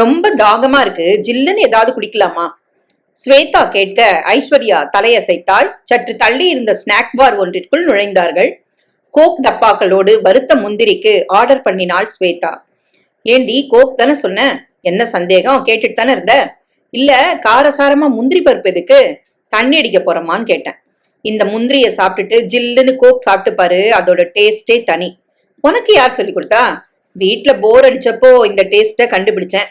ரொம்ப தாகமா இருக்கு, ஜில்லுன்னு ஏதாவது குடிக்கலாமா? ஸ்வேதா கேட்க ஐஸ்வர்யா தலையசைத்தாள். சற்று தள்ளி இருந்த ஸ்நாக் பார் ஒன்றிற்குள் நுழைந்தார்கள். கோக் டப்பாக்களோடு வறுத்த முந்திரிக்கு ஆர்டர் பண்ணினாள் ஸ்வேதா. ஏண்டி, கோக் தானே சொன்ன? என்ன சந்தேகம்? கேட்டுட்டு தானே இருந்த? இல்ல, காரசாரமா முந்திரி பருப்பு எதுக்கு? தண்ணி அடிக்க போறோமான்னு கேட்டேன். இந்த முந்திரிய சாப்பிட்டுட்டு ஜில்லுன்னு கோக் சாப்பிட்டு பாரு, அதோட டேஸ்டே தனி. உனக்கு யார் சொல்லி கொடுத்தா? வீட்டுல போர் அடிச்சப்போ இந்த டேஸ்ட கண்டுபிடிச்சேன்.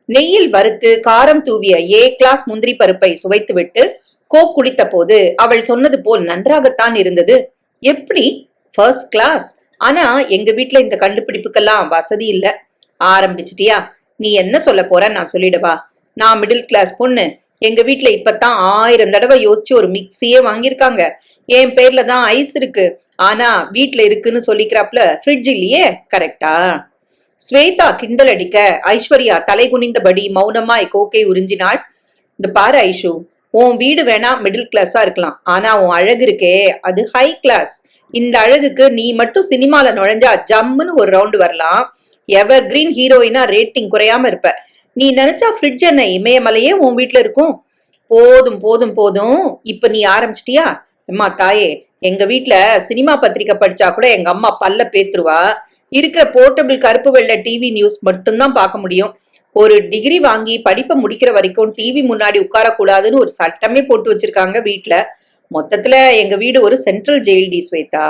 நெய்யில் வறுத்து காரம் தூவிய ஏ கிளாஸ் முந்திரி பருப்பை சுவைத்துவிட்டு கோக் குடித்த போது அவள் சொன்னது போல் நன்றாகத்தான் இருந்தது. எப்படி? First class. ஆனா எங்க வீட்டுல இந்த கண்டுபிடிப்புக்கெல்லாம் வசதி இல்ல. ஆரம்பிச்சிட்டியா? நீ என்ன சொல்ல போற நான் சொல்லிடவா? நான் மிடில் கிளாஸ் பொண்ணு. எங்க வீட்டுல இப்பதான் 1000 தடவை யோசிச்சு ஒரு மிக்சியே வாங்கியிருக்காங்க. என் பேர்ல தான் ஐஸ் இருக்கு. ஆனா வீட்டுல இருக்குன்னு சொல்லிக்கிறாப்ல ஃப்ரிட்ஜ் இல்லையே. கரெக்டா? ஸ்வேதா கிண்டல் அடிக்க ஐஸ்வர்யா தலை குனிந்தபடி மௌனமாய் கோக்கை உறிஞ்சினாள். இந்த பாரு ஐஷு, உன் வீடு வேணா மிடில் கிளாஸா இருக்கலாம், ஆனா உன் அழகு இருக்கே அது ஹை கிளாஸ். இந்த அழகுக்கு நீ மட்டும் சினிமால நுழைஞ்சா ஜம்முன்னு ஒரு ரவுண்டு வரலாம். எவர் கிரீன் ஹீரோயினா ரேட்டிங் குறையாம இருப்ப. நீ நினைச்சா ஃப்ரிட்ஜ் என்ன இமயமலையே உன் வீட்டுல இருக்கும். போதும் போதும் போதும், இப்ப நீ ஆரம்பிச்சிட்டியா? அம்மா தாயே, எங்க வீட்டுல சினிமா பத்திரிக்கை படிச்சா கூட எங்க அம்மா பல்ல பேத்துருவா. இருக்கிற போர்ட்டபிள் கருப்பு வெள்ளை டிவி நியூஸ் மட்டும்தான் பார்க்க முடியும். ஒரு டிகிரி வாங்கி படிப்பை முடிக்கிற வரைக்கும் டிவி முன்னாடி உட்காரக்கூடாதுன்னு ஒரு சட்டமே போட்டு வச்சிருக்காங்க வீட்டுல. மொத்தத்துல எங்க வீடு ஒரு சென்ட்ரல் ஜெயில் டி ஸ்வேதா.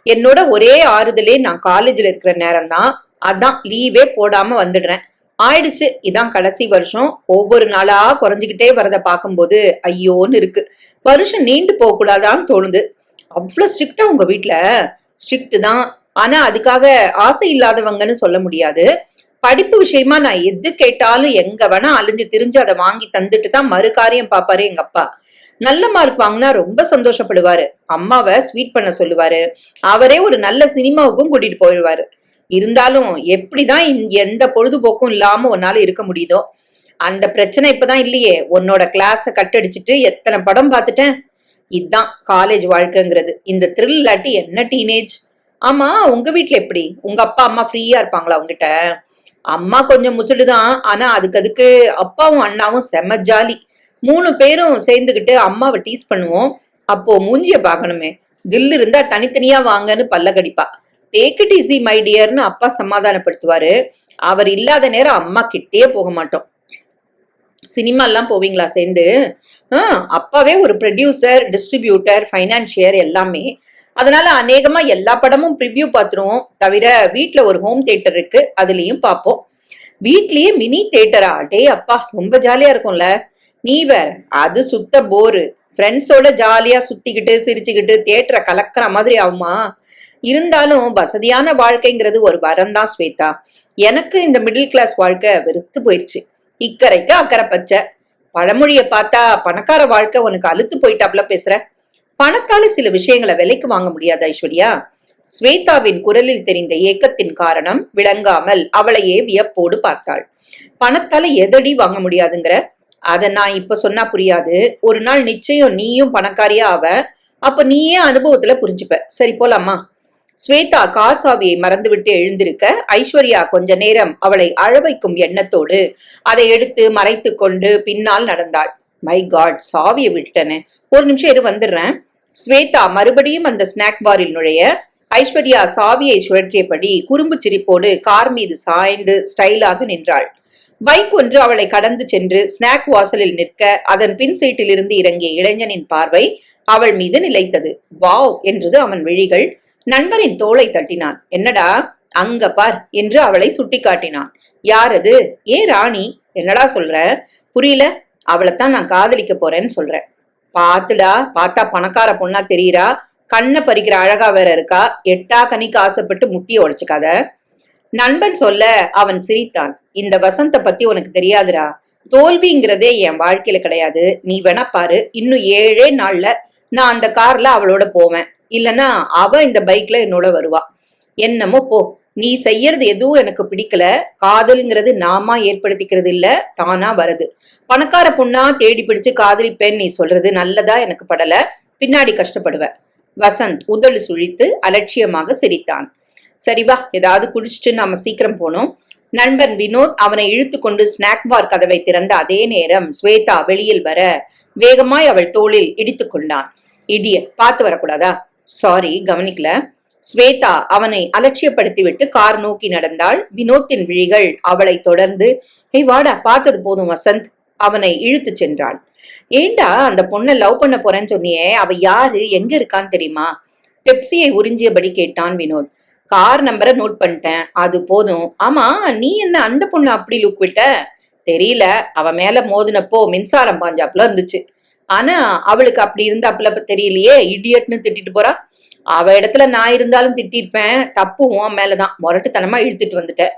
என்னோட ஒரே ஆறுதலே நான் காலேஜ்ல இருக்கிற நேரம் தான். அதான் லீவே போடாம வந்துடுறேன். ஆயிடுச்சு, இதான் கடைசி வருஷம். ஒவ்வொரு நாளா குறைஞ்சுக்கிட்டே வரத பார்க்கும்போது ஐயோன்னு இருக்கு. வருஷம் நீண்டு போக கூடாதான்னு தோணுது. அவ்வளவு ஸ்ட்ரிக்டா உங்க வீட்டுல? ஸ்ட்ரிக்ட் தான், ஆனா அதுக்காக ஆசை இல்லாதவங்கன்னு சொல்ல முடியாது. படிப்பு விஷயமா நான் எது கேட்டாலும் எங்க வேணா அலைஞ்சு திரிஞ்சு அதை வாங்கி தந்துட்டு தான் மறு காரியம் பாப்பாரு எங்க அப்பா. நல்ல மார்க் வாங்கினா ரொம்ப சந்தோஷப்படுவாரு. அம்மாவை ஸ்வீட் பண்ண சொல்லுவாரு. அவரே ஒரு நல்ல சினிமாவுக்கும் கூட்டிட்டு போயிடுவாரு. இருந்தாலும் எப்படிதான் எந்த பொழுதுபோக்கும் இல்லாம உன்னால இருக்க முடியுதோ? அந்த பிரச்சனை இப்பதான் இல்லையே. உன்னோட கிளாஸ கட்டடிச்சிட்டு எத்தனை படம் பார்த்துட்டேன். இதுதான் காலேஜ் வாழ்க்கைங்கிறது. இந்த த்ரில் இல்லாட்டி என்ன டீனேஜ்? ஆமா, உங்க வீட்டுல எப்படி? உங்க அப்பா அம்மா ஃப்ரீயா இருப்பாங்களா உங்ககிட்ட? அம்மா கொஞ்சம் முசுடுதான், ஆனா அதுக்கு அப்பாவும் அண்ணாவும் செம ஜாலி. 3 பேரும் சேர்ந்துகிட்டு அம்மாவை டீஸ் பண்ணுவோம். அப்போ மூஞ்சிய பாக்கணுமே. தில் இருந்தா தனித்தனியா வாங்கன்னு பல்ல கடிப்பா. டேக் இட் ஈஸி மை டியர்னு அப்பா சமாதானப்படுத்துவாரு. அவர் இல்லாத நேரம் அம்மா கிட்டே போக மாட்டோம். சினிமா எல்லாம் போவீங்களா சேர்ந்து? அப்பாவே ஒரு ப்ரொடியூசர், டிஸ்ட்ரிபியூட்டர், ஃபைனான்சியர் எல்லாமே. அதனால அநேகமா எல்லா படமும் ப்ரிவ்யூ பார்த்துருவோம். தவிர வீட்டுல ஒரு ஹோம் தியேட்டர் இருக்கு, அதுலயும் பார்ப்போம். வீட்லயே மினி தியேட்டரா? டே அப்பா, ரொம்ப ஜாலியா இருக்கும்ல. நீ வேற, அது சுத்த போரு. ஃப்ரெண்ட்ஸோட ஜாலியா சுத்திக்கிட்டு சிரிச்சுக்கிட்டு தியேட்டரை கலக்கிற மாதிரி ஆகுமா? இருந்தாலும் வசதியான வாழ்க்கைங்கிறது ஒரு வரம் தான் ஸ்வேதா. எனக்கு இந்த மிடில் கிளாஸ் வாழ்க்கை வெறுத்து போயிடுச்சு. இக்கரைக்கு அக்கறை பச்சை. பழமொழிய பார்த்தா பணக்கார வாழ்க்கை உனக்கு அலுத்து போயிட்டாப்ல பேசுற. பணத்தால சில விஷயங்களை விலைக்கு வாங்க முடியாது ஐஸ்வர்யா. ஸ்வேதாவின் குரலில் தெரிந்த ஏக்கத்தின் காரணம் விளங்காமல் அவளையே வியப்போடு பார்த்தாள். பணத்தால எதடி வாங்க முடியாதுங்கிற? அத நான் இப்ப சொன்னா புரியாது. ஒரு நாள் நிச்சயம் நீயும் பணக்காரியா ஆவ. அப்ப நீயே அனுபவத்துல புரிஞ்சுப்ப. சரி, போலாமா? ஸ்வேதா கார் சாவியை மறந்துவிட்டு எழுந்திருக்க ஐஸ்வர்யா கொஞ்ச நேரம் அவளை அழவைக்கும் எண்ணத்தோடு அதை எடுத்து மறைத்து கொண்டு பின்னால் நடந்தாள். மை காட், சாவியை விட்டனே. ஒரு நிமிஷம் இரு, வந்துடுறேன். ஸ்வேதா மறுபடியும் அந்த ஸ்நாக் பாரில் நுழைய ஐஸ்வர்யா சாவியை சுழற்றியபடி குறும்பு சிரிப்போடு கார் மீது சாய்ந்து ஸ்டைலாக நின்றாள். பைக் ஒன்று அவளை கடந்து சென்று ஸ்நாக் வாசலில் நிற்க அதன் பின் சீட்டில் இருந்து இறங்கிய இளைஞனின் பார்வை அவள் மீது நிலைத்தது. வாவ் என்றது அவன் விழிகள். நண்பரின் தோளை தட்டினான். என்னடா அங்க பார் என்று அவளை சுட்டி காட்டினான். யார் அது? ஏ ராணி, என்னடா சொல்ற? புரியல. அவளைத்தான் நான் காதலிக்க போறேன்னு சொல்றேன். பாத்துடா, பார்த்தா பணக்கார பொண்ணா தெரியுறா. கண்ணை பறிக்கிற அழகா வேற இருக்கா. எட்டா கனிக்கு ஆசைப்பட்டு முட்டிய உடைச்சுக்காத. நண்பன் சொல்ல அவன் சிரித்தான். இந்த வசந்த பத்தி உனக்கு தெரியாதுடா. தோல்விங்கிறதே என் வாழ்க்கையில கிடையாது. நீ வேணா பாரு, இன்னும் 7 நாள்ல நான் அந்த கார்ல அவளோட போவேன். இல்லனா அவ இந்த பைக்ல என்னோட வருவா. என்னமோ போ. நீ செய்யறது எதுவும் எனக்கு பிடிக்கல. காதல்ங்கிறது நாமா ஏற்படுத்திக்கிறது இல்ல, தானா வருது. பணக்கார பொண்ணா தேடி பிடிச்சு காதலிப்பேன் நீ சொல்றது நல்லதா எனக்கு படல. பின்னாடி கஷ்டப்படுவ. வசந்த் உதடு சுழித்து அலட்சியமாக சிரித்தான். சரி வா, ஏதாவது குடிச்சிட்டு நாம சீக்கிரம் போனோம். நண்பன் வினோத் அவனை இழுத்து கொண்டு ஸ்நாக் பார் கதவை திறந்த அதே நேரம் ஸ்வேதா வெளியில் வர வேகமாய் அவள் தோளில் இடித்து கொண்டான். இடிய பார்த்து வரக்கூடாதா? சாரி, கவனிக்கல. ஸ்வேதா அவனை அலட்சியப்படுத்திவிட்டு கார் நோக்கி நடந்தாள். வினோத்தின் விழிகள் அவளை தொடர்ந்து, ஏய் வாடா, பார்த்தது போதும் வசந்த், அவனை இழுத்து சென்றாள். ஏண்டா அந்த பொண்ணை லவ் பண்ண போறேன்னு சொன்னியே, அவ யாரு, எங்க இருக்கான்னு தெரியுமா? பெப்சியை உறிஞ்சியபடி கேட்டான் வினோத். கார் நம்பரை நோட் பண்ணிட்டேன், அது போதும். ஆமா, நீ என்ன அந்த பொண்ணு அப்படி லுக் விட்ட? தெரியல, அவ மேல மோதினப்போ மின்சாரம் பாஞ்சாப்புல இருந்துச்சு. ஆனா அவளுக்கு அப்படி இருந்தாப்புல தெரியலையே, இடியட்னு திட்டிட்டு போறா. அவ இடத்துல நான் இருந்தாலும் திட்டிருப்பேன். தப்பு உன் மேலதான், முரட்டுத்தனமா இழுத்துட்டு வந்துட்டேன்.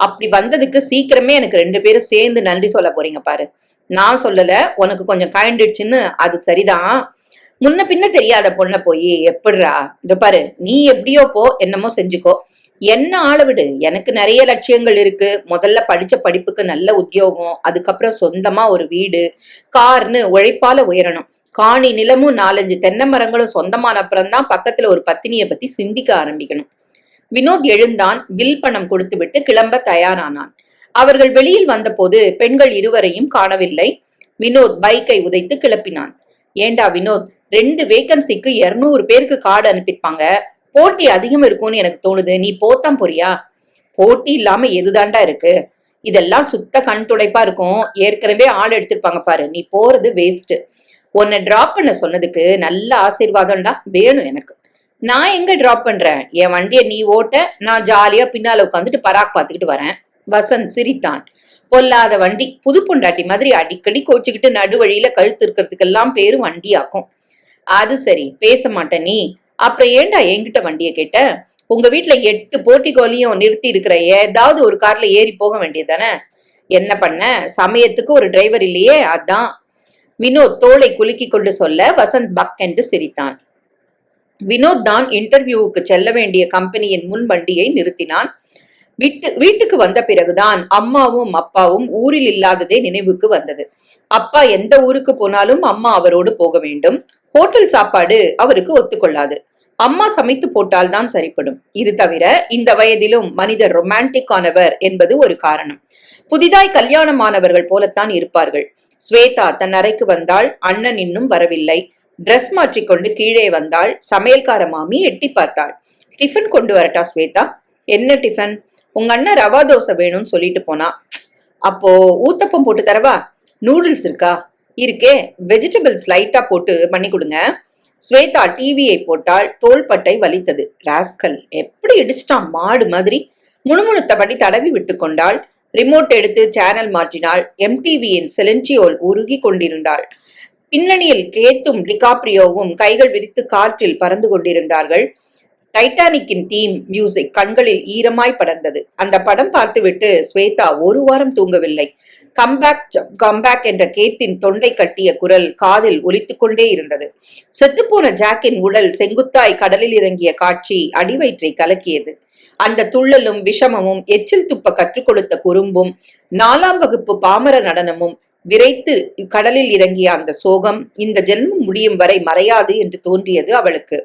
அப்படி வந்ததுக்கு சீக்கிரமே எனக்கு 2 பேரும் சேர்ந்து நன்றி சொல்ல போறீங்க பாரு. நான் சொல்லல, உனக்கு கொஞ்சம் காயண்டுச்சுன்னு, அது சரிதான். முன்ன பின்ன தெரியாத பொண்ண போய் எப்படிரா? இந்த பாரு, நீ எப்படியோ போ, என்னமோ செஞ்சுக்கோ, என்ன ஆள விடு. எனக்கு நிறைய லட்சியங்கள் இருக்கு. முதல்ல படிச்ச படிப்புக்கு நல்ல உத்தியோகம், அதுக்கப்புறம் சொந்தமா ஒரு வீடு, கார்னு உழைப்பால உயரணும். காணி நிலமும் 4-5 தென்னை மரங்களும் சொந்தமான அப்புறம்தான் பக்கத்துல ஒரு பத்தினிய பத்தி சிந்திக்க ஆரம்பிக்கணும். வினோத் எழுந்தான். பில் பணம் கொடுத்து விட்டு கிளம்ப தயாரானான். அவர்கள் வெளியில் வந்தபோது பெண்கள் இருவரையும் காணவில்லை. வினோத் பைக்கை உதைத்து கிளப்பினான். ஏண்டா வினோத், 2 வேகன்சிக்கு 200 பேருக்கு கார்டு அனுப்பியிருப்பாங்க. போட்டி அதிகம் இருக்கும்னு எனக்கு தோணுது. நீ போத்தான் போறியா? போட்டி இல்லாம எதுதாண்டா இருக்கு? இதெல்லாம் சுத்த கண் துடைப்பா இருக்கும். ஏற்கனவே ஆள் எடுத்திருப்பாங்க பாரு. நீ போறது வேஸ்ட். உன்னை டிராப் பண்ண சொன்னதுக்கு நல்ல ஆசீர்வாதம்டா வேணும் எனக்கு. நான் எங்க டிராப் பண்றேன்? என் வண்டியை நீ ஓட்ட, நான் ஜாலியா பின்னால உட்காந்துட்டு பராக் பார்த்துக்கிட்டு வரேன். வசந்த் சிரித்தான். பொல்லாத வண்டி, புது பொண்டாட்டி மாதிரி அடிக்கடி கோச்சுக்கிட்டு நடுவழியில கழுத்து இருக்கிறதுக்கெல்லாம் பேரு வண்டியாக்கும். அது சரி, பேச மாட்டேன் நீ. அப்புறம் ஏண்டா என்கிட்ட வண்டியை கேட்ட? உங்க வீட்டுல 8 போட்டிகோலையும் நிறுத்தி இருக்கிற ஏதாவது ஒரு கார்ல ஏறி போக வேண்டியதானே? என்ன பண்ண, சமயத்துக்கு ஒரு டிரைவர் இல்லையே, அதான். வினோத் தோளை குலுக்கி கொண்டு சொல்ல வசந்த் பக் என்று சிரித்தான். வினோத் தான் இன்டர்வியூவுக்கு செல்ல வேண்டிய கம்பெனியின் முன் வண்டியை நிறுத்தினான். வீட்டுக்கு வந்த பிறகுதான் அம்மாவும் அப்பாவும் ஊரில் இல்லாததே நினைவுக்கு வந்தது. அப்பா எந்த ஊருக்கு போனாலும் அம்மா அவரோடு போக வேண்டும். ஹோட்டல் சாப்பாடு அவருக்கு ஒத்துக்கொள்ளாது. அம்மா சமைத்து போட்டால்தான் சரிப்படும். இது தவிர இந்த வயதிலும் மனிதர் ரொமான்டிக் ஆனவர் என்பது ஒரு காரணம். புதிதாய் கல்யாணமானவர்கள் போலத்தான் இருப்பார்கள். ஸ்வேதா தன் அறைக்கு வந்தாள். அண்ணன் இன்னும் வரவில்லை. டிரெஸ் மாற்றிக்கொண்டு கீழே வந்தாள். சமையல்கார மாமி எட்டி பார்த்தாள். டிஃபன் கொண்டு வரட்டா ஸ்வேதா? என்ன டிஃபன்? உங்க அண்ணன் ரவா தோசை வேணும்னு சொல்லிட்டு போனா. அப்போ ஊத்தப்பம் போட்டு தரவா? நூடுல்ஸ் இருக்கா? இருக்கே, வெஜிடபிள்ஸ் லைட்டா போட்டு பண்ணி கொடுங்க. ஸ்வேதா டிவியை போட்டால். தோள்பட்டை வலித்தது. ராஸ்கல் எப்படி இடிச்சிட்டான் மாடு மாதிரி. முணுமுணுத்தபடி தடவி விட்டு கொண்டாள். ரிமோட் எடுத்து சேனல் மாற்றினாள். எம்டிவியின் செலென்சியோல் உருகி கொண்டிருந்தாள். பின்னணியில் கேத்தும் டிகாப்ரியோவும் கைகள் விரித்து காற்றில் பறந்து கொண்டிருந்தார்கள். டைட்டானிக்கின் தீம் மியூசிக் கண்களில் ஈரமாய் படர்ந்தது. அந்த படம் பார்த்துவிட்டு ஸ்வேதா ஒரு வாரம் தூங்கவில்லை. கம்பேக் என்ற கேத்தின் தொண்டை கட்டிய குரல் காதில் ஒலித்துக் கொண்டே இருந்தது. செத்துப்போன ஜாக்கின் உடல் செங்குத்தாய் கடலில் இறங்கிய காட்சி அடிவயிற்றை கலக்கியது. அந்த துள்ளலும் விஷமமும், எச்சில் துப்ப கற்றுக் கொடுத்த குறும்பும், 4ஆம் வகுப்பு பாமர நடனமும், விரைத்து கடலில் இறங்கிய அந்த சோகம் இந்த ஜென்மம் முடியும் வரை மறையாது என்று தோன்றியது அவளுக்கு.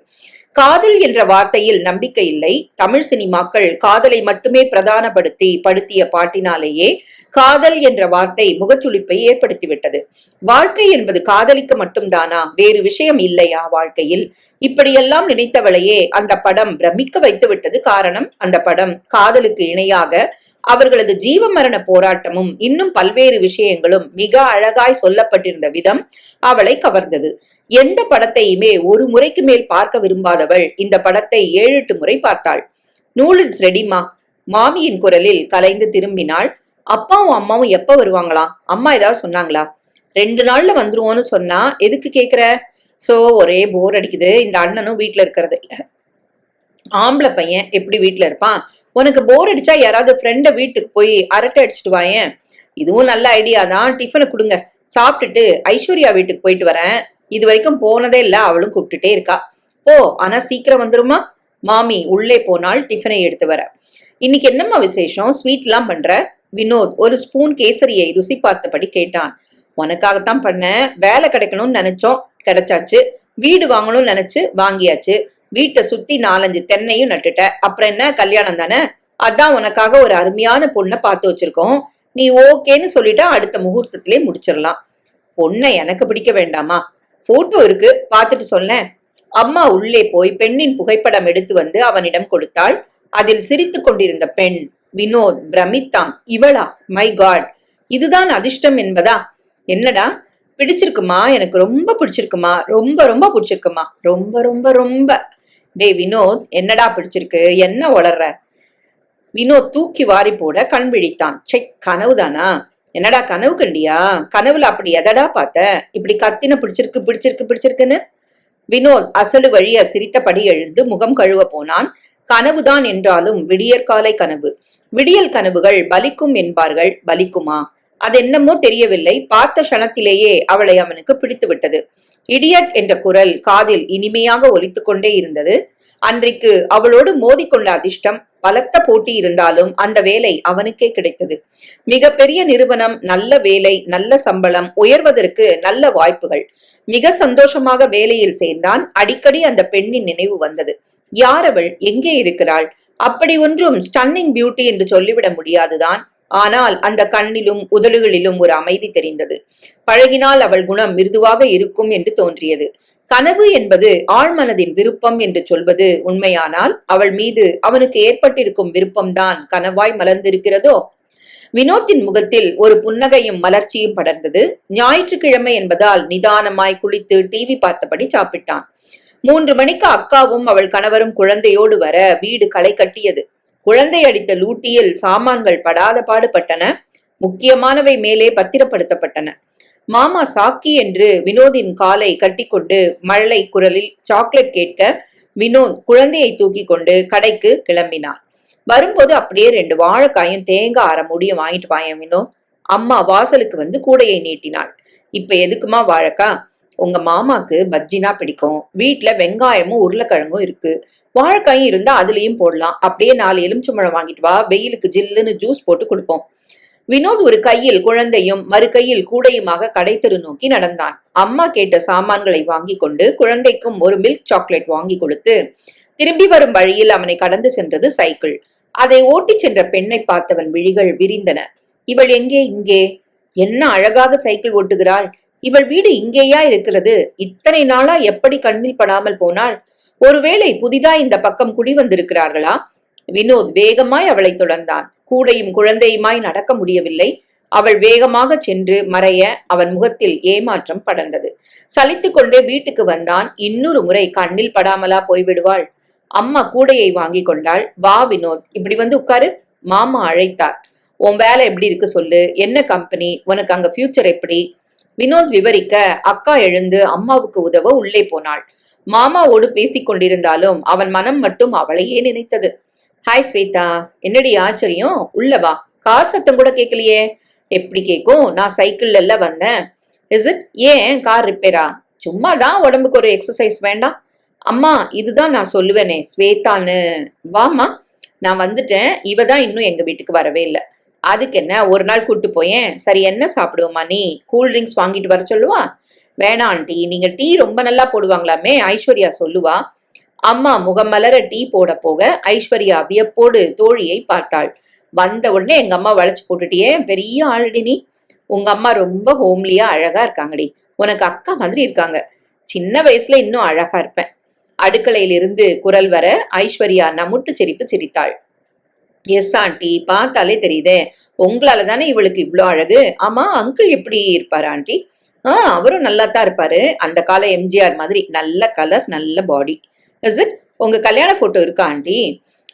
காதல் என்ற வார்த்தையில் நம்பிக்கை இல்லை. தமிழ் சினிமாக்கள் காதலை மட்டுமே பிரதானப்படுத்தி படுத்திய பாட்டினாலேயே காதல் என்ற வார்த்தை முகச்சுளிப்பை ஏற்படுத்திவிட்டது. வாழ்க்கை என்பது காதலிக்க மட்டும்தானா? வேறு விஷயம் இல்லையா வாழ்க்கையில்? இப்படியெல்லாம் நினைத்தவளையே அந்த படம் பிரமிக்க வைத்து விட்டது. காரணம், அந்த படம் காதலுக்கு இணையாக அவர்களது ஜீவ மரண போராட்டமும் இன்னும் பல்வேறு விஷயங்களும் மிக அழகாய் சொல்லப்பட்டிருந்த விதம் அவளை கவர்ந்தது. எந்த படத்தையுமே ஒரு முறைக்கு மேல் பார்க்க விரும்பாதவள் இந்த படத்தை 7-8 முறை பார்த்தாள். நூடுல்ஸ் ரெடிமா? மாமியின் குரலில் கலைந்து திரும்பினாள். அப்பாவும் அம்மாவும் எப்ப வருவாங்களா? அம்மா ஏதாவது சொன்னாங்களா? 2 நாள்ல வந்துருவோன்னு சொன்னா எதுக்கு கேக்குற? சோ ஒரே போர் அடிக்குது. இந்த அண்ணனும் வீட்டுல இருக்கிறது இல்ல. ஆம்பளை பையன் எப்படி வீட்டுல இருப்பான்? உனக்கு போர் அடிச்சா யாராவது ஃப்ரெண்ட வீட்டுக்கு போய் அரட்டை அடிச்சுட்டு வாயேன். இதுவும் நல்ல ஐடியா தான். டிஃபனை கொடுங்க, சாப்பிட்டுட்டு ஐஸ்வர்யா வீட்டுக்கு போயிட்டு வரேன். இது வரைக்கும் போனதே இல்ல, அவளும் கூப்பிட்டுட்டே இருக்கா. போ, ஆனா சீக்கிரம் வந்துருமா? மாமி உள்ளே போனால் டிஃபனை எடுத்து வர. இன்னைக்கு என்னம்மா விசேஷம்? ஸ்வீட் எல்லாம் பண்ற? வினோத் ஒரு ஸ்பூன் கேசரியை ருசி பார்த்தபடி கேட்டான். உனக்காகத்தான் பண்ண. வேலை கிடைக்கணும்னு நினைச்சோம், கிடைச்சாச்சு. வீடு வாங்கணும்னு நினைச்சு வாங்கியாச்சு. வீட்டை சுத்தி 4-5 தென்னையும் நட்டுட்ட. அப்புறம் என்ன, கல்யாணம் தானே? அதான் உனக்காக ஒரு அருமையான பொண்ணை பார்த்து வச்சிருக்கோம். நீ ஓகேன்னு சொல்லிட்டா அடுத்த முகூர்த்தத்திலே முடிச்சிடலாம். பொண்ணை எனக்கு பிடிக்க வேண்டாமா? போட்டோ இருக்கு, பார்த்துட்டு சொல்லேன். அம்மா உள்ளே போய் பெண்ணின் புகைப்படம் எடுத்து வந்து அவனிடம் கொடுத்தாள். அதில் சிரித்துக் கொண்டிருந்த பெண் வினோத் பிரமித்தான். இவளா? மை காட், இதுதான் அதிர்ஷ்டம் என்பதா? என்னடா பிடிச்சிருக்குமா? எனக்கு ரொம்ப பிடிச்சிருக்குமா, ரொம்ப ரொம்ப பிடிச்சிருக்குமா, ரொம்ப ரொம்ப ரொம்ப. டே வினோத், என்னடா பிடிச்சிருக்கு? என்ன வளர்ற? வினோத் தூக்கி வாரி போட கண் விழித்தான். செக், கனவுதானா? என்னடா கனவு கண்டியா? கனவுல அப்படி எதடா பார்த்த? இப்படி கத்தின பிடிச்சிருக்கு பிடிச்சிருக்கு பிடிச்சிருக்குன்னு? வினோத் அசடு வழிய சிரித்தபடி எழுந்து முகம் கழுவ போனான். கனவுதான் என்றாலும் விடியற்காலை கனவு. விடியல் கனவுகள் பலிக்கும் என்பார்கள், பலிக்குமா? அதென்னமோ தெரியவில்லை. பார்த்த க்ஷணத்திலேயே அவளை அவனுக்கு பிடித்து விட்டது. இடியட் என்ற குரல் காதில் இனிமையாக ஒலித்துக் கொண்டே இருந்தது. அன்றைக்கு அவளோடு மோதிக்கொண்ட அதிர்ஷ்டம். பலத்த போட்டி இருந்தாலும் அந்த வேலை அவனுக்கே கிடைத்தது. மிக பெரிய நிறுவனம், நல்ல வேலை, நல்ல சம்பளம், உயர்வதற்கு நல்ல வாய்ப்புகள். மிக சந்தோஷமாக வேலையில் சேர்ந்தான். அடிக்கடி அந்த பெண்ணின் நினைவு வந்தது. யார் அவள்? எங்கே இருக்கிறாள்? அப்படி ஒன்றும் ஸ்டன்னிங் பியூட்டி என்று சொல்லிவிட முடியாதுதான். ஆனால் அந்த கண்ணிலும் உதடுகளிலும் ஒரு அமைதி தெரிந்தது. பழகினால் அவள் குணம் மிருதுவாக இருக்கும் என்று தோன்றியது. கனவு என்பது ஆழ்மனதின் விருப்பம் என்று சொல்வது உண்மையானால் அவள் மீது அவனுக்கு ஏற்பட்டிருக்கும் விருப்பம்தான் கனவாய் மலர்ந்திருக்கிறதோ? வினோத்தின் முகத்தில் ஒரு புன்னகையும் மலர்ச்சியும் படர்ந்தது. ஞாயிற்றுக்கிழமை என்பதால் நிதானமாய் குளித்து டிவி பார்த்தபடி சாப்பிட்டான். 3 மணிக்கு அக்காவும் அவள் கணவரும் குழந்தையோடு வர வீடு களை கட்டியது. குழந்தை அடித்த லூட்டியில் சாமான்கள் படாத பாடுபட்டன. முக்கியமானவை மேலே பத்திரப்படுத்தப்பட்டன. மாமா சாக்கி என்று வினோதின் காலை கட்டிக்கொண்டு மழலை குரலில் சாக்லேட் கேட்க வினோத் குழந்தையை தூக்கி கொண்டு கடைக்கு கிளம்பினான். வரும்போது அப்படியே 2 வாழைக்காயும் தேங்காய் அரை முடியும் வாங்கிட்டு வாயன் வினோத். அம்மா வாசலுக்கு வந்து கூடையை நீட்டினாள். இப்ப எதுக்குமா வாழைக்கா? உங்க மாமாக்கு பஜ்ஜினா பிடிக்கும். வீட்டுல வெங்காயமும் உருளைக்கிழங்கும் இருக்கு. வாழைக்காயும் இருந்தா அதுலயும் போடலாம். அப்படியே 4 எலுமிச்சம்பழம் வாங்கிட்டு வா, வெயிலுக்கு ஜில்லுன்னு ஜூஸ் போட்டு கொடுப்போம். வினோத் ஒரு கையில் குழந்தையும் மறு கையில் கூடையுமாக கடைத்தெரு நோக்கி நடந்தான். அம்மா கேட்ட சாமான்களை வாங்கி கொண்டு குழந்தைக்கும் ஒரு மில்க் சாக்லேட் வாங்கி கொடுத்து திரும்பி வரும் வழியில் அவனை கடந்து சென்றது சைக்கிள். அதை ஓட்டிச் சென்ற பெண்ணை பார்த்தவன் விழிகள் விரிந்தன. இவள் எங்கே? இங்கே? என்ன அழகாக சைக்கிள் ஓட்டுகிறாள்! இவள் வீடு இங்கேயா இருக்கிறது? இத்தனை நாளா எப்படி கண்ணில் படாமல் போனாள்? ஒருவேளை புதிதாய் இந்த பக்கம் குடி வந்திருக்கிறார்களா? வினோத் வேகமாய் அவளை தொடர்ந்தான். கூடையும் குழந்தையுமாய் நடக்க முடியவில்லை. அவள் வேகமாக சென்று மறைய அவன் முகத்தில் ஏமாற்றம் படர்ந்தது. சலித்துக் கொண்டே வீட்டுக்கு வந்தான். இன்னொரு முறை கண்ணில் படாமலா போய்விடுவாள்? அம்மா கூடையை வாங்கி கொண்டாள். வா வினோத், இப்படி வந்து உட்காரு. மாமா அழைத்தார். உன் வேலை எப்படி இருக்கு சொல்லு. என்ன கம்பெனி? உனக்கு அங்க ஃபியூச்சர் எப்படி? வினோத் விவரிக்க அக்கா எழுந்து அம்மாவுக்கு உதவ உள்ளே போனாள். மாமாவோடு பேசிக் கொண்டிருந்தாலும் அவன் மனம் மட்டும் அவளையே நினைத்தது. ஹாய் ஸ்வேதா, என்னடி ஆச்சரியம்? உள்ளவா. கார் சத்தம் கூட கேட்கலையே. எப்படி கேட்கும்? நான் சைக்கிள்ல எல்லாம் வந்தேன். Is it? ஏன் கார் ரிப்பேரா? சும்மாதான், உடம்புக்கு ஒரு எக்ஸசைஸ் வேண்டாம்? அம்மா, இதுதான் நான் சொல்லுவேனே ஸ்வேதான்னு. வாமா, நான் வந்துட்டேன். இவ தான் இன்னும் எங்க வீட்டுக்கு வரவே இல்லை. அதுக்கு என்ன, ஒரு நாள் கூட்டு போயேன். சரி, என்ன சாப்பிடுவோமா நீ? கூல் ட்ரிங்க்ஸ் வாங்கிட்டு வர சொல்லுவா? வேணாம் ஆண்டி, நீங்க டீ ரொம்ப நல்லா போடுவாங்களாமே, ஐஸ்வர்யா சொல்லுவா. அம்மா முகம் மலர டீ போட போக ஐஸ்வர்யா வியப்போடு தோழியை பார்த்தாள். வந்த உடனே எங்க அம்மா வளைச்சு போட்டுட்டியே, பெரிய ஆளுடி நீ. உங்க அம்மா ரொம்ப ஹோம்லியா அழகா இருக்காங்கடி. உனக்கு அக்கா மாதிரி இருக்காங்க. சின்ன வயசுல இன்னும் அழகா இருப்பேன். அடுக்கலையிலிருந்து குரல் வர ஐஸ்வர்யா நமுட்டு சிரிப்பு சிரித்தாள். எஸ் ஆண்டி, பார்த்தாலே தெரியுதே, உங்களால தானே இவளுக்கு இவ்வளோ அழகு. ஆமா, அங்கிள் எப்படி இருப்பாரு ஆண்டி? அவரும் நல்லா தான் இருப்பாரு. அந்த கால எம்ஜிஆர் மாதிரி, நல்ல கலர், நல்ல பாடி. Is it? உங்க கல்யாண போட்டோ இருக்கா ஆண்டி?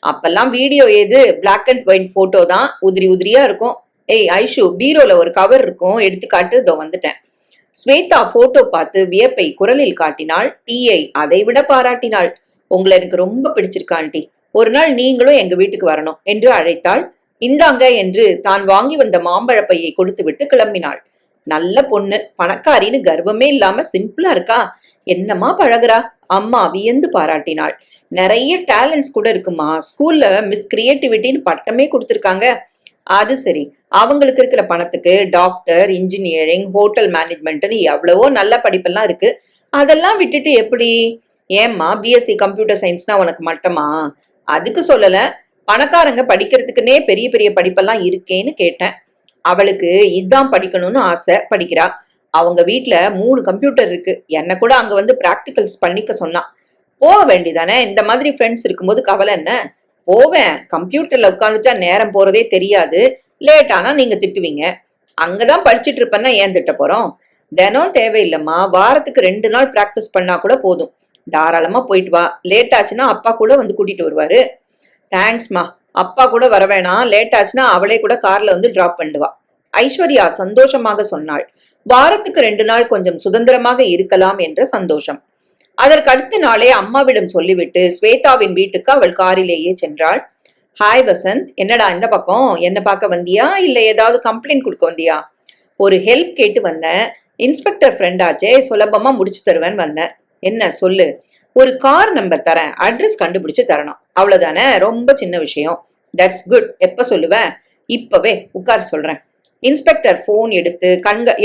அப்பெல்லாம் வீடியோ ஏது, பிளாக் அண்ட் ஒயிட் போட்டோ தான், உதிரி உதிரியா இருக்கும். ஏய் ஐஷு, பீரோல ஒரு கவர் இருக்கும், எடுத்துக்காட்டு. இதோ வந்துட்டேன். ஸ்வேதா போட்டோ பார்த்து வியப்பை குரலில் காட்டினாள். டீயை அதை விட பாராட்டினாள். உங்களை எனக்கு ரொம்ப பிடிச்சிருக்கா ஆண்டி. ஒரு நாள் நீங்களும் எங்க வீட்டுக்கு வரணும் என்று அழைத்தாள். இந்தாங்க என்று தான் வாங்கி வந்த மாம்பழப்பையை கொடுத்து விட்டு கிளம்பினாள். நல்ல பொண்ணு, பணக்காரின்னு கர்வமே இல்லாம சிம்பிளா இருக்கா. என்னமா பழகுறா. அம்மா வியந்து பாராட்டினாள். நிறைய டேலண்ட்ஸ் கூட இருக்குமா. ஸ்கூல்ல மிஸ் கிரியேட்டிவிட்டின்னு பட்டமே கொடுத்துருக்காங்க. அது சரி, அவங்களுக்கு இருக்கிற பணத்துக்கு டாக்டர், இன்ஜினியரிங், ஹோட்டல் மேனேஜ்மெண்ட்னு எவ்வளவோ நல்ல படிப்பெல்லாம் இருக்கு. அதெல்லாம் விட்டுட்டு எப்படி? ஏம்மா பிஎஸ்சி கம்ப்யூட்டர் சயின்ஸ்னா உனக்கு மட்டமா? அதுக்கு சொல்லல. பணக்காரங்க படிக்கிறதுக்குன்னே பெரிய பெரிய படிப்பெல்லாம் இருக்கேன்னு கேட்டேன். அவளுக்கு இதான் படிக்கணும்னு ஆசை, படிக்கிறா. அவங்க வீட்ல 3 கம்ப்யூட்டர் இருக்கு. என்ன கூட அங்க வந்து பிராக்டிகல்ஸ் பண்ணிக்க சொன்னா. போக வேண்டியதானே, இந்த மாதிரி ஃப்ரெண்ட்ஸ் இருக்கும்போது கவலை என்ன? போவேன். கம்ப்யூட்டர்ல உட்காந்துட்டா நேரம் போறதே தெரியாது. லேட் ஆனா நீங்க திட்டுவீங்க. அங்கதான் படிச்சுட்டு இருப்பேன்னா ஏன் திட்ட போறோம்? தினம் தேவையில்லம்மா, வாரத்துக்கு 2 நாள் பிராக்டிஸ் பண்ணா கூட போதும். தாராளமா போயிட்டு வா. லேட் ஆச்சுன்னா அப்பா கூட வந்து கூட்டிட்டு வருவாரு. தேங்க்ஸ்மா. அப்பா கூட வர வேணாம். லேட் ஆச்சுன்னா அவளே கூட கார்ல வந்து டிராப் பண்ணிடுவா. ஐஸ்வர்யா சந்தோஷமாக சொன்னாள். வாரத்துக்கு 2 நாள் கொஞ்சம் சுதந்திரமாக இருக்கலாம் என்ற சந்தோஷம். அதற்கு அடுத்த நாளே அம்மாவிடம் சொல்லிவிட்டு ஸ்வேதாவின் வீட்டுக்கு அவள் காரிலேயே சென்றாள். ஹாய் வசந்த், என்னடா இந்த பக்கம்? என்ன பார்க்க வந்தியா இல்ல ஏதாவது கம்ப்ளைண்ட் கொடுக்க வந்தியா? ஒரு ஹெல்ப் கேட்டு வந்தேன். இன்ஸ்பெக்டர் ஃப்ரெண்ட் ஆச்சே, சுலபமா முடிச்சு தருவேன் வந்தேன். என்ன சொல்லு? ஒரு கார் நம்பர் தரேன், அட்ரஸ் கண்டுபிடிச்சு தரணும். அவ்வளவுதானே, ரொம்ப சின்ன விஷயம். That's good. எப்ப சொல்லுவ? இப்பவே உட்கார் சொல்றேன். இன்ஸ்பெக்டர் போன் எடுத்து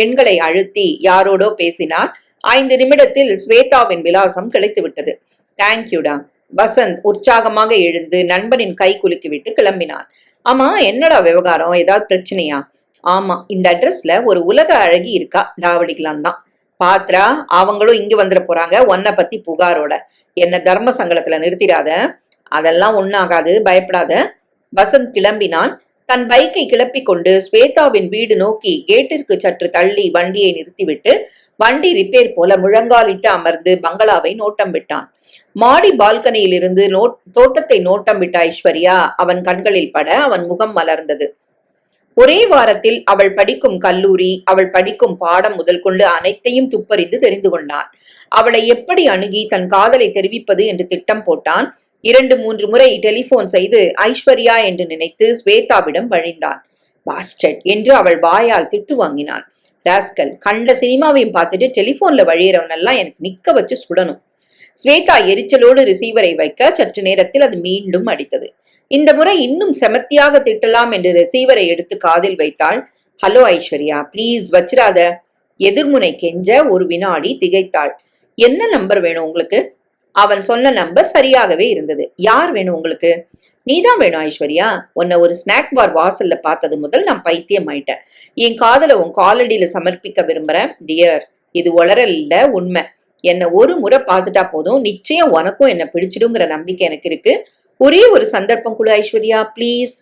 எண்களை அழுத்தி யாரோடோ பேசினார். 5 நிமிடத்தில் ஸ்வேதாவின் விலாசம் கிடைத்து விட்டது. தேங்க்யூடா. வசந்த் உற்சாகமாக எழுந்து நண்பனின் கை குலுக்கி விட்டு கிளம்பினான். ஆமா, என்னடா விவகாரம்? ஏதாவது பிரச்சனையா? ஆமா, இந்த அட்ரஸ்ல ஒரு உலக அழகி இருக்கா, டாவடிக்கலாம் தான். பாத்ரா, அவங்களும் இங்க வந்துட போறாங்க உன்னை பத்தி புகாரோட. என்ன தர்ம சங்கடத்துல நிறுத்திடாத. அதெல்லாம் ஒண்ணாகாது, பயப்படாத. வசந்த் கிளம்பினான். தன் பைக்கை கிளப்பிக் கொண்டு ஸ்வேதாவின் வீடு நோக்கி கேட்டிற்கு சற்று தள்ளி வண்டியை நிறுத்திவிட்டு வண்டி ரிப்பேர் போல முழங்காலிட்டு அமர்ந்து பங்களாவை நோட்டம் விட்டான். மாடி பால்கனியில் இருந்து தோட்டத்தை நோட்டம் விட்ட ஐஸ்வர்யா அவன் கண்களில் பட அவன் முகம் மலர்ந்தது. ஒரே வாரத்தில் அவள் படிக்கும் கல்லூரி, அவள் படிக்கும் பாடம் முதல் கொண்டு அனைத்தையும் துப்பறிந்து தெரிந்து கொண்டான். அவளை எப்படி அணுகி தன் காதலை தெரிவிப்பது என்று திட்டம் போட்டான். 2-3 முறை டெலிபோன் செய்து ஐஸ்வர்யா என்று நினைத்து ஸ்வேதாவிடம் வழிந்தான். பாஸ்டர்ட் என்று அவள் வாயால் திட்டு வாங்கினான். ராஸ்கல், கண்ட சினிமாவையும் பார்த்துட்டு டெலிபோன்ல வழியிறவனெல்லாம் எனக்கு நிக்க வச்சு சுடணும். ஸ்வேதா எரிச்சலோடு ரிசீவரை வைக்க சற்று நேரத்தில் அது மீண்டும் அடித்தது. இந்த முறை இன்னும் செமத்தியாக திட்டலாம் என்று ரிசீவரை எடுத்து காதில் வைத்தாள். ஹலோ ஐஸ்வர்யா, பிளீஸ் வச்சிராத. எதிர்முனை கெஞ்ச ஒரு வினாடி திகைத்தாள். என்ன நம்பர் வேணும் உங்களுக்கு? அவன் சொன்ன நம்பர் சரியாகவே இருந்தது. யார் வேணும் உங்களுக்கு? நீதான் வேணும் ஐஸ்வர்யா. உன்னை ஒரு ஸ்நாக் பார் வாசல்ல பார்த்தது முதல் நான் பைத்தியம் ஆயிட்டேன். என் காதல உன் காலடியில சமர்ப்பிக்க விரும்புறேன். டியர், இது உளறல் இல்ல, உண்மை. என்னை ஒரு முறை பார்த்துட்டா போதும், நிச்சயம் உனக்கும் என்ன பிடிச்சிடுங்கிற நம்பிக்கை எனக்கு இருக்கு. ஒரே ஒரு சந்தர்ப்பம் கூட ஐஸ்வர்யா, பிளீஸ்.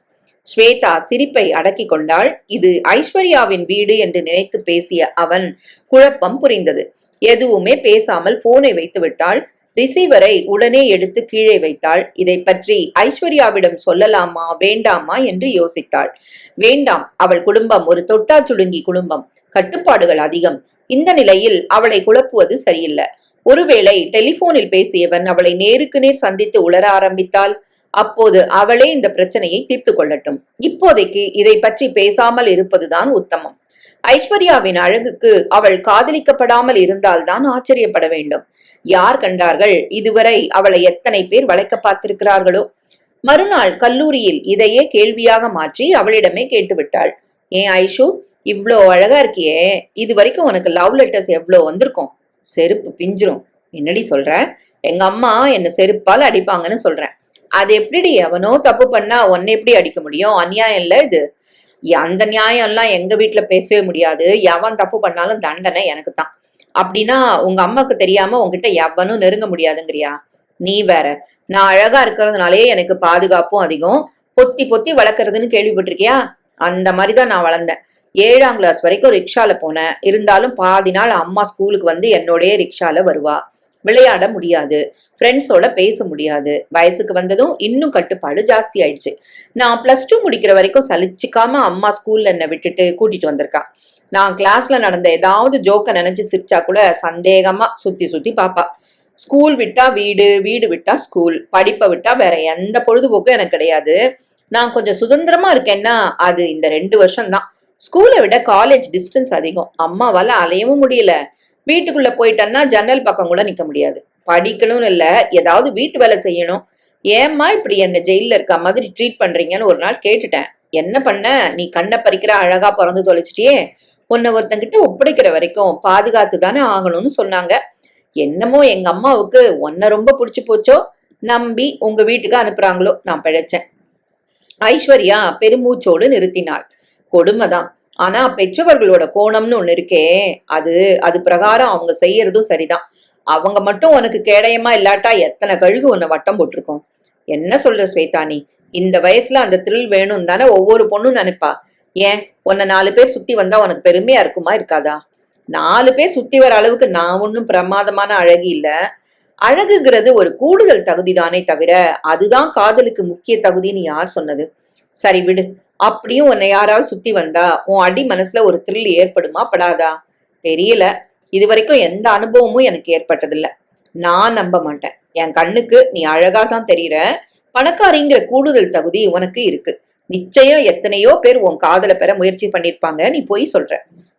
ஸ்வேதா சிரிப்பை அடக்கி கொண்டாள். இது ஐஸ்வர்யாவின் வீடு என்று நினைத்து பேசிய அவன் குழப்பம் புரிந்தது. எதுவுமே பேசாமல் போனை வைத்து விட்டாள். ரிசீவரை உடனே எடுத்து கீழே வைத்தாள். இதை பற்றி ஐஸ்வர்யாவிடம் சொல்லலாமா வேண்டாமா என்று யோசித்தாள். வேண்டாம், அவள் குடும்பம் ஒரு தொட்டா சுடுங்கி குடும்பம், கட்டுப்பாடுகள் அதிகம். இந்த நிலையில் அவளை குழப்புவது சரியில்லை. ஒருவேளை டெலிபோனில் பேசியவன் அவளை நேருக்கு நேர் சந்தித்து உளர ஆரம்பித்தால் அப்போது அவளே இந்த பிரச்சனையை தீர்த்து கொள்ளட்டும். இப்போதைக்கு இதை பற்றி பேசாமல் இருப்பதுதான் உத்தமம். ஐஸ்வர்யாவின் அழகுக்கு அவள் காதலிக்கப்படாமல் இருந்தால்தான் ஆச்சரியப்பட வேண்டும். யார் கண்டார்கள்? இதுவரை அவளை எத்தனை பேர் வளைக்க பார்த்திருக்கிறார்களோ. மறுநாள் கல்லூரியில் இதையே கேள்வியாக மாற்றி அவளிடமே கேட்டுவிட்டாள். ஏன் ஐஷு, இவ்வளோ அழகா இருக்கியே, இது வரைக்கும் உனக்கு லவ் லெட்டர்ஸ் எவ்வளோ வந்திருக்கும்? செருப்பு பிஞ்சிரும். என்னடி சொல்ற? எங்க அம்மா என்ன செருப்பால் அடிப்பாங்கன்னு சொல்றேன். அது எப்படி? எவனோ தப்பு பண்ணா உன்னை எப்படி அடிக்க முடியும்? அநியாயம் இல்ல இது? அந்த நியாயம் எல்லாம் எங்க வீட்டுல பேசவே முடியாது. எவன் தப்பு பண்ணாலும் தண்டனை எனக்கு தான். அப்படின்னா உங்க அம்மாக்கு தெரியாம உங்ககிட்ட எவனும் நெருங்க முடியாதுங்கிறியா? நீ வேற. நான் அழகா இருக்கிறதுனாலே எனக்கு பாதுகாப்பும் அதிகம். பொத்தி பொத்தி வளர்க்கறதுன்னு கேள்விப்பட்டிருக்கியா? அந்த மாதிரிதான் நான் வளர்ந்தேன். 7ஆம் கிளாஸ் வரைக்கும் ரிக்ஷால போனேன். இருந்தாலும் பாதி நாள் அம்மா ஸ்கூலுக்கு வந்து என்னோடய ரிக்ஷால வருவா. விளையாட முடியாது, ஃப்ரெண்ட்ஸோட பேச முடியாது. வயசுக்கு வந்ததும் இன்னும் கட்டுப்பாடு ஜாஸ்தி ஆயிடுச்சு. நான் +2 முடிக்கிற வரைக்கும் சலிச்சுக்காம அம்மா ஸ்கூல்ல என்னை விட்டுட்டு கூட்டிட்டு வந்திருக்கா. நான் கிளாஸ்ல நடந்த ஏதாவது ஜோக்க நினைச்சு சிரிச்சா கூட சந்தேகமா சுத்தி சுத்தி பாப்பா. ஸ்கூல் விட்டா வீடு, வீடு விட்டா ஸ்கூல், படிப்பை விட்டா வேற எந்த பொழுதுபோக்கும் எனக்கு கிடையாது. நான் கொஞ்சம் சுதந்திரமா இருக்கேன்னா அது இந்த 2 வருஷம் தான். ஸ்கூலை விட காலேஜ் டிஸ்டன்ஸ் அதிகம். அம்மாவால அலையவும் முடியல. வீட்டுக்குள்ள போயிட்டேன்னா ஜன்னல் பக்கம் கூட நிக்க முடியாது. படிக்கணும்னு இல்ல, ஏதாவது வீட்டு வேலை செய்யணும். ஏம்மா இப்படி என்ன ஜெயில இருக்க மாதிரி ட்ரீட் பண்றீங்கன்னு ஒரு நாள் கேட்டுட்டேன். என்ன பண்ண? நீ கண்ணை பறிக்கிற அழகா பிறந்து தொலைச்சிட்டியே. உன்னை ஒருத்தங்கிட்ட ஒப்படைக்கிற வரைக்கும் பாதுகாத்து தானே ஆகணும்னு சொன்னாங்க. என்னமோ எங்க அம்மாவுக்கு உன்னை ரொம்ப பிடிச்சு போச்சோ, நம்பி உங்க வீட்டுக்கு அனுப்புறாங்களோ, நான் பிழைச்சேன். ஐஸ்வர்யா பெருமூச்சோடு நிறுத்தினாள். கொடுமைதான். ஆனா பெற்றவர்களோட கோணம்னு ஒண்ணு இருக்கே, அது அது பிரகாரம் அவங்க செய்யறதும் சரிதான். அவங்க மட்டும் உனக்கு கேடயமா இல்லாட்டா எத்தனை கழுகு உன்னை வட்டம் போட்டிருக்கோம். என்ன சொல்ற ஸ்வேதா நீ? இந்த வயசுல அந்த த்ரில் வேணும் தானே ஒவ்வொரு பொண்ணும் நினைப்பா. ஏன் உன்னை 4 பேர் சுத்தி வந்தா உனக்கு பெருமையா இருக்குமா இருக்காதா? 4 பேர் சுத்தி வர அளவுக்கு நான் ஒன்னும் பிரமாதமான அழகி இல்ல. அழகுங்கிறது ஒரு கூடுதல் தகுதிதானே தவிர அதுதான் காதலுக்கு முக்கிய தகுதின்னு யார் சொன்னது? சரி விடு. அப்படியும் உன்னை யாராவது சுத்தி வந்தா உன் அடி மனசுல ஒரு த்ரில் ஏற்படுமா படாதா? தெரியல. இது வரைக்கும் எந்த அனுபவமும் எனக்கு ஏற்பட்டதில்ல. நான் நம்ப மாட்டேன். என் கண்ணுக்கு நீ அழகா தான் தெரியற. பணக்காரிங்கிற கூடுதல் தகுதி உனக்கு இருக்கு. நிச்சயம் எத்தனையோ பேர் உன் காதலை பெற முயற்சி பண்ணிருப்பாங்க. நீ போய் சொல்ற.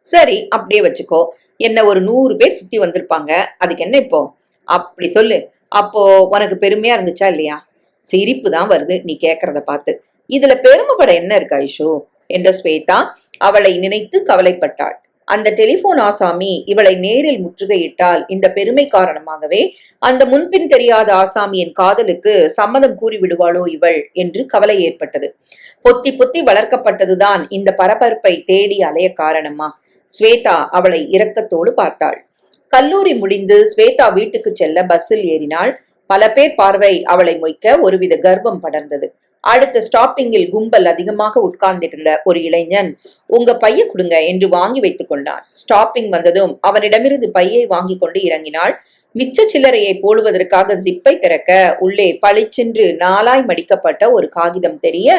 சரி அப்படியே வச்சுக்கோ. என்ன ஒரு 100 பேர் சுத்தி வந்திருப்பாங்க. அதுக்கு என்ன இப்போ? அப்படி சொல்லு. அப்போ உனக்கு பெருமையா இருந்துச்சா இல்லையா? சிரிப்பு தான் வருது நீ கேக்குறத பார்த்து. இதுல பெருமைப்பட என்ன இருக்கு ஐஷு? என்ற ஸ்வேதா அவளை நினைத்து கவலைப்பட்டாள். அந்த டெலிபோன் ஆசாமி இவளை நேரில் முற்றுகையிட்டால் இந்த பெருமை காரணமாகவே அந்த முன்பின் தெரியாத ஆசாமியின் காதலுக்கு சம்மதம் கூறி விடுவாளோ இவள் என்று கவலை ஏற்பட்டது. பொத்தி பொத்தி வளர்க்கப்பட்டதுதான் இந்த பரபரப்பை தேடி அலைய காரணமா? ஸ்வேதா அவளை இரக்கத்தோடு பார்த்தாள். கல்லூரி முடிந்து ஸ்வேதா வீட்டுக்கு செல்ல பஸ்ஸில் ஏறினாள். பல பேர் பார்வை அவளை மொய்க்க ஒருவித கர்வம் படர்ந்தது. அடுத்த ஸ்டாப்பிங்கில் கும்பல் அதிகமாக உட்கார்ந்திருந்த ஒரு இளைஞன் உங்க பைய கொடுங்க என்று வாங்கி வைத்துக் கொண்டான். ஸ்டாப்பிங் வந்ததும் அவனிடமிருந்து பையை வாங்கி கொண்டு இறங்கினாள். மிச்ச சில்லறையை போடுவதற்காக ஜிப்பை திறக்க உள்ளே பளிச்சென்று 4ஆய் மடிக்கப்பட்ட ஒரு காகிதம் தெரிய,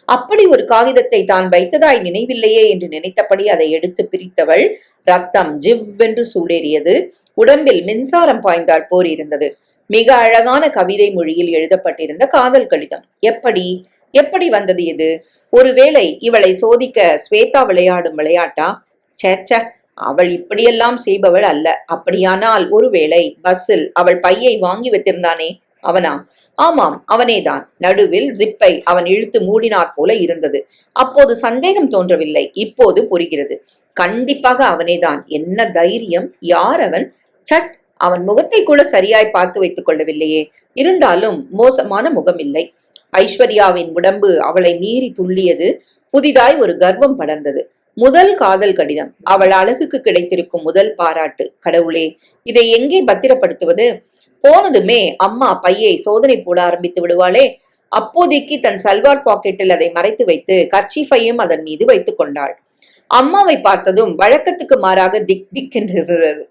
அப்படி ஒரு காகிதத்தை தான் வைத்ததாய் நினைவில்லையே என்று நினைத்தபடி அதை எடுத்து பிரித்தவள் ரத்தம் ஜிவ்வென்று சூடேறியது. உடம்பில் மின்சாரம் பாய்ந்தால் போர் இருந்தது. மிக அழகான கவிதை மொழியில் எழுதப்பட்டிருந்த காதல் கடிதம். எப்படி எப்படி வந்தது இது? ஒருவேளை இவளை சோதிக்க ஸ்வேதா விளையாடும் விளையாட்டா? சேச்ச, அவள் இப்படியெல்லாம் செய்பவள் அல்ல. அப்படியானால் ஒருவேளை பஸ்ஸில் அவள் பையை வாங்கி வைத்திருந்தானே, அவனா? ஆமாம், அவனேதான். நடுவில் ஜிப்பை அவன் இழுத்து மூடினாற் போல இருந்தது. அப்போது சந்தேகம் தோன்றவில்லை. இப்போது புரிகிறது. கண்டிப்பாக அவனேதான். என்ன தைரியம்! யார் அவன்? சட், அவன் முகத்தை கூட சரியாய் பார்த்து வைத்துக் கொள்ளவில்லையே. இருந்தாலும் மோசமான முகம் இல்லை. ஐஸ்வர்யாவின் உடம்பு அவளை மீறி துள்ளியது. புதிதாய் ஒரு கர்வம் படர்ந்தது. முதல் காதல் கடிதம். அவள் அழகுக்கு கிடைத்திருக்கும் முதல் பாராட்டு. கடவுளே, இதை எங்கே பத்திரப்படுத்துவது? போனதுமே அம்மா பையை சோதனை போட ஆரம்பித்து விடுவாளே. அப்போதைக்கு தன் சல்வார் பாக்கெட்டில் அதை மறைத்து வைத்து கர்ச்சீஃபையும் அதன் மீது வைத்துக் கொண்டாள். அம்மாவை பார்த்ததும் வழக்கத்துக்கு மாறாக திக் திக் என்றிருந்தது.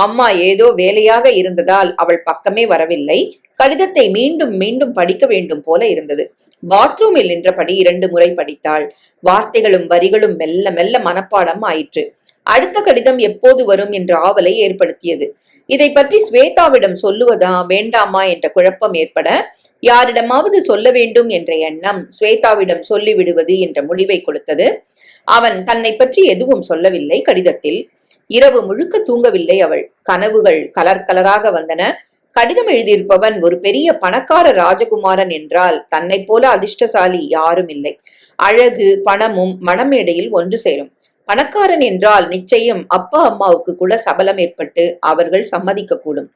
அம்மா ஏதோ வேலையாக இருந்ததால் அவள் பக்கமே வரவில்லை. கடிதத்தை மீண்டும் மீண்டும் படிக்க வேண்டும் போல இருந்தது. பாத்ரூமில் நின்றபடி 2 முறை படித்தாள். வார்த்தைகளும் வரிகளும் மெல்ல மெல்ல மனப்பாடம் ஆயிற்று. அடுத்த கடிதம் எப்போது வரும் என்ற ஆவலை ஏற்படுத்தியது. இதை பற்றி ஸ்வேதாவிடம் சொல்லுவதா வேண்டாமா என்ற குழப்பம் ஏற்பட, யாரிடமாவது சொல்ல வேண்டும் என்ற எண்ணம் ஸ்வேதாவிடம் சொல்லிவிடுவது என்ற முடிவை கொடுத்தது. அவன் தன்னை பற்றி எதுவும் சொல்லவில்லை கடிதத்தில். இரவு முழுக்க தூங்கவில்லை அவள். கனவுகள் கலர் கலராக வந்தன. கடிதம் எழுதியிருப்பவன் ஒரு பெரிய பணக்கார ராஜகுமாரன் என்றால் தன்னை போல அதிர்ஷ்டசாலி யாரும் இல்லை. அழகு பணமும் மணமேடையில் ஒன்று சேரும். பணக்காரன் என்றால் நிச்சயம் அப்பா அம்மாவுக்கு கூட சபலம் ஏற்பட்டு அவர்கள் சம்மதிக்க கூடும்.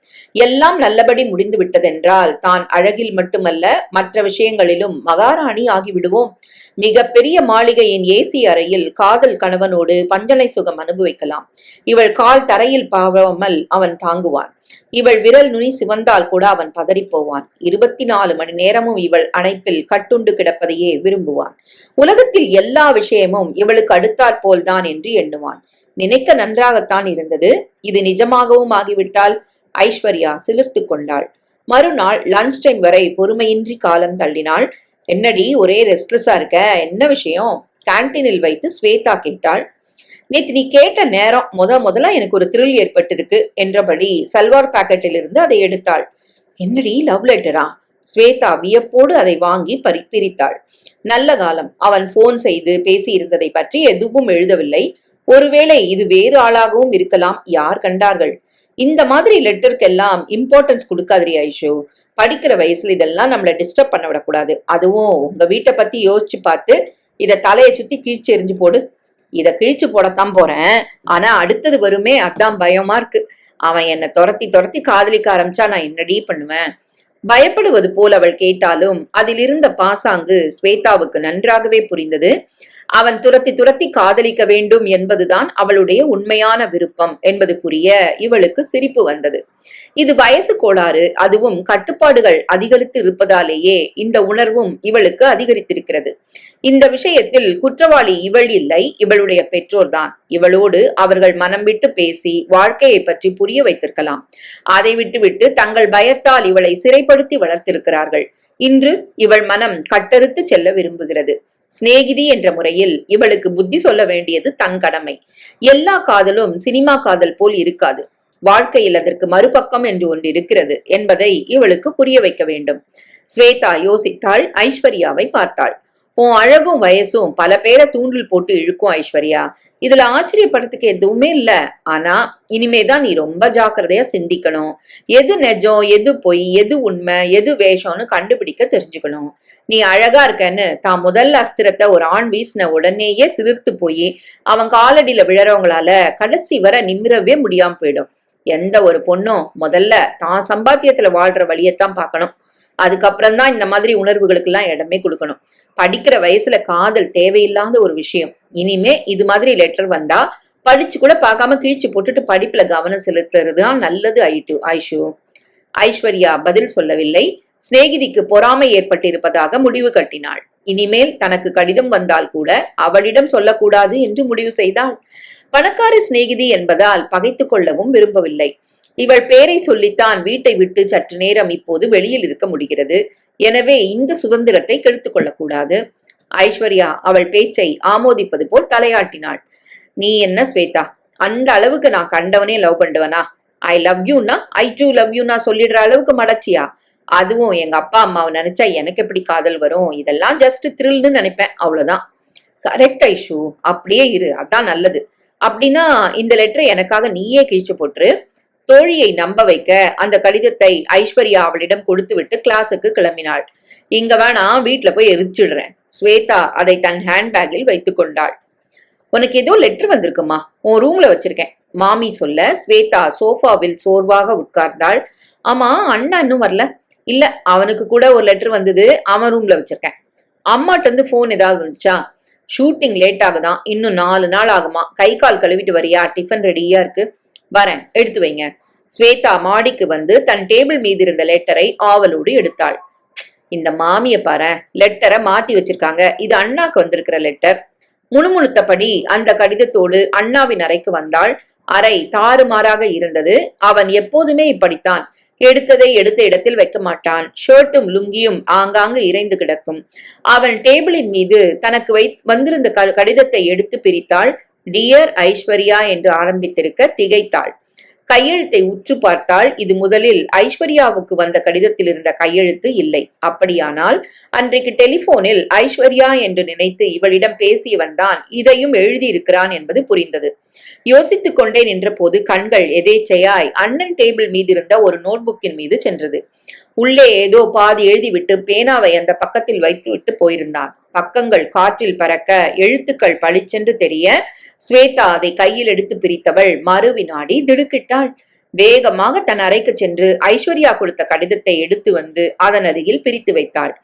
எல்லாம் நல்லபடி முடிந்து விட்டதென்றால் தான் அழகில் மட்டுமல்ல மற்ற விஷயங்களிலும் மகாராணி ஆகிவிடுவோம். மிக பெரிய மாளிகையின் ஏசி அறையில் காதல் கணவனோடு பஞ்சனை சுகம் அனுபவிக்கலாம். இவள் கால் தரையில் பாவாமல் அவன் தாங்குவான். இவள் விரல் நுனி சிவந்தால் கூட அவன் பதறிப்போவான். 24 மணி நேரமும் இவள் அணைப்பில் கட்டுண்டு கிடப்பதையே விரும்புவான். உலகத்தில் எல்லா விஷயமும் இவளுக்கு அடுத்தாற் போல்தான் என்று எண்ணுவான். நினைக்க நன்றாகத்தான் இருந்தது. இது நிஜமாகவும் ஆகிவிட்டால் ஐஸ்வர்யா சிலிர்த்து கொண்டாள். மறுநாள் லஞ்ச் டைம் வரை பொறுமையின்றி காலம் தள்ளினாள். என்னடி ஒரே ரெஸ்ட்லெஸ்ஸா இருக்க, என்ன விஷயம்? கேன்டீனில் வைத்து ஸ்வேதா கேட்டாள். நேற்று நீ கேட்ட நேரம் முதல்ல எனக்கு ஒரு த்ரில் ஏற்பட்டிருக்கு என்றபடி சல்வார் பாக்கெட்டில் இருந்து அதை எடுத்தாள். என்னடி, லவ் லெட்டரா? ஸ்வேதா வியப்போடு அதை வாங்கி பிரித்தாள். நல்ல காலம். அவன் போன் செய்து பேசி இருந்ததை பற்றி எதுவும் எழுதவில்லை. ஒருவேளை இது வேறு ஆளாகவும் இருக்கலாம். யார் கண்டார்கள்? இந்த மாதிரி லெட்டருக்கெல்லாம் இம்பார்ட்டன்ஸ் கொடுக்காதிரி ஐஷு. படிக்கிற வயசுல இதெல்லாம் நம்மள டிஸ்டர்ப் பண்ண விடக்கூடாது. அதுவும் உங்க வீட்டை பத்தி யோசிச்சு பார்த்து இதை தலையை சுத்தி கிழிச்சு எரிஞ்சு போடு. இத கிழிச்சு போடத்தான் போறேன். ஆனா அடுத்தது வருமே, அதான் பயமா இருக்கு. அவன் என்னை துரத்தி துரத்தி காதலிக்க ஆரம்பிச்சா நான் என்னடி பண்ணுவேன்? பயப்படுவது போல் அவள் கேட்டாலும் அதில் இருந்த பாசாங்கு ஸ்வேதாவுக்கு நன்றாகவே புரிந்தது. அவன் துரத்தி துரத்தி காதலிக்க வேண்டும் என்பதுதான் அவளுடைய உண்மையான விருப்பம் என்பது புரிய இவளுக்கு சிரிப்பு வந்தது. இது வயசு கோளாறு, அதுவும் கட்டுப்பாடுகள் அதிகரித்து இருப்பதாலேயே இந்த உணர்வும் இவளுக்கு அதிகரித்திருக்கிறது. இந்த விஷயத்தில் குற்றவாளி இவள் இல்லை, இவளுடைய பெற்றோர்தான். இவளோடு அவர்கள் மனம் விட்டு பேசி வாழ்க்கையை பற்றி புரிய வைத்திருக்கலாம். அதை விட்டுவிட்டு தங்கள் பயத்தால் இவளை சிறைப்படுத்தி வளர்த்திருக்கிறார்கள். இன்று இவள் மனம் கட்டறுத்து செல்ல விரும்புகிறது. சிநேகிதி என்ற முறையில் இவளுக்கு புத்தி சொல்ல வேண்டியது தன் கடமை. எல்லா காதலும் சினிமா காதல் போல் இருக்காது. வாழ்க்கையில் அதற்கு மறுபக்கம் என்று ஒன்று இருக்கிறது என்பதை இவளுக்கு புரிய வைக்க வேண்டும். ஸ்வேதா யோசித்தாள். ஐஸ்வர்யாவை பார்த்தாள். உன் அழகும் வயசும் பல பேரை தூண்டில் போட்டு இழுக்கும் ஐஸ்வர்யா. இதுல ஆச்சரியப்படுறதுக்கு எதுவுமே இல்ல. ஆனா இனிமேதான் நீ ரொம்ப ஜாக்கிரதையா சிந்திக்கணும். எது நெஜம், எது பொய், எது உண்மை, எது வேஷம்னு கண்டுபிடிக்க தெரிஞ்சுக்கணும். நீ அழகா இருக்கன்னு தான் முதல் அஸ்திரத்தை ஒரு ஆண் வீசின உடனேயே சிலிர்த்து போய் அவன் காலடியில விழறவங்களால கடைசி வர நிமிரவே முடியாம போயிடும். எந்த ஒரு பொண்ணும் முதல்ல தான் சம்பாத்தியத்துல வாழ்ற வழியத்தான் பார்க்கணும். அதுக்கப்புறம் தான் இந்த மாதிரி உணர்வுகளுக்கு எல்லாம் இடமே கொடுக்கணும். படிக்கிற வயசுல காதல் தேவையில்லாத ஒரு விஷயம். இனிமே இது மாதிரி லெட்டர் வந்தா படிச்சு கூட பார்க்காம கிழிச்சு போட்டுட்டு படிப்புல கவனம் செலுத்துறதுதான் நல்லது. ஐஷு. ஐஸ்வர்யா பதில் சொல்லவில்லை. சிநேகிதிக்கு பொறாமை ஏற்பட்டிருப்பதாக முடிவு கட்டினாள். இனிமேல் தனக்கு கடிதம் வந்தால் கூட அவளிடம் சொல்லக்கூடாது என்று முடிவு செய்தாள். பணக்கார சிநேகிதி என்பதால் பகைத்து கொள்ளவும் விரும்பவில்லை. இவள் பேரை சொல்லித்தான் வீட்டை விட்டு சற்று நேரம் இப்போது வெளியில் இருக்க முடிகிறது. எனவே இந்த சுதந்திரத்தை கெடுத்துக் கொள்ளக்கூடாது. ஐஸ்வர்யா அவள் பேச்சை ஆமோதிப்பது போல் தலையாட்டினாள். நீ என்ன ஸ்வேதா, அந்த அளவுக்கு நான் கண்டவனே லவ் பண்ணவனா? ஐ லவ் யூனா ஐ டூ லவ் யூனா சொல்லிடுற அளவுக்கு மடச்சியா? அதுவும் எங்க அப்பா அம்மாவை நினைச்சா எனக்கு எப்படி காதல் வரும்? இதெல்லாம் ஜஸ்ட் த்ரில்னு நினைப்பேன், அவ்வளவுதான். கரெக்ட் ஐஷு, அப்படியே இரு, அதான் நல்லது. அப்படின்னா இந்த லெட்டரை எனக்காக நீயே கிழிச்சு போட்டுரு. தோழியை நம்ப வைக்க அந்த கடிதத்தை ஐஸ்வர்யா அவளிடம் கொடுத்து விட்டு கிளாஸுக்கு கிளம்பினாள். இங்க வேணா, வீட்டுல போய் எரிச்சிடுறேன். ஸ்வேதா அதை தன் ஹேண்ட்பேக்கில் வைத்துக் கொண்டாள். உனக்கு ஏதோ லெட்டர் வந்திருக்குமா? உன் ரூம்ல வச்சிருக்கேன், மாமி சொல்ல ஸ்வேதா சோஃபாவில் சோர்வாக உட்கார்ந்தாள். ஆமா, அண்ணா இன்னும் வரல? இல்ல, அவனுக்கு கூட ஒரு லெட்டர் வந்தது, அவன் ரூம்ல வச்சிருக்கேன். அம்மாட்ட இருந்து போன் ஏதாவது வந்துச்சா? ஷூட்டிங் லேட் ஆகுதான், இன்னும் 4 நாள் ஆகுமா. கை கால் கழுவிட்டு வரியா? டிஃபன் ரெடியா இருக்கு. வரேன், எடுத்து வைங்க. ஸ்வேதா மாடிக்கு வந்து தன் டேபிள் மீது இருந்த லெட்டரை ஆவலோடு எடுத்தாள். இந்த மாமிய பாரு, லெட்டரை மாத்தி வச்சிருக்காங்க. இது அண்ணாக்கு வந்திருக்கிற லெட்டர். முணுமுணுத்தபடி அந்த கடிதத்தோடு அண்ணாவின் அறைக்கு வந்தாள். அறை தாறுமாறாக இருந்தது. அவன் எப்போதுமே இப்படித்தான். எடுத்ததை எடுத்த இடத்தில் வைக்க மாட்டான். ஷர்ட்டும் லுங்கியும் ஆங்காங்கு இறைந்து கிடக்கும். அவன் டேபிளின் மீது தனக்கு வந்திருந்த கடிதத்தை எடுத்து பிரித்தாள். டியர் ஐஸ்வர்யா என்று ஆரம்பித்திருக்க திகைத்தாள். கையெழுத்தை உற்று பார்த்தால் இது முதலில் ஐஸ்வர்யாவுக்கு வந்த கடிதத்தில் இருந்த கையெழுத்து இல்லை. அப்படியானால் அன்றைக்கு டெலிபோனில் ஐஸ்வர்யா என்று நினைத்து இவளிடம் பேசியவன் தான் இதையும் எழுதியிருக்கிறான் என்பது புரிந்தது. யோசித்துக் கொண்டே நின்ற போது கண்கள் எதேச்சையாய் அண்ணன் டேபிள் மீது இருந்த ஒரு நோட்புக்கின் மீது சென்றது. உள்ளே ஏதோ பாதி எழுதிவிட்டு பேனாவை அந்த பக்கத்தில் வைத்துவிட்டு போயிருந்தான். பக்கங்கள் காற்றில் பறக்க எழுத்துக்கள் பளிச்சென்று தெரிய ஸ்வேதா அதை கையில் எடுத்து பிரித்தவள் மறு வினாடி திடுக்கிட்டாள். வேகமாக தன் அறைக்கு சென்று ஐஸ்வர்யா கொடுத்த கடிதத்தை எடுத்து வந்து அதன் அருகில் பிரித்து வைத்தாள்.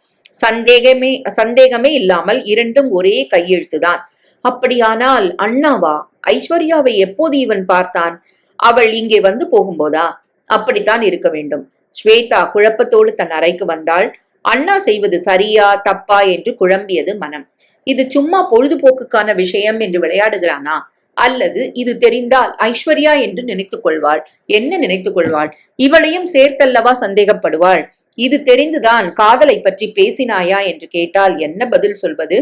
சந்தேகமே இல்லாமல் இரண்டும் ஒரே கையெழுத்துதான். அப்படியானால் அண்ணாவா? ஐஸ்வர்யாவை எப்போது இவன் பார்த்தான்? அவள் இங்கே வந்து போகும்போதா? அப்படித்தான் இருக்க வேண்டும். ஸ்வேதா குழப்பத்தோடு தன் அறைக்கு வந்தாள். அண்ணா செய்வது சரியா தப்பா என்று குழம்பியது மனம். இது சும்மா பொழுதுபோக்குக்கான விஷயம் என்று விளையாடுகிறானா? அல்லது இது தெரிந்தால் ஐஸ்வர்யா என்று நினைத்துக் கொள்வாள். என்ன நினைத்துக் கொள்வாள்? இவளையும் சேர்த்தல்லவா சந்தேகப்படுவாள். இது தெரிந்துதான் காதலை பற்றி பேசினாயா என்று கேட்டால் என்ன பதில் சொல்வது?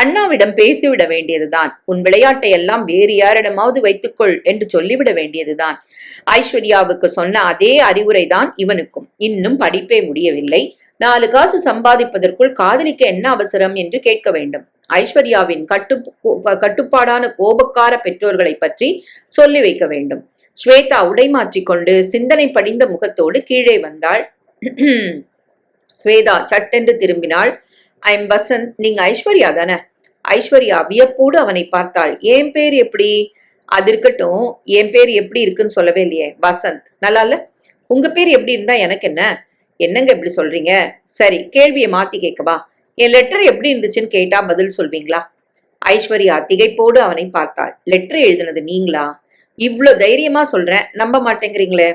அண்ணாவிடம் பேசிவிட வேண்டியதுதான். உன் விளையாட்டை எல்லாம் வேறு யாரிடமாவது வைத்துக்கொள் என்று சொல்லிவிட வேண்டியதுதான். ஐஸ்வர்யாவுக்கு சொன்ன அதே அறிவுரைதான் இவனுக்கும். இன்னும் படிப்பே முடியவில்லை. 4 காசு சம்பாதிப்பதற்குள் காதலிக்க என்ன அவசரம் என்று கேட்க வேண்டும். ஐஸ்வர்யாவின் கட்டுப்பாடான கோபக்கார பெற்றோர்களை பற்றி சொல்லி வைக்க வேண்டும். ஸ்வேதா உடை மாற்றிக்கொண்டு சிந்தனை படிந்த முகத்தோடு கீழே வந்தாள். ஸ்வேதா சட்டென்று திரும்பினாள். ஐ எம் வசந்த், நீங்க ஐஸ்வர்யா தானே? ஐஸ்வர்யா வியப்போடு அவனை பார்த்தாள். என் பேர் எப்படி? அது இருக்கட்டும், என் பேர் எப்படி இருக்குன்னு சொல்லவே இல்லையே. வசந்த் நல்லா இல்ல? உங்க பேர் எப்படி இருந்தா எனக்கு என்ன? என்னங்க இப்படி சொல்றீங்க? சரி, கேள்வியை மாத்தி கேட்கவா? என் லெட்டர் எப்படி இருந்துச்சுன்னு கேட்டா பதில் சொல்வீங்களா? ஐஸ்வர்யா திகைப்போடு அவனை பார்த்தாள். லெட்டர் எழுதினது நீங்களா? இவ்ளோ தைரியமா சொல்றேன், நம்ப மாட்டேங்கிறீங்களே.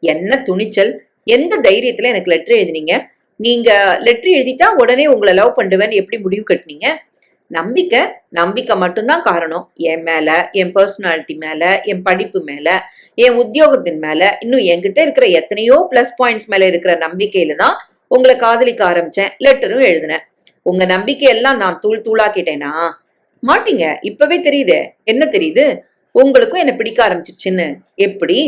என்ன துணிச்சல்! எந்த தைரியத்துல எனக்கு லெட்டர் எழுதினீங்க? நீங்க லெட்டர் எழுதிட்டா உடனே உங்களை லவ் பண்ணுவேன்னு எப்படி முடிவு கட்டினீங்க? நம்பிக்கை. நம்பிக்கை மட்டும்தான் காரணம். என் மேல, என் பர்சனாலிட்டி மேல, என் படிப்பு மேல, என் உத்தியோகத்தின் மேல, இன்னும் என்கிட்ட இருக்கிற எத்தனையோ பிளஸ் பாயிண்ட்ஸ் மேல இருக்கிற நம்பிக்கையில தான் உங்களை காதலிக்க ஆரம்பிச்சேன், லெட்டரும் எழுதினேன். உங்க நம்பிக்கையெல்லாம் நான் தூள் தூளாக்கிட்டேனா? மாட்டீங்க. இப்பவே தெரியுதே. என்ன தெரியுது? உங்களுக்கும் என்ன பிடிக்க ஆரம்பிச்சிருச்சுன்னு. எப்படி?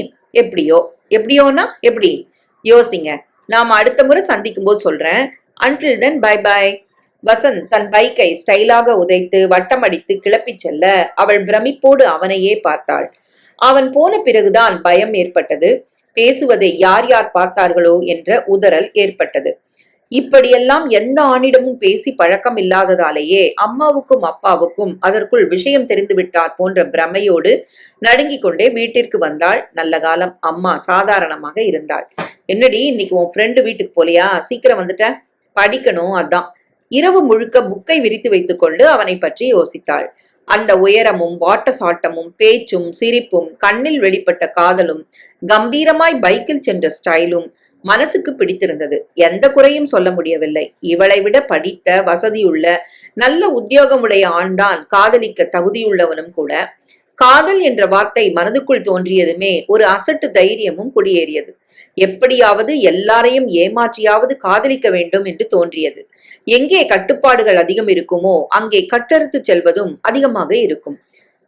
எப்படியோ. எப்படியோனா எப்படி? யோசிங்க. நாம அடுத்த முறை சந்திக்கும் போது சொல்றேன். Until then bye bye. Vasanth தன் பைக்கை ஸ்டைலாக உதைத்து வட்டமடித்து கிளப்பிச் செல்ல அவள் பிரமிப்போடு அவனையே பார்த்தாள். அவன் போன பிறகுதான் பயம் ஏற்பட்டது. பேசுவதை யார் யார் பார்த்தார்களோ என்ற உதறல் ஏற்பட்டது. இப்படியெல்லாம் எந்த ஆணிடமும் பேசி பழக்கம் இல்லாததாலேயே அம்மாவுக்கும் அப்பாவுக்கும் அதற்குள் விஷயம் தெரிந்துவிட்டார் போன்ற பிரமையோடு நடுங்கிக் கொண்டே வீட்டிற்கு வந்தாள். நல்ல காலம், அம்மா சாதாரணமாக இருந்தாள். என்னடி, இன்னைக்கு உன் ஃப்ரெண்டு வீட்டுக்கு போலியா? சீக்கிரம் வந்துட்ட? படிக்கணும், அதான். இரவு முழுக்க புக்கை விரித்து வைத்துக் கொண்டு அவனை பற்றி யோசித்தாள். அந்த உயரமும் வாட்டசாட்டமும் பேச்சும் சிரிப்பும் கண்ணில் வெளிப்பட்ட காதலும் கம்பீரமாய் பைக்கில் சென்ற ஸ்டைலும் மனசுக்கு பிடித்திருந்தது. எந்த குறையும் சொல்ல முடியவில்லை. இவளை விட படித்த வசதியுள்ள நல்ல உத்தியோகமுடைய ஆண்தான் காதலிக்க தகுதியுள்ளவனும் கூட. காதல் என்ற வார்த்தை மனதுக்குள் தோன்றியதுமே ஒரு அசட்டு தைரியமும் குடியேறியது. எப்படியாவது எல்லாரையும் ஏமாற்றியாவது காதலிக்க வேண்டும் என்று தோன்றியது. எங்கே கட்டுப்பாடுகள் அதிகம் இருக்குமோ அங்கே கட்டறுத்து செல்வதும் அதிகமாக இருக்கும்.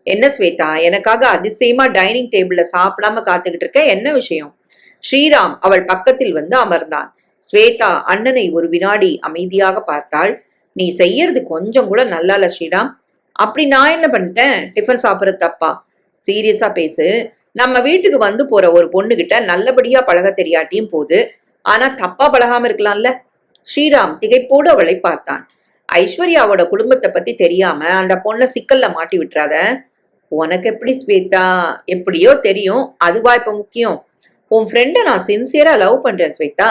என்ன ஸ்வேதா, எனக்காக அதிசயமா டைனிங் டேபிள்ல சாப்பிடாம காத்துக்கிட்டு இருக்க, என்ன விஷயம்? ஸ்ரீராம் அவள் பக்கத்தில் வந்து அமர்ந்தான். ஸ்வேதா அண்ணனை ஒரு வினாடி அமைதியாக பார்த்தாள். நீ செய்யறது கொஞ்சம் கூட நல்லால ஸ்ரீராம். அப்படி நான் என்ன பண்ணிட்டேன்? டிஃபன் சாப்பிட்றது தப்பா? சீரியஸா பேசு. நம்ம வீட்டுக்கு வந்து போற ஒரு பொண்ணுகிட்ட நல்லபடியா பழக தெரியாட்டியும் போது, ஆனா தப்பா பழகாம இருக்கலாம்ல? ஸ்ரீராம் திகைப்போடு அவளை பார்த்தான். ஐஸ்வர்யாவோட குடும்பத்தை பத்தி தெரியாம அந்த பொண்ணை சிக்கல்ல மாட்டி விட்டுறாத. உனக்கு எப்படி ஸ்வேதா? எப்படியோ தெரியும், அதுவா இப்ப முக்கியம்? உன் ஃப்ரெண்டை நான் சின்சியரா லவ் பண்றேன் ஸ்வேதா.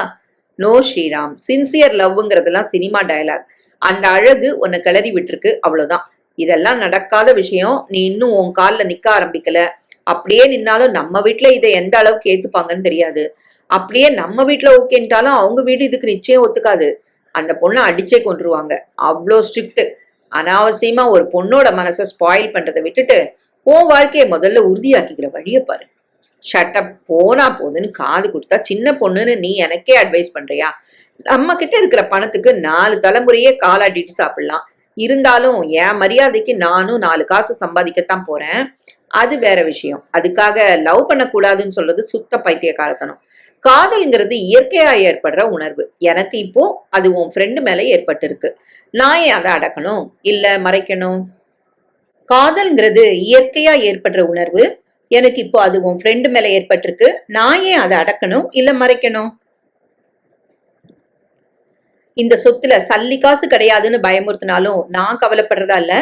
நோ ஸ்ரீராம், சின்சியர் லவ்ங்கிறதெல்லாம் சினிமா டயலாக். அந்த அழகு உன்னை கிளறி விட்டுருக்கு, அவ்வளவுதான். இதெல்லாம் நடக்காத விஷயம். நீ இன்னும் உன் காலில் நிக்க ஆரம்பிக்கல. அப்படியே நின்னாலும் நம்ம வீட்டுல இதை எந்த அளவுக்கு ஏத்துப்பாங்கன்னு தெரியாது. அப்படியே நம்ம வீட்டுல ஓகேன்ட்டாலும் அவங்க வீடு இதுக்கு நிச்சயம் ஒத்துக்காது. அந்த பொண்ணை அடிச்சே கொண்டுருவாங்க. அவ்வளோ ஸ்ட்ரிக்ட். அனாவசியமா ஒரு பொண்ணோட மனசை ஸ்பாயில் பண்றதை விட்டுட்டு உன் வாழ்க்கையை முதல்ல உறுதியாக்கிக்கிற வழியை பாரு. ஷட்டப், போனா போதுன்னு காது கொடுத்தா சின்ன பொண்ணுன்னு நீ எனக்கே அட்வைஸ் பண்றியா? நம்ம கிட்ட இருக்கிற பணத்துக்கு 4 தலைமுறையே காலாட்டிட்டு சாப்பிடலாம். இருந்தாலும் என் மரியாதைக்கு நானும் 4 காசு சம்பாதிக்கத்தான் போறேன். அது வேற விஷயம். அதுக்காக லவ் பண்ணக்கூடாதுன்னு சொல்றது சுத்த பைத்தியக்காரத்தனம். காதல்ங்கிறது இயற்கையா ஏற்படுற உணர்வு. எனக்கு இப்போ அது உன் ஃப்ரெண்டு மேல ஏற்பட்டு இருக்கு. நான் ஏன் அதை அடக்கணும் இல்ல மறைக்கணும்? காதல்ங்கிறது இயற்கையா ஏற்படுற உணர்வு. எனக்கு இப்போ அது உன் ஃப்ரெண்டு மேல ஏற்பட்டிருக்கு. நான் ஏன் அதை அடக்கணும் இல்ல மறைக்கணும்? இந்த சொத்துல சல்லி காசு கிடையாதுன்னு பயமுறுத்தினாலும் நான் கவலைப்படுறதா இல்ல.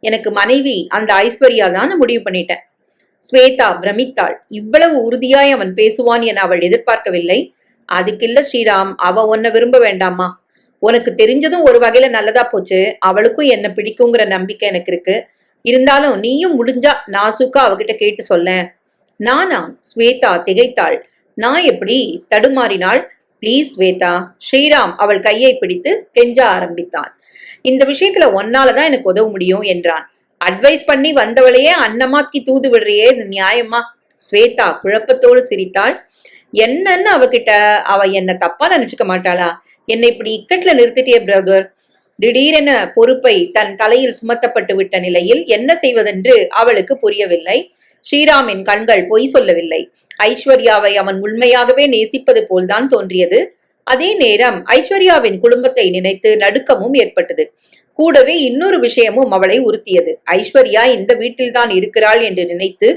எனக்கு மனைவி அந்த ஐஸ்வர்யா தான் முடிவு பண்ணிட்டேன். ஸ்வேதா பிரமித்தாள். இவ்வளவு உறுதியாய் அவன் பேசுவான் என அவள் எதிர்பார்க்கவில்லை. அதுக்கில்ல ஸ்ரீராம், அவ உன்னை விரும்ப வேண்டாமா? உனக்கு தெரிஞ்சதும் ஒரு வகையில நல்லதா போச்சு. அவளுக்கும் என்ன பிடிக்குங்கிற நம்பிக்கை எனக்கு இருக்கு. இருந்தாலும் நீயும் முடிஞ்சா நாசுக்கா அவகிட்ட கேட்டு சொல்ல. நானா? ஸ்வேதா திகைத்தாள். நான் எப்படி? தடுமாறினாள். பிளீஸ் ஸ்வேதா. ஸ்ரீராம் அவள் கையை பிடித்து கெஞ்ச ஆரம்பித்தான். இந்த விஷயத்துல ஒன்னாலதான் எனக்கு உதவ முடியும் என்றான். அட்வைஸ் பண்ணி வந்தவளையே அன்னமாக்கி தூது விடுறியே, இது நியாயமா? ஸ்வேதா குழப்பத்தோடு சிரித்தாள். என்னன்னு அவகிட்ட? அவ என்ன தப்பா நினைச்சுக்க மாட்டாளா? என்னை இப்படி இக்கட்ல நிறுத்திட்டே பிரதர். திடீரென பொறுப்பை தன் தலையில் சுமத்தப்பட்டு விட்ட நிலையில் என்ன செய்வதென்று அவளுக்கு புரியவில்லை. ஸ்ரீராமின் கண்கள் பொய் சொல்லவில்லை. ஐஸ்வர்யாவை அவன் உண்மையாகவே நேசிப்பது போல்தான் தோன்றியது. அதே நேரம் ஐஸ்வர்யாவின் குடும்பத்தை நினைத்து நடுக்கமும் ஏற்பட்டது. கூடவே இன்னொரு விஷயமும் அவளை உறுத்தியது. ஐஸ்வர்யா இந்த வீட்டில்தான் இருக்கிறாள் என்று நினைத்து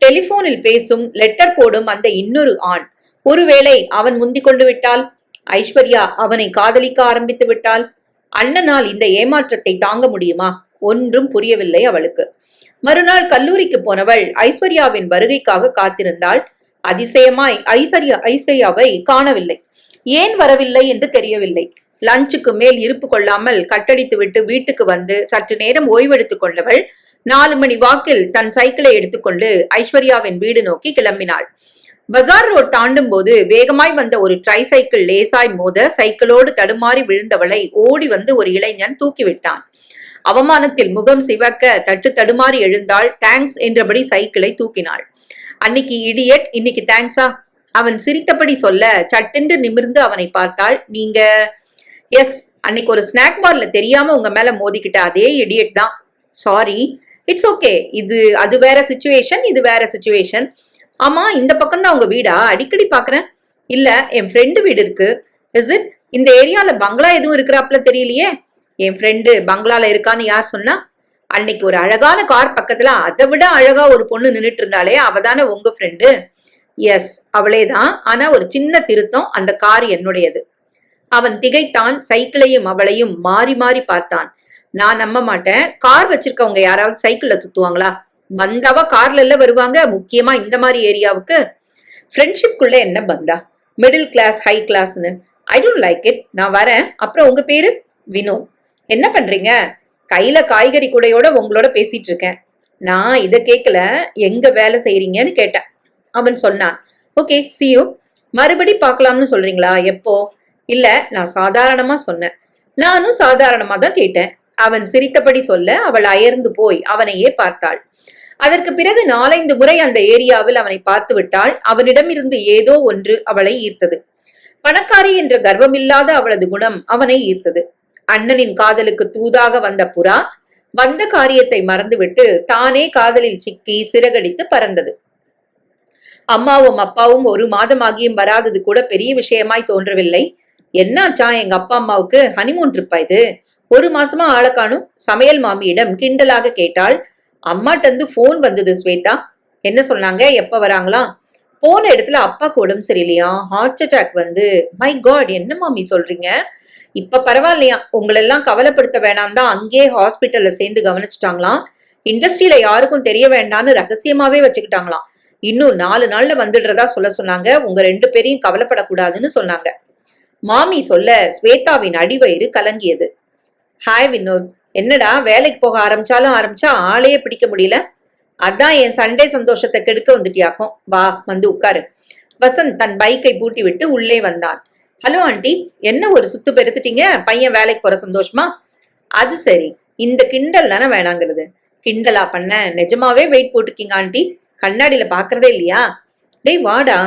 டெலிபோனில் பேசும் லெட்டர் போடும் அந்த இன்னொரு ஆண், ஒருவேளை அவன் முந்திக் கொண்டு விட்டால், ஐஸ்வர்யா அவனை காதலிக்க ஆரம்பித்து விட்டால், அண்ணனால் இந்த ஏமாற்றத்தை தாங்க முடியுமா? ஒன்றும் புரியவில்லை அவளுக்கு. மறுநாள் கல்லூரிக்கு போனவள் ஐஸ்வர்யாவின் வருகைக்காக காத்திருந்தாள். அதிசயமாய் ஐஸ்வர்யாவை காணவில்லை. ஏன் வரவில்லை என்று தெரியவில்லை. லஞ்சுக்கு மேல் இருப்பு கொள்ளாமல் கட்டடித்து விட்டு வீட்டுக்கு வந்து சற்று நேரம் ஓய்வெடுத்துக் கொண்டவள் 4 மணி வாக்கில் தன் சைக்கிளை எடுத்துக்கொண்டு ஐஸ்வர்யாவின் வீடு நோக்கி கிளம்பினாள். பஜார் ரோட் தாண்டும் போது வேகமாய் வந்த ஒரு ட்ரை சைக்கிள் லேசாய் மோத சைக்கிளோடு தடுமாறி விழுந்தவளை ஓடி வந்து ஒரு இளைஞன் தூக்கிவிட்டான். அவமானத்தில் முகம் சிவக்க தட்டு தடுமாறி எழுந்தாள். தேங்க்ஸ் என்றபடி சைக்கிளை தூக்கினாள். அன்னைக்கு இடியட், இன்னைக்கு தேங்க்ஸா? அவன் சிரித்தபடி சொல்ல சட்டென்று நிமிர்ந்து அவனை பார்த்தாள். நீங்க? எஸ், அன்னைக்கு ஒரு ஸ்நாக் பார்ல தெரியாம உங்க மேல மோதிக்கிட்ட அதே இடியட் தான். சாரி. It's okay. அது வேற சிச்சுவேஷன், இது வேற சிச்சுவேஷன். ஆமா, இந்த பக்கம் தான் உங்க வீடா? அடிக்கடி பாக்குறேன். இல்ல, என் ஃப்ரெண்டு வீடு இருக்கு. Is it? இந்த ஏரியால பங்களா எதுவும் இருக்கிறாப்ல தெரியலையே. என் ஃப்ரெண்டு பங்களால இருக்கான்னு யார் சொன்னா? அன்னைக்கு ஒரு அழகான கார் பக்கத்துல அதை விட அழகா ஒரு பொண்ணு நின்னுட்டு இருந்தாலே, அவதானே உங்க ஃப்ரெண்டு? எஸ், அவளேதான். ஆனா ஒரு சின்ன திருத்தம், அந்த கார் என்னுடையது. அவன் திகைத்தான். சைக்கிளையும் அவளையும் மாறி மாறி பார்த்தான். நான் நம்ப மாட்டேன். கார் வச்சிருக்கவங்க யாராவது சைக்கிள்ல சுத்துவாங்களா? பந்தாவா கார்ல எல்லாம் வருவாங்க, முக்கியமா இந்த மாதிரி ஏரியாவுக்கு. ஃப்ரெண்ட்ஷிப்குள்ள என்ன பந்தா? மிடில் கிளாஸ் ஹை கிளாஸ்னு. I don't like it. நான் வரேன். அப்புறம் உங்க பேரு? வினோத். என்ன பண்றீங்க? கையில காய்கறி கூடையோட உங்களோட பேசிட்டு இருக்கேன். நான் இதை கேட்கல, எங்க வேலை செய்யறீங்கன்னு கேட்டேன். அவன் சொன்னான். Okay, see you. மறுபடி பார்க்கலாம்னு சொல்றீங்களா? எப்போ? இல்ல, நான் சாதாரணமா சொன்னேன். நானும் சாதாரணமா தான் கேட்டேன். அவன் சிரித்தபடி சொல்ல அவள் அயர்ந்து போய் அவனையே பார்த்தாள். அதற்கு பிறகு 4-5 முறை அந்த ஏரியாவில் அவனை பார்த்து விட்டாள். அவனிடமிருந்து ஏதோ ஒன்று அவளை ஈர்த்தது. பணக்காரி என்ற கர்வமில்லாத அவளது குணம் அவனை ஈர்த்தது. அண்ணனின் காதலுக்கு தூதாக வந்த புறா வந்த காரியத்தை மறந்துவிட்டு தானே காதலில் சிக்கி சிறகடித்து பறந்தது. அம்மாவும் அப்பாவும் 1 மாதமாகியும் வராதது கூட பெரிய விஷயமாய் தோன்றவில்லை. என்னாச்சா எங்க அப்பா அம்மாவுக்கு? ஹனிமூன் ட்ரிப்பா இது? 1 மாசமா ஆளை காணும். சமையல் மாமியிடம் கிண்டலாக கேட்டாள். அம்மாட்டந்து போன் வந்தது ஸ்வேதா. என்ன சொன்னாங்க? எப்ப வராங்களாம்? போன இடத்துல அப்பாக்கு உடம்பு சரியில்லையா, ஹார்ட் அட்டாக் வந்து. மை காட், என்ன மாமி சொல்றீங்க? இப்ப பரவாயில்லையா, உங்களெல்லாம் கவலைப்படுத்த வேணாம் தான் அங்கேயே ஹாஸ்பிட்டல்ல சேர்ந்து கவனிச்சுட்டாங்களாம். இண்டஸ்ட்ரியில யாருக்கும் தெரிய வேண்டாம்னு ரகசியமாவே வச்சுக்கிட்டாங்களாம். இன்னும் 4 நாள்ல வந்துடுறதா சொல்ல சொன்னாங்க. உங்க 2 பேரையும் கவலைப்படக்கூடாதுன்னு சொன்னாங்க. மாமி சொல்ல ஸ்வேதாவின் அடிவயிறு கலங்கியது. ஹாய் வினோத், என்னடா வேலைக்கு போக ஆரம்பிச்சா ஆளையே பிடிக்க முடியல. அதான் என் சண்டே சந்தோஷத்தை கெடுக்க வந்துட்டியாக்கும். வா, வந்து உட்காரு. வசந்த் தன் பைக்கை பூட்டி விட்டு உள்ளே வந்தான். ஹலோ ஆண்டி, என்ன ஒரு சுத்து பெருத்துட்டீங்க? பையன் வேலைக்கு போற சந்தோஷமா? அது சரி, இந்த கிண்டல் தானே வேணாங்கிறது. கிண்டலா பண்ண? நிஜமாவே வெயிட் போட்டுக்கீங்க ஆண்டி. கண்ணாடியில பாக்குறதே இல்லையா? டேய் வாடா.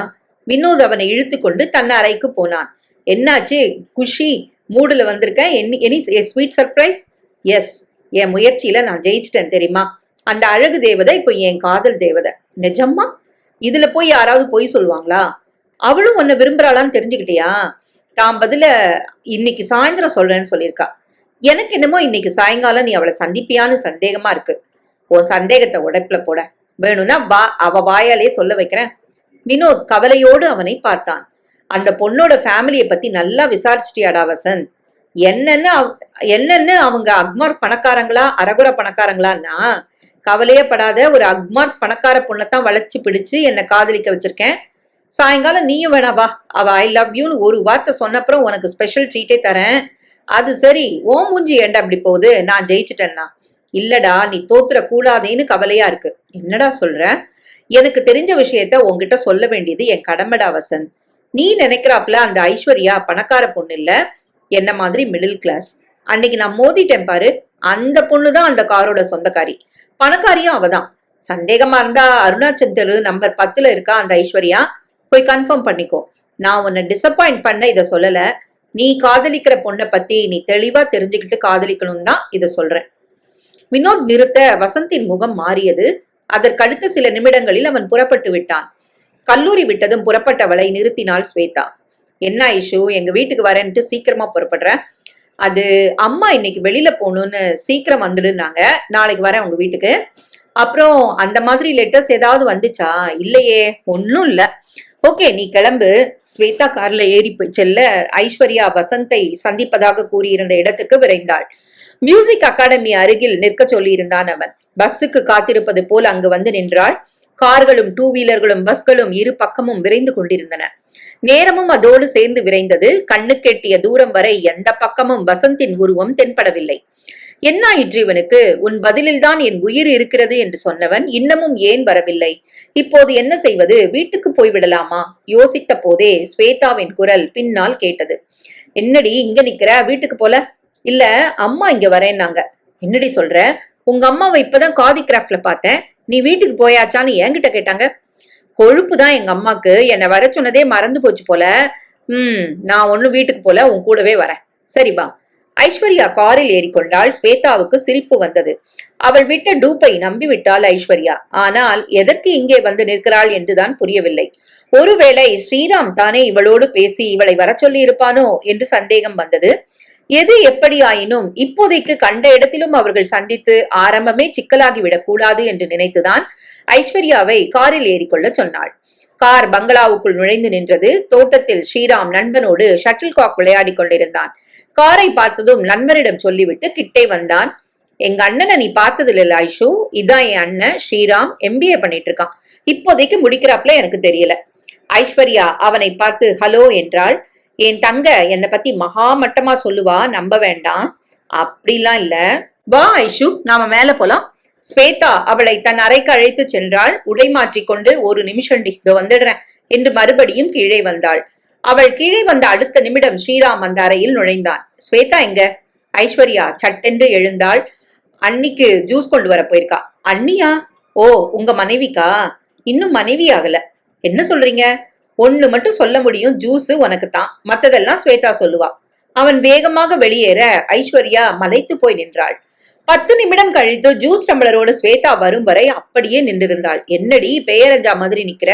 வினோத் அவனை இழுத்து கொண்டு தன் அறைக்கு போனான். என்னாச்சு? குஷி மூடுல வந்திருக்க? Any sweet surprise? எஸ், என் முயற்சியில நான் ஜெயிச்சிட்டேன் தெரியுமா? அந்த அழகு தேவதை இப்போ என் காதல் தேவதை. நிஜமா? இதுல போய் யாராவது பொய் சொல்லுவாங்களா? அவளும் உன்னை விரும்புறாளான்னு தெரிஞ்சுக்கிட்டியா? தான் பதில இன்னைக்கு சாயந்தரம் சொல்றேன்னு சொல்லியிருக்கா. எனக்கு என்னமோ இன்னைக்கு சாயங்காலம் நீ அவளை சந்திப்பியான்னு சந்தேகமா இருக்கு. உன் சந்தேகத்தை உடைப்புல போட வேணும்னா வா, அவ வாயாலே சொல்ல வைக்கிறேன். வினோத் கவலையோடு அவனை பார்த்தான். அந்த பொண்ணோட ஃபேமிலியை பத்தி நல்லா விசாரிச்சிட்டியாடா வசந்த்? என்னன்னு அவங்க அக்மார்க் பணக்காரங்களா அரகுர பணக்காரங்களான்னா? கவலையே படாத, ஒரு அக்மார்க் பணக்கார பொண்ணத்தான் வளைச்சு பிடிச்சு என்னை காதலிக்க வச்சிருக்கேன். சாயங்காலம் நீயும் வேணா வா. அவ ஐ லவ் யூன்னு ஒரு வார்த்தை சொன்னப்புறம் உனக்கு ஸ்பெஷல் ட்ரீட்டே தரேன். அது சரி, ஓ மூஞ்சி ஏண்டா அப்படி போகுது? நான் ஜெயிச்சிட்டேன்னா? இல்லடா, நீ தோத்துற கூடாதேன்னு கவலையா இருக்கு. என்னடா சொல்ற? எனக்கு தெரிஞ்ச விஷயத்த உன்கிட்ட சொல்ல வேண்டியது என் கடமைடா வசந்த். நீ நினைக்கிறாப்ல அந்த ஐஸ்வர்யா பணக்கார பொண்ணு இல்ல, என்ன மாதிரி மிடில் கிளாஸ். அன்னைக்கு நான் மோதிட்டேன் பாரு, அந்த பொண்ணுதான் அந்த காரோட சொந்தக்காரி. பணக்காரியும் அவதான். சந்தேகமா இருந்தா அருணாச்சல் தெரு நம்பர் 10ல இருக்கா அந்த ஐஸ்வர்யா. போய் கன்ஃபார்ம் பண்ணிக்கோ. நான் உன்னை டிசப்பாயிண்ட் பண்ண இதை சொல்லல. நீ காதலிக்கிற பொண்ணை பத்தி நீ தெளிவா தெரிஞ்சுக்கிட்டு காதலிக்கணும் தான் இதை சொல்றேன். வினோத் நிறுத்த வசந்தின் முகம் மாறியது. அதற்கடுத்த சில நிமிடங்களில் அவன் புறப்பட்டு விட்டான். கல்லூரி விட்டதும் புறப்பட்டவளை நிறுத்தினாள் ஸ்வேதா. என்ன ஐஷு, எங்க வீட்டுக்கு வரேன்ட்டு சீக்கிரமா புறப்படுற? அது அம்மா இன்னைக்கு வெளியில போகணும்னு சீக்கிரம் வந்துடுனாங்க. நாளைக்கு வரேன் உங்க வீட்டுக்கு. அப்புறம் அந்த மாதிரி லெட்டர்ஸ் ஏதாவது வந்துச்சா? இல்லையே, ஒன்னும் இல்ல. ஓகே, நீ கிளம்பு. ஸ்வேதா கார்ல ஏறி போய் செல்ல ஐஸ்வர்யா வசந்தை சந்திப்பதாக கூறியிருந்த இடத்துக்கு விரைந்தாள். மியூசிக் அகாடமி அருகில் நிற்க சொல்லி இருந்தான் அவன். பஸ்ஸுக்கு காத்திருப்பது போல் அங்கு வந்து நின்றாள். கார்களும் 2 வீலர்களும் பஸ்களும் இரு பக்கமும் விரைந்து கொண்டிருந்தன. நேரமும் அதோடு சேர்ந்து விரைந்தது. கண்ணுக்கெட்டிய தூரம் வரை எந்த பக்கமும் வசந்தின் உருவம் தென்படவில்லை. என்னாயிற்று இவனுக்கு? உன் பதிலில்தான் என் உயிர் இருக்கிறது என்று சொன்னவன் இன்னமும் ஏன் வரவில்லை? இப்போது என்ன செய்வது? வீட்டுக்கு போய்விடலாமா? யோசித்த போதே ஸ்வேதாவின் குரல் பின்னால் கேட்டது. என்னடி இங்க நிக்கிற? வீட்டுக்கு போல? இல்ல, அம்மா இங்க வரேன்னாங்க. என்னடி சொல்ற? உங்க அம்மாவை இப்பதான் காதி கிராஃப்ட்ல பார்த்தேன். நீ வீட்டுக்கு போயாச்சான்னு என்கிட்ட கேட்டாங்க. கொழுப்பு தான் எங்க அம்மாக்கு. என்னை வர சொன்னதே மறந்து போச்சு போல. நான் ஒன்னும் வீட்டுக்கு போல, உன் கூடவே வரேன். சரிபா. ஐஸ்வர்யா காரில் ஏறிக்கொண்டாள். ஸ்வேதாவுக்கு சிரிப்பு வந்தது. அவள் விட்ட டூப்பை நம்பிவிட்டாள் ஐஸ்வர்யா. ஆனால் எதற்கு இங்கே வந்து நிற்கிறாள் என்றுதான் புரியவில்லை. ஒருவேளை ஸ்ரீராம் தானே இவளோடு பேசி இவளை வர சொல்லி இருப்பானோ என்று சந்தேகம் வந்தது. எது எப்படி ஆயினும் இப்போதைக்கு கண்ட இடத்திலும் அவர்கள் சந்தித்து ஆரம்பமே சிக்கலாகிவிடக் கூடாது என்று நினைத்துதான் ஐஸ்வர்யாவை காரில் ஏறிக்கொள்ள சொன்னாள். கார் பங்களாவுக்குள் நுழைந்து நின்றது. தோட்டத்தில் ஸ்ரீராம் நண்பனோடு ஷட்டில் காக் விளையாடி கொண்டிருந்தான். காரை பார்த்ததும் நண்பரிடம் சொல்லிவிட்டு கிட்டே வந்தான். எங்க அண்ணனை நீ பார்த்தது இல்ல ஐஷு? இதான் என் அண்ணன் ஸ்ரீராம். MBA பண்ணிட்டு இருக்கான். இப்போதைக்கு முடிக்கிறாப்ல எனக்கு தெரியல. ஐஸ்வர்யா அவனை பார்த்து ஹலோ என்றாள். என் தங்க என்னை பத்தி மகா மட்டமா சொல்லுவா, நம்ப வேண்டாம். அப்படிலாம் இல்ல. வா ஐஷு, நாம மேல போலாம். ஸ்வேதா அவளை தன் அறைக்கு அழைத்து சென்றாள். உடை மாற்றிக்கொண்டு ஒரு நிமிஷண்டி, இதோ வந்துடுறேன் என்று மறுபடியும் கீழே வந்தாள். அவள் கீழே வந்த அடுத்த நிமிடம் ஸ்ரீராம் அந்த அறையில் நுழைந்தான். ஸ்வேதா எங்க? ஐஸ்வர்யா சட்டென்று எழுந்தாள். அன்னிக்கு ஜூஸ் கொண்டு வர போயிருக்கா. அண்ணியா? ஓ, உங்க மனைவிக்கா? இன்னும் மனைவி ஆகல. என்ன சொல்றீங்க? ஒண்ணு மட்டும் சொல்ல முடியும், ஜூஸ் உனக்கு தான். மத்ததெல்லாம் ஸ்வேதா சொல்லுவா. அவன் வேகமாக வெளியேற ஐஸ்வர்யா மலைத்து போய் நின்றாள். 10 நிமிடம் கழித்து ஜூஸ் டம்ளரோடு ஸ்வேதா வரும் வரை அப்படியே நின்றிருந்தாள். என்னடி பெயரஞ்சா மாதிரி நிக்கிற?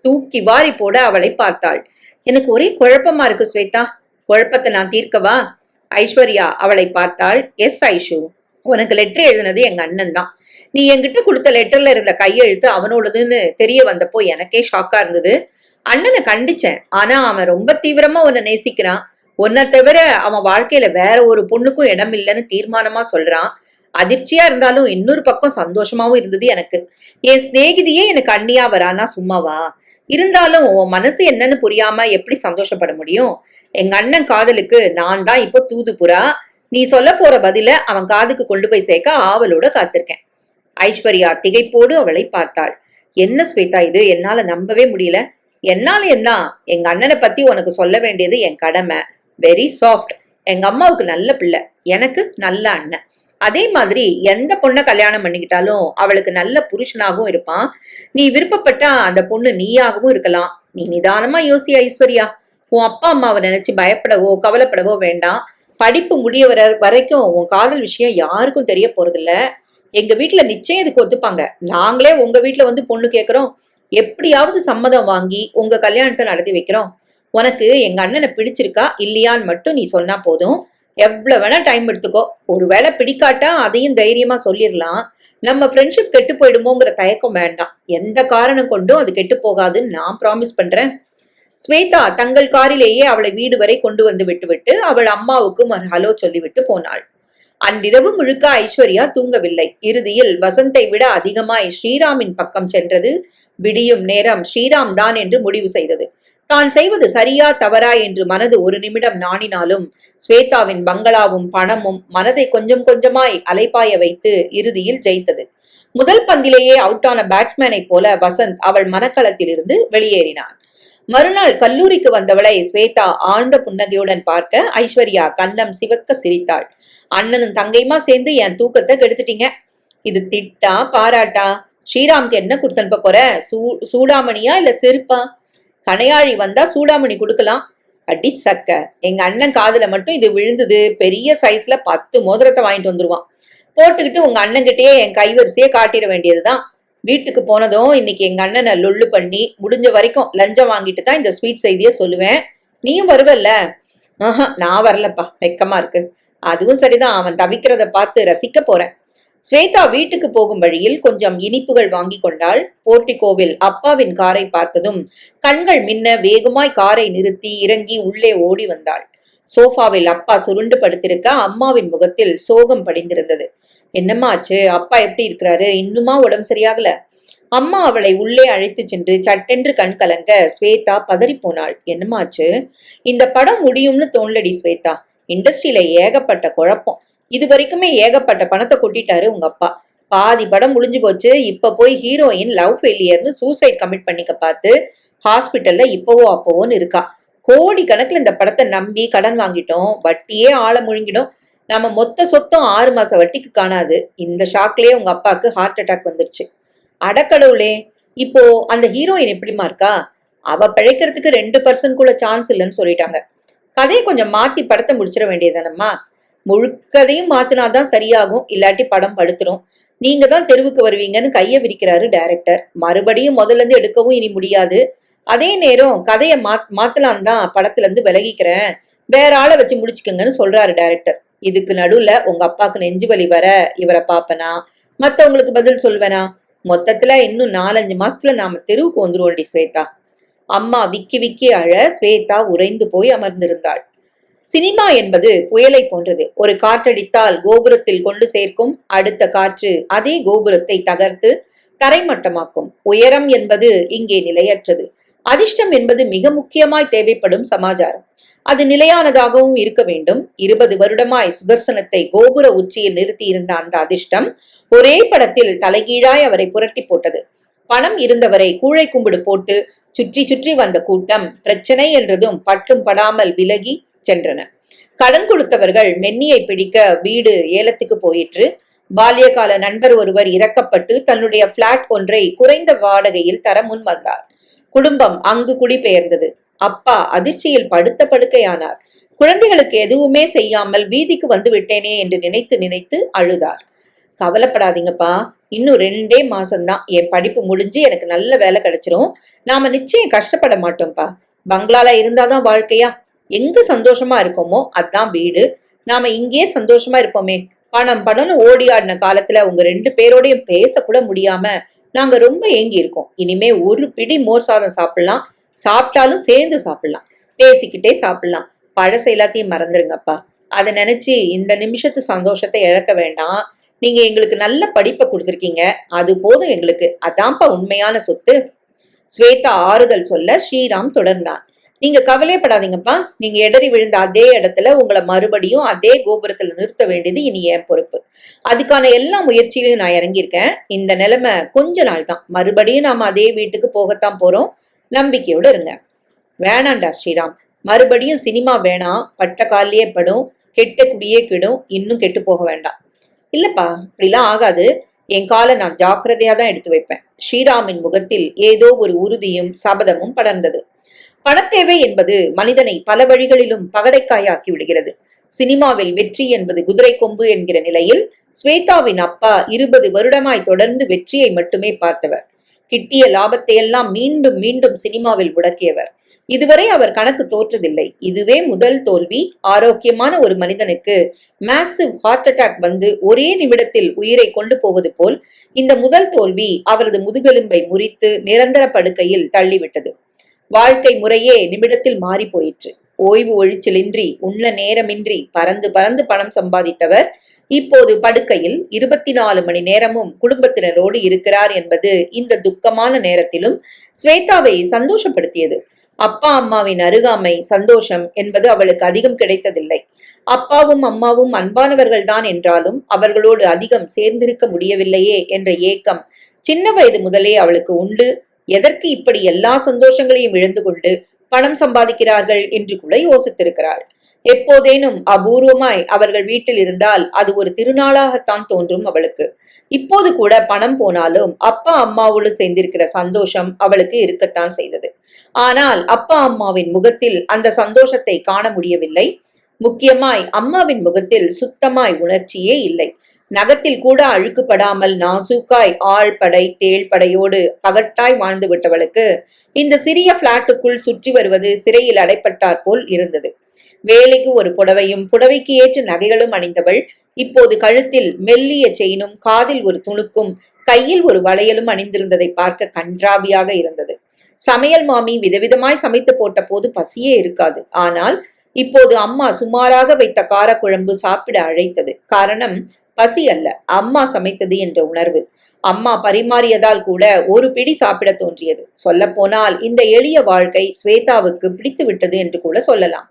தூக்கி வாரி போட அவளை பார்த்தாள். எனக்கு ஒரே குழப்பமா இருக்கு ஸ்வேதா. குழப்பத்தை நான் தீர்க்கவா? ஐஸ்வர்யா அவளை பார்த்தாள். எஸ் ஐஷு, உனக்கு லெட்டர் எழுதினது எங்க அண்ணன் தான். நீ என்கிட்ட கொடுத்த லெட்டர்ல இருந்த கையெழுத்து அவனோடதுன்னு தெரிய வந்தப்போ எனக்கே ஷாக்கா இருந்தது. அண்ணனை கண்டிச்சேன். ஆனா அவன் ரொம்ப தீவிரமா உன்னை நேசிக்கிறான். உன்னை தவிர அவன் வாழ்க்கையில வேற ஒரு பொண்ணுக்கும் இடம் இல்லைன்னு தீர்மானமா சொல்றான். அதிர்ச்சியா இருந்தாலும் இன்னொரு பக்கம் சந்தோஷமாவும் இருந்தது எனக்கு. என் சிநேகிதியே எனக்கு அண்ணியா வரானா சும்மாவா? இருந்தாலும் உன் மனசு என்னன்னு புரியாம எப்படி சந்தோஷப்பட முடியும்? எங்க அண்ணன் காதலுக்கு நான் தான் இப்போ தூதுபுறா. நீ சொல்ல போற பதில அவன் காதுக்கு கொண்டு போய் சேர்க்க ஆவலோட காத்திருக்கேன். ஐஸ்வர்யா திகைப்போடு அவளை பார்த்தாள். என்ன ஸ்வேதா இது? என்னால நம்பவே முடியல. என்னால என்ன? எங்க அண்ணனை பத்தி உனக்கு சொல்ல வேண்டியது என் கடமை. Very soft. எங்க அம்மாவுக்கு நல்ல பிள்ளை, எனக்கு நல்ல அண்ணன். அதே மாதிரி எந்த பொண்ணை கல்யாணம் பண்ணிக்கிட்டாலும் அவளுக்கு நல்ல புருஷனாகவும் இருப்பான். நீ விருப்பப்பட்டா அந்த பொண்ணு நீயாகவும் இருக்கலாம். நீ நிதானமா யோசி ஐஸ்வர்யா. உன் அப்பா அம்மாவை நினைச்சு பயப்படவோ கவலைப்படவோ வேண்டாம். படிப்பு முடிய வரைக்கும் உன் காதல் விஷயம் யாருக்கும் தெரிய போறதில்ல. எங்க வீட்டுல நிச்சயம் இதுக்கு ஒத்துப்பாங்க. நாங்களே உங்க வீட்டுல வந்து பொண்ணு கேக்குறோம். எப்படியாவது சம்மதம் வாங்கி உங்க கல்யாணத்தை நடத்தி வைக்கிறோம். உனக்கு எங்க அண்ணனை பிடிச்சிருக்கா இல்லையான்னு மட்டும் நீ சொன்னா போதும். எவ்வளவு வேணா டைம் எடுத்துக்கோ. ஒருவேளை பிடிக்காட்டா அதையும் தைரியமா சொல்லிடலாம். நம்ம ஃப்ரெண்ட்ஷிப் கெட்டு போயிடுமோங்கிற தயக்கம் வேண்டாம். எந்த காரணம் கொண்டும் அது கெட்டு போகாதுன்னு நான் ப்ராமிஸ் பண்றேன். ஸ்வேதா தங்கள் காரிலேயே அவளை வீடு வரை கொண்டு வந்து விட்டுவிட்டு அவள் அம்மாவுக்கும் ஒரு ஹலோ சொல்லிவிட்டு போனாள். அன்றிரவு முழுக்க ஐஸ்வர்யா தூங்கவில்லை. இறுதியில் வசந்தை விட அதிகமாய் ஸ்ரீராமின் பக்கம் சென்றது. விடியும் நேரம் ஸ்ரீராம் தான் என்று முடிவு செய்தது. தான் செய்வது சரியா தவறா என்று மனது ஒரு நிமிடம் நாணினாலும் ஸ்வேதாவின் பங்களாவும் பணமும் மனதை கொஞ்சம் கொஞ்சமாய் அலைப்பாய வைத்து இறுதியில் ஜெயித்தது. முதல் பந்திலேயே அவுட்டான பேட்ஸ்மேனை போல வசந்த் அவள் மனக்களத்தில் இருந்து வெளியேறினான். மறுநாள் கல்லூரிக்கு வந்தவளை ஸ்வேதா ஆழ்ந்த புன்னகையுடன் பார்க்க ஐஸ்வர்யா கன்னம் சிவக்க சிரித்தாள். அண்ணனும் தங்கையுமா சேர்ந்து என் தூக்கத்தை கெடுத்துட்டீங்க. இது திட்டா பாராட்டா? ஸ்ரீராம்க்கு என்ன கொடுத்து அனுப்ப போற? சூடாமணியா இல்ல செருப்பா? கனையாழி வந்தா சூடாமணி கொடுக்கலாம். அடி சக்க, எங்க அண்ணன் காதுல மட்டும் இது விழுந்தது. பெரிய சைஸ்ல 10 மோதிரத்தை வாங்கிட்டு வந்துருவான். போட்டுக்கிட்டு உங்க அண்ணன் கிட்டயே என் கைவரிசையே காட்டிட வேண்டியதுதான். வீட்டுக்கு போனதும் இன்னைக்கு எங்க அண்ணனை லொல்லு பண்ணி முடிஞ்ச வரைக்கும் லஞ்சம் வாங்கிட்டு தான் இந்த ஸ்வீட் செய்திய சொல்லுவேன். நீயும் வருவல்ல? நான் வரலப்பா, வெக்கமா இருக்கு. அதுவும் சரிதான், அவன் தவிக்கிறத பார்த்து ரசிக்க போறேன். ஸ்வேதா வீட்டுக்கு போகும் வழியில் கொஞ்சம் இனிப்புகள் வாங்கி கொண்டாள். போர்ட்டிகோவில் அப்பாவின் காரை பார்த்ததும் கண்கள் மின்ன வேகமாய் காரை நிறுத்தி இறங்கி உள்ளே ஓடி வந்தாள். சோஃபாவில் அப்பா சுருண்டு படுத்திருக்க அம்மாவின் முகத்தில் சோகம் படிந்திருந்தது. என்னம்மா ஆச்சு? அப்பா எப்படி இருக்கிறாரு? இன்னுமா உடம்பு சரியாகல? அம்மா அவளை உள்ளே அழைத்து சென்று சட்டென்று கண் கலங்க ஸ்வேதா பதறி போனாள். என்னமாச்சு? இந்த படம் முடியும்னு தோணலடி ஸ்வேதா. இண்டஸ்ட்ரியில ஏகப்பட்ட குழப்பம். இது வரைக்குமே ஏகப்பட்ட பணத்தை கொட்டிட்டாரு உங்க அப்பா. பாதி படம் முடிஞ்சு போச்சு. இப்ப போய் ஹீரோயின் லவ் ஃபெயிலியர்னு சூசைட் கமிட் பண்ணிக்க பார்த்து ஹாஸ்பிட்டல்ல இப்பவோ அப்பவோன்னு இருக்கா. கோடி கணக்குல இந்த படத்தை நம்பி கடன் வாங்கிட்டோம். வட்டியே ஆளை முழுங்கிடும். நம்ம மொத்த சொத்தம் 6 மாச வட்டிக்கு காணாது. இந்த ஷாக்லயே உங்க அப்பாவுக்கு ஹார்ட் அட்டாக் வந்துருச்சு. அடக்கடவுளே! இப்போ அந்த ஹீரோயின் எப்படிமா இருக்கா? அவ பிழைக்கிறதுக்கு 2% கூட சான்ஸ் இல்லைன்னு சொல்லிட்டாங்க. கதையை கொஞ்சம் மாத்தி படத்தை முடிச்சிட வேண்டியதானம்மா. முழுக்கதையும் மாத்தினாதான் சரியாகும். இல்லாட்டி படம் படுத்துரும். நீங்க தான் தெருவுக்கு வருவீங்கன்னு கைய விரிக்கிறாரு டைரக்டர். மறுபடியும் முதல்ல இருந்து எடுக்கவும் இனி முடியாது. அதே நேரம் கதையை மாத்தலாம் தான் படத்துல இருந்து விலகிக்கிறேன், வேற ஆளை வச்சு முடிச்சுக்கங்கன்னு சொல்றாரு டைரக்டர். இதுக்கு நடுவுல உங்க அப்பாவுக்கு நெஞ்சு வலி வர இவரை பாப்பனா, மத்தவங்களுக்கு பதில் சொல்வேனா? மொத்தத்துல இன்னும் 4-5 மாசத்துல நாம தெருவுக்கு வந்துருவோண்டி ஸ்வேதா. அம்மா விக்கி விக்கி அழ ஸ்வேதா உறைந்து போய் அமர்ந்திருந்தாள். சினிமா என்பது புயலை போன்றது. ஒரு காற்றடித்தால் கோபுரத்தில் கொண்டு சேர்க்கும், அடுத்த காற்று அதே கோபுரத்தை தகர்த்து தரைமட்டமாக்கும். உயரம் என்பது இங்கே நிலையற்றது. அதிர்ஷ்டம் என்பது மிக முக்கியமாய் தேவைப்படும் சமாச்சாரம். அது நிலையானதாகவும் இருக்க வேண்டும். 20 வருடமாய் சுதர்சனத்தை கோபுர உச்சியில் நிறுத்தியிருந்த அந்த அதிர்ஷ்டம் ஒரே படத்தில் தலைகீழாய் அவரை புரட்டி போட்டது. பணம் இருந்தவரை கூழை கும்பிடு போட்டு சுற்றி சுற்றி வந்த கூட்டம் பிரச்சனை என்றதும் பட்டும் படாமல் விலகி சென்றன. கடன் கொடுத்தவர்கள் மென்னியை பிடிக்க வீடு ஏலத்துக்கு போயிற்று. பால்யகால நண்பர் ஒருவர் இறக்கப்பட்டு தன்னுடைய பிளாட் ஒன்றை குறைந்த வாடகையில் தர முன் வந்தார். குடும்பம் அங்கு குடிபெயர்ந்தது. அப்பா அதிர்ச்சியில் படுத்த படுக்கையானார். குழந்தைகளுக்கு எதுவுமே செய்யாமல் வீதிக்கு வந்து விட்டேனே என்று நினைத்து நினைத்து அழுதார். கவலைப்படாதீங்கப்பா, இன்னும் 2 மாசம்தான் என் படிப்பு முடிஞ்சு எனக்கு நல்ல வேலை கிடைச்சிரும். நாம நிச்சயம் கஷ்டப்பட மாட்டோம்ப்பா. பங்களால இருந்தாதான் வாழ்க்கையா? எங்க சந்தோஷமா இருக்கோமோ அதான் வீடு. நாம இங்கே சந்தோஷமா இருப்போமே. பணம் பணம்னு ஓடி ஆடின காலத்துல உங்க 2 பேரோடையும் பேசக்கூட முடியாம நாங்க ரொம்ப ஏங்கி இருக்கோம். இனிமே ஒரு பிடி மோர் சாதம் சாப்பிடலாம். சாப்பிட்டாலும் சேர்ந்து சாப்பிடலாம். பேசிக்கிட்டே சாப்பிடலாம். பழச எல்லாத்தையும் மறந்துருங்கப்பா. அதை நினைச்சு இந்த நிமிஷத்து சந்தோஷத்தை இழக்க வேண்டாம். நீங்க எங்களுக்கு நல்ல படிப்பை கொடுத்துருக்கீங்க, அது போதும் எங்களுக்கு. அதான்ப்பா உண்மையான சொத்து. ஸ்வேதா ஆறுதல் சொல்ல ஸ்ரீராம் தொடர்ந்தான். நீங்க கவலைப்படாதீங்கப்பா. நீங்க இடறி விழுந்த அதே இடத்துல உங்களை மறுபடியும் அதே கோபுரத்துல நிறுத்த வேண்டியது இனி என் பொறுப்பு. அதுக்கான எல்லா முயற்சியிலையும் நான் இறங்கியிருக்கேன். இந்த நிலைமை கொஞ்ச நாள் தான். மறுபடியும் நாம அதே வீட்டுக்கு போகத்தான் போறோம். நம்பிக்கையோட இருங்க. வேணாண்டா ஸ்ரீராம், மறுபடியும் சினிமா வேணாம். பட்ட காலியே படும், கெட்ட குடியே கெடும். இன்னும் கெட்டு போக வேண்டாம். இல்லப்பா, அப்படிலாம் ஆகாது. என் காலை நான் ஜாக்கிரதையா தான் எடுத்து வைப்பேன். ஸ்ரீராமின் முகத்தில் ஏதோ ஒரு உறுதியும் சபதமும் படர்ந்தது. பணத்தேவை என்பது மனிதனை பல வழிகளிலும் பகடைக்காயாக்கி விடுகிறது. சினிமாவில் வெற்றி என்பது குதிரை கொம்பு என்கிற நிலையில் ஸ்வேதாவின் அப்பா 20 வருடமாய் தொடர்ந்து வெற்றியை மட்டுமே பார்த்தவர். கிட்டிய லாபத்தை எல்லாம் மீண்டும் மீண்டும் சினிமாவில் முடக்கியவர். இதுவரை அவர் கணக்கு தோற்றதில்லை. இதுவே முதல் தோல்வி. ஆரோக்கியமான ஒரு மனிதனுக்கு மேசிவ் ஹார்ட் அட்டாக் வந்து ஒரே நிமிடத்தில் உயிரை கொண்டு போவது போல் இந்த முதல் தோல்வி அவரது முதுகெலும்பை முறித்து நிரந்தர படுக்கையில் தள்ளிவிட்டது. வாழ்க்கை முறையே நிமிடத்தில் மாறி போயிற்று. ஓய்வு ஒழிச்சலின்றி, உண்ண நேரமின்றி பறந்து பறந்து பணம் சம்பாதித்தவர் இப்போது படுக்கையில் 24 மணி நேரமும் குடும்பத்தினரோடு இருக்கிறார் என்பது இந்த துக்கமான நேரத்திலும் ஸ்வேதாவை சந்தோஷப்படுத்தியது. அப்பா அம்மாவின் அருகாமை, சந்தோஷம் என்பது அவளுக்கு அதிகம் கிடைத்ததில்லை. அப்பாவும் அம்மாவும் அன்பானவர்கள் தான் என்றாலும் அவர்களோடு அதிகம் சேர்ந்திருக்க முடியவில்லையே என்ற ஏக்கம் சின்ன வயது முதலே அவளுக்கு உண்டு. எதற்கு இப்படி எல்லா சந்தோஷங்களையும் இழந்து கொண்டு பணம் சம்பாதிக்கிறார்கள் என்று கூட யோசித்திருக்கிறாள். எப்போதேனும் அபூர்வமாய் அவர்கள் வீட்டில் இருந்தால் அது ஒரு திருநாளாகத்தான் தோன்றும் அவளுக்கு. இப்போது கூட பணம் போனாலும் அப்பா அம்மாவோடு சேர்ந்திருக்கிற சந்தோஷம் அவளுக்கு இருக்கத்தான் செய்தது. ஆனால் அப்பா அம்மாவின் முகத்தில் அந்த சந்தோஷத்தை காண முடியவில்லை. முக்கியமாய் அம்மாவின் முகத்தில் சுத்தமாய் உணர்ச்சியே இல்லை. நகத்தில் கூட அழுக்குப்படாமல் நாசூக்காய் ஆள் படை தேள் படையோடு பகட்டாய் வாழ்ந்து விட்டவளுக்கு இந்த சிறிய பிளாட்டுக்குள் சுற்றி வருவது சிறையில் அடைப்பட்டார் போல் இருந்தது. வேலைக்கு ஒரு புடவையும் புடவைக்கு ஏற்ற நகைகளும் அணிந்தவள் இப்போது கழுத்தில் மெல்லிய செயினும் காதில் ஒரு துணுக்கும் கையில் ஒரு வளையலும் அணிந்திருந்ததை பார்க்க கன்றாவியாக இருந்தது. சமையல் மாமி விதவிதமாய் சமைத்து போட்ட போது பசியே இருக்காது. ஆனால் இப்போது அம்மா சுமாராக வைத்த காரக்குழம்பு சாப்பிட அழைத்தது. காரணம் பசி அல்ல, அம்மா சமைத்தது என்ற உணர்வு. அம்மா பரிமாறியதால் கூட ஒரு பிடி சாப்பிட தோன்றியது. சொல்ல போனால் இந்த எளிய வாழ்க்கை ஸ்வேதாவுக்கு பிடித்து விட்டது என்று கூட சொல்லலாம்.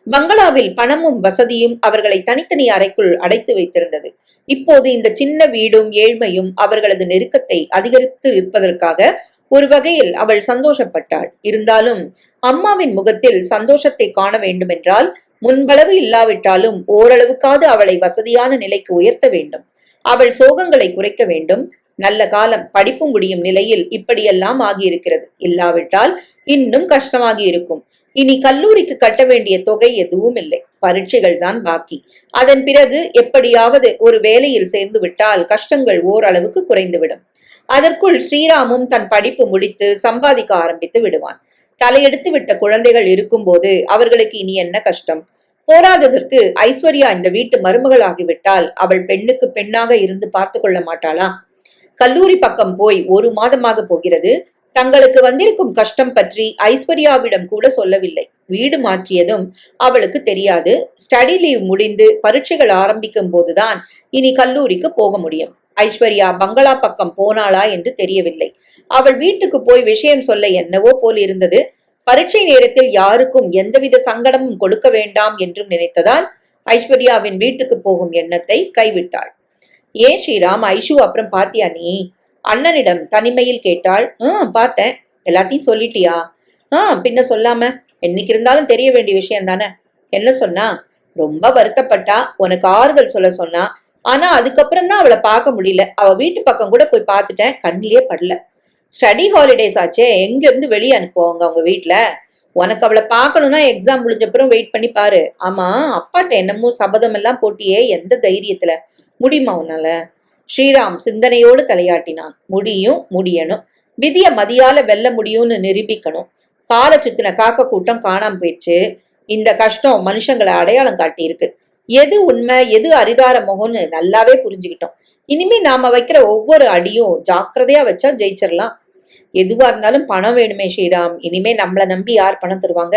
பங்களாவில் பணமும் வசதியும் அவர்களை தனித்தனி அறைக்குள் அடைத்து வைத்திருந்தது. இப்போது இந்த சின்ன வீடும் ஏழ்மையும் அவர்களது நெருக்கத்தை அதிகரித்து இருப்பதற்காக ஒரு வகையில் அவள் சந்தோஷப்பட்டாள். இருந்தாலும் அம்மாவின் முகத்தில் சந்தோஷத்தை காண வேண்டுமென்றால் முன்பளவு இல்லாவிட்டாலும் ஓரளவுக்காவது அவளை வசதியான நிலைக்கு உயர்த்த வேண்டும். அவள் சோகங்களை குறைக்க வேண்டும். நல்ல காலம், படிப்பு முடியும் நிலையில் இப்படியெல்லாம் ஆகியிருக்கிறது. இல்லாவிட்டால் இன்னும் கஷ்டமாகி இருக்கும். இனி கல்லூரிக்கு கட்ட வேண்டிய தொகை எதுவும் இல்லை. பரீட்சைகள் தான் பாக்கி. அதன் பிறகு எப்படியாவது ஒரு வேலையில் சேர்ந்து விட்டால் கஷ்டங்கள் ஓரளவுக்கு குறைந்துவிடும். அதற்குள் ஸ்ரீராமும் தன் படிப்பு முடித்து சம்பாதிக்க ஆரம்பித்து விடுவான். தலையெடுத்து விட்ட குழந்தைகள் இருக்கும்போது அவர்களுக்கு இனி என்ன கஷ்டம்? போராததற்கு ஐஸ்வர்யா இந்த வீட்டு மருமகள் ஆகிவிட்டால் அவள் பெண்ணுக்கு பெண்ணாக இருந்து பார்த்து கொள்ள மாட்டாளா? கல்லூரி பக்கம் போய் 1 மாதமாக போகிறது. தங்களுக்கு வந்திருக்கும் கஷ்டம் பற்றி ஐஸ்வர்யாவிடம் கூட சொல்லவில்லை. வீடு மாற்றியதும் அவளுக்கு தெரியாது. ஸ்டடி லீவ் முடிந்து பரீட்சைகள் ஆரம்பிக்கும் போதுதான் இனி கல்லூரிக்கு போக முடியும். ஐஸ்வர்யா பங்களா பக்கம் போனாளா என்று தெரியவில்லை. அவள் வீட்டுக்கு போய் விஷயம் சொல்ல என்னவோ போல் இருந்தது. பரீட்சை நேரத்தில் யாருக்கும் எந்தவித சங்கடமும் கொடுக்க வேண்டாம் என்றும் நினைத்ததால் ஐஸ்வர்யாவின் வீட்டுக்கு போகும் எண்ணத்தை கைவிட்டாள். ஏன் ஸ்ரீராம், ஐஷு அப்புறம் பாத்தியா நீ? அண்ணனிடம் தனிமையில் கேட்டாள். பார்த்தேன். எல்லாத்தையும் சொல்லிட்டியா? பின்ன சொல்லாம, என்னைக்கு இருந்தாலும் தெரிய வேண்டிய விஷயம் தானே. என்ன சொன்னா? ரொம்ப வருத்தப்பட்டா. உனக்கு ஆறுதல் சொல்ல சொன்னா. ஆனா அதுக்கப்புறம் தான் அவளை பார்க்க முடியல. அவ வீட்டு பக்கம் கூட போய் பார்த்துட்டேன், கண்ணிலேயே படல. ஸ்டடி ஹாலிடேஸ் ஆச்சே, எங்க இருந்து வெளியே அனுப்புவாங்க அவங்க வீட்டுல? உனக்கு அவளை பார்க்கணும்னா எக்ஸாம் முடிஞ்சப்புறம் வெயிட் பண்ணி பாரு. ஆமா, அப்பாட்ட என்னமோ சபதம் எல்லாம் போட்டியே, எந்த தைரியத்துல? முடியுமா உன்னால? ஸ்ரீராம் சிந்தனையோடு தலையாட்டினான். முடியணும். விதிய மதியால வெல்ல முடியும்னு நிரூபிக்கணும். காலை சுத்தின காக்க கூட்டம் காணாம போயிடுச்சு. இந்த கஷ்டம் மனுஷங்களை அடையாளம் காட்டி இருக்கு. எது உண்மை, எது அரிதார முகம்னு நல்லாவே புரிஞ்சுக்கிட்டோம். இனிமே நாம வைக்கிற ஒவ்வொரு அடியும் ஜாக்கிரதையா வச்சா ஜெயிச்சிடலாம். எதுவா இருந்தாலும் பணம் வேணுமே ஸ்ரீராம். இனிமே நம்மள நம்பி யார் பணம் தருவாங்க?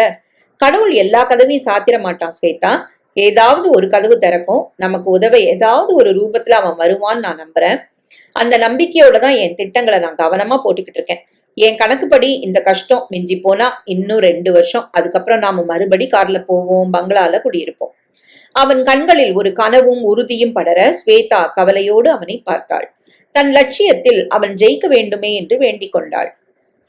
கடவுள் எல்லா கதவையும் சாத்திர மாட்டான் ஸ்வேதா. ஏதாவது ஒரு கதவு திறக்கும். நமக்கு உதவ ஏதாவது ஒரு ரூபத்துல அவன் வருவான்னு நான் நம்புறேன். அந்த நம்பிக்கையோட தான் என் திட்டங்களை நான் கவனமா போட்டுக்கிட்டு இருக்கேன். என் கணக்குப்படி இந்த கஷ்டம் மிஞ்சி போனா இன்னும் 2 வருஷம். அதுக்கப்புறம் நாம மறுபடி கார்ல போவோம், பங்களால குடியிருப்போம். அவன் கண்களில் ஒரு கனவும் உறுதியும் படர ஸ்வேதா கவலையோடு அவனை பார்த்தாள். தன் லட்சியத்தில் அவன் ஜெயிக்க வேண்டுமே என்று வேண்டிக் கொண்டாள்.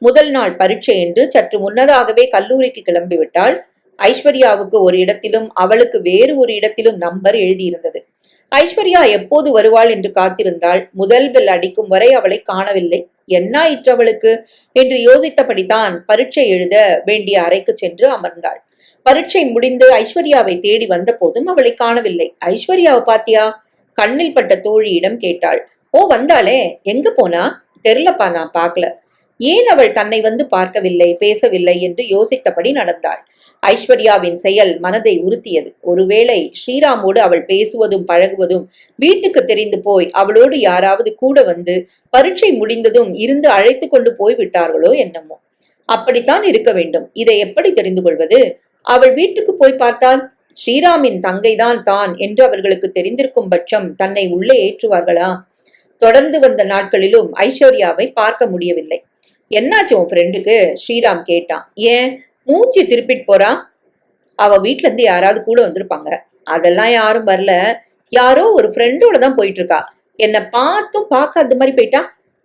முதல் நாள் பரீட்சை என்று சற்று முன்னதாகவே கல்லூரிக்கு கிளம்பிவிட்டாள். ஐஸ்வர்யாவுக்கு ஒரு இடத்திலும் அவளுக்கு வேறு ஒரு இடத்திலும் நம்பர் எழுதியிருந்தது. ஐஸ்வர்யா எப்போது வருவாள் என்று காத்திருந்தாள். முதல் பெல் அடிக்கும் வரை அவளை காணவில்லை. என்ன ஆயிற்று அவளுக்கு என்று யோசித்தபடிதான் பரீட்சை எழுத வேண்டிய அறைக்கு சென்று அமர்ந்தாள். பரீட்சை முடிந்து ஐஸ்வர்யாவை தேடி வந்த போதும் அவளை காணவில்லை. ஐஸ்வர்யாவை பாத்தியா? கண்ணில் பட்ட தோழியிடம் கேட்டாள். ஓ, வந்தாளே, எங்க போனா? தெரியலப்பா, நான் பார்க்கல. ஏன் அவள் தன்னை வந்து பார்க்கவில்லை, பேசவில்லை என்று யோசித்தபடி நடந்தாள். ஐஸ்வர்யாவின் செயல் மனதை உறுத்தியது. ஒருவேளை ஸ்ரீராமோடு அவள் பேசுவதும் பழகுவதும் வீட்டுக்கு தெரிந்து போய் அவளோடு யாராவது கூட வந்து பரீட்சை முடிந்ததும் இருந்து அழைத்து கொண்டு போய் விட்டார்களோ என்னமோ. அப்படித்தான் இருக்க வேண்டும். இதை எப்படி தெரிந்து கொள்வது? அவள் வீட்டுக்கு போய் பார்த்தால் ஸ்ரீராமின் தங்கைதான் தான் என்று அவர்களுக்கு தெரிந்திருக்கும் பட்சம் தன்னை உள்ளே ஏற்றுவார்களா? தொடர்ந்து வந்த நாட்களிலும் ஐஸ்வர்யாவை பார்க்க முடியவில்லை. என்னாச்சு உன் ஃப்ரெண்டுக்கு? ஸ்ரீராம் கேட்டான். ஏன் மூஞ்சி திருப்பிட்டு போறா? அவ வீட்டுல இருந்து யாராவது கூட வந்திருப்பாங்க. அதெல்லாம் யாரும் வரல. யாரோ ஒரு ஃப்ரெண்டோட தான் போயிட்டு இருக்கா. என்னை பார்த்தும் பார்க்காத மாதிரி போயிட்டா.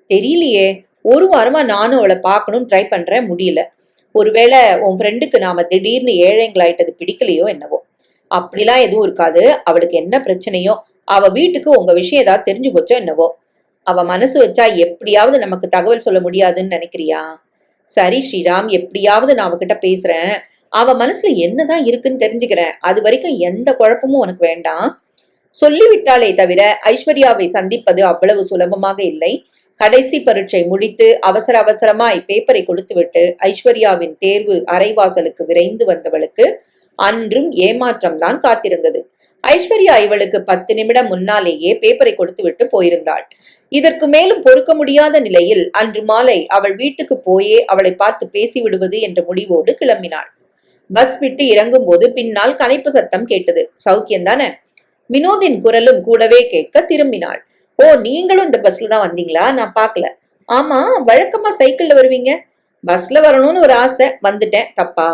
தெரியலையே, 1 வாரமா நானும் அவளை பார்க்கணும்னு ட்ரை பண்றேன், முடியல. ஒருவேளை உன் ஃப்ரெண்டுக்கு நாம திடீர்னு ஏழைங்களாயிட்டது பிடிக்கலையோ என்னவோ. அப்படிலாம் எதுவும் இருக்காது. அவளுக்கு என்ன பிரச்சனையோ, அவ வீட்டுக்கு உங்க விஷயம் ஏதாவது தெரிஞ்சு போச்சோ என்னவோ. அவ மனசு வச்சா எப்படியாவது நமக்கு தகவல் சொல்ல முடியாதுன்னு நினைக்கிறியா? சரி ஸ்ரீராம், எப்படியாவது நான் அவகிட்ட பேசுறேன். அவ மனசுல என்னதான் இருக்குன்னு தெரிஞ்சுக்கிறேன். அது வரைக்கும் எந்த குழப்பமும் உனக்கு வேண்டாம். சொல்லிவிட்டாலே தவிர ஐஸ்வர்யாவை சந்திப்பது அவ்வளவு சுலபமாக இல்லை. கடைசி பரீட்சை முடித்து அவசர அவசரமாய் பேப்பரை கொடுத்துவிட்டு ஐஸ்வர்யாவின் தேர்வு அரைவாசலுக்கு விரைந்து வந்தவளுக்கு அன்றும் ஏமாற்றம் தான் காத்திருந்தது. ஐஸ்வர்யா இவளுக்கு 10 நிமிடம் முன்னாலேயே பேப்பரை கொடுத்து விட்டு போயிருந்தாள். இதற்கு மேலும் பொறுக்க முடியாத நிலையில் அன்று மாலை அவள் வீட்டுக்கு போயே அவளை பார்த்து பேசிவிடுவது என்ற முடிவோடு கிளம்பினாள். பஸ் விட்டு இறங்கும் போது பின்னால் கனைப்பு சத்தம் கேட்டது. சௌக்கியம்தானே? வினோதின் குரலும் கூடவே கேட்க திரும்பினாள். ஓ, நீங்களும் இந்த பஸ்ல தான் வந்தீங்களா? நான் பார்க்கல. ஆமா, வழக்கமா சைக்கிள்ல வருவீங்க. பஸ்ல வரணும்னு ஒரு ஆசை, வந்துட்டேன். தப்பா?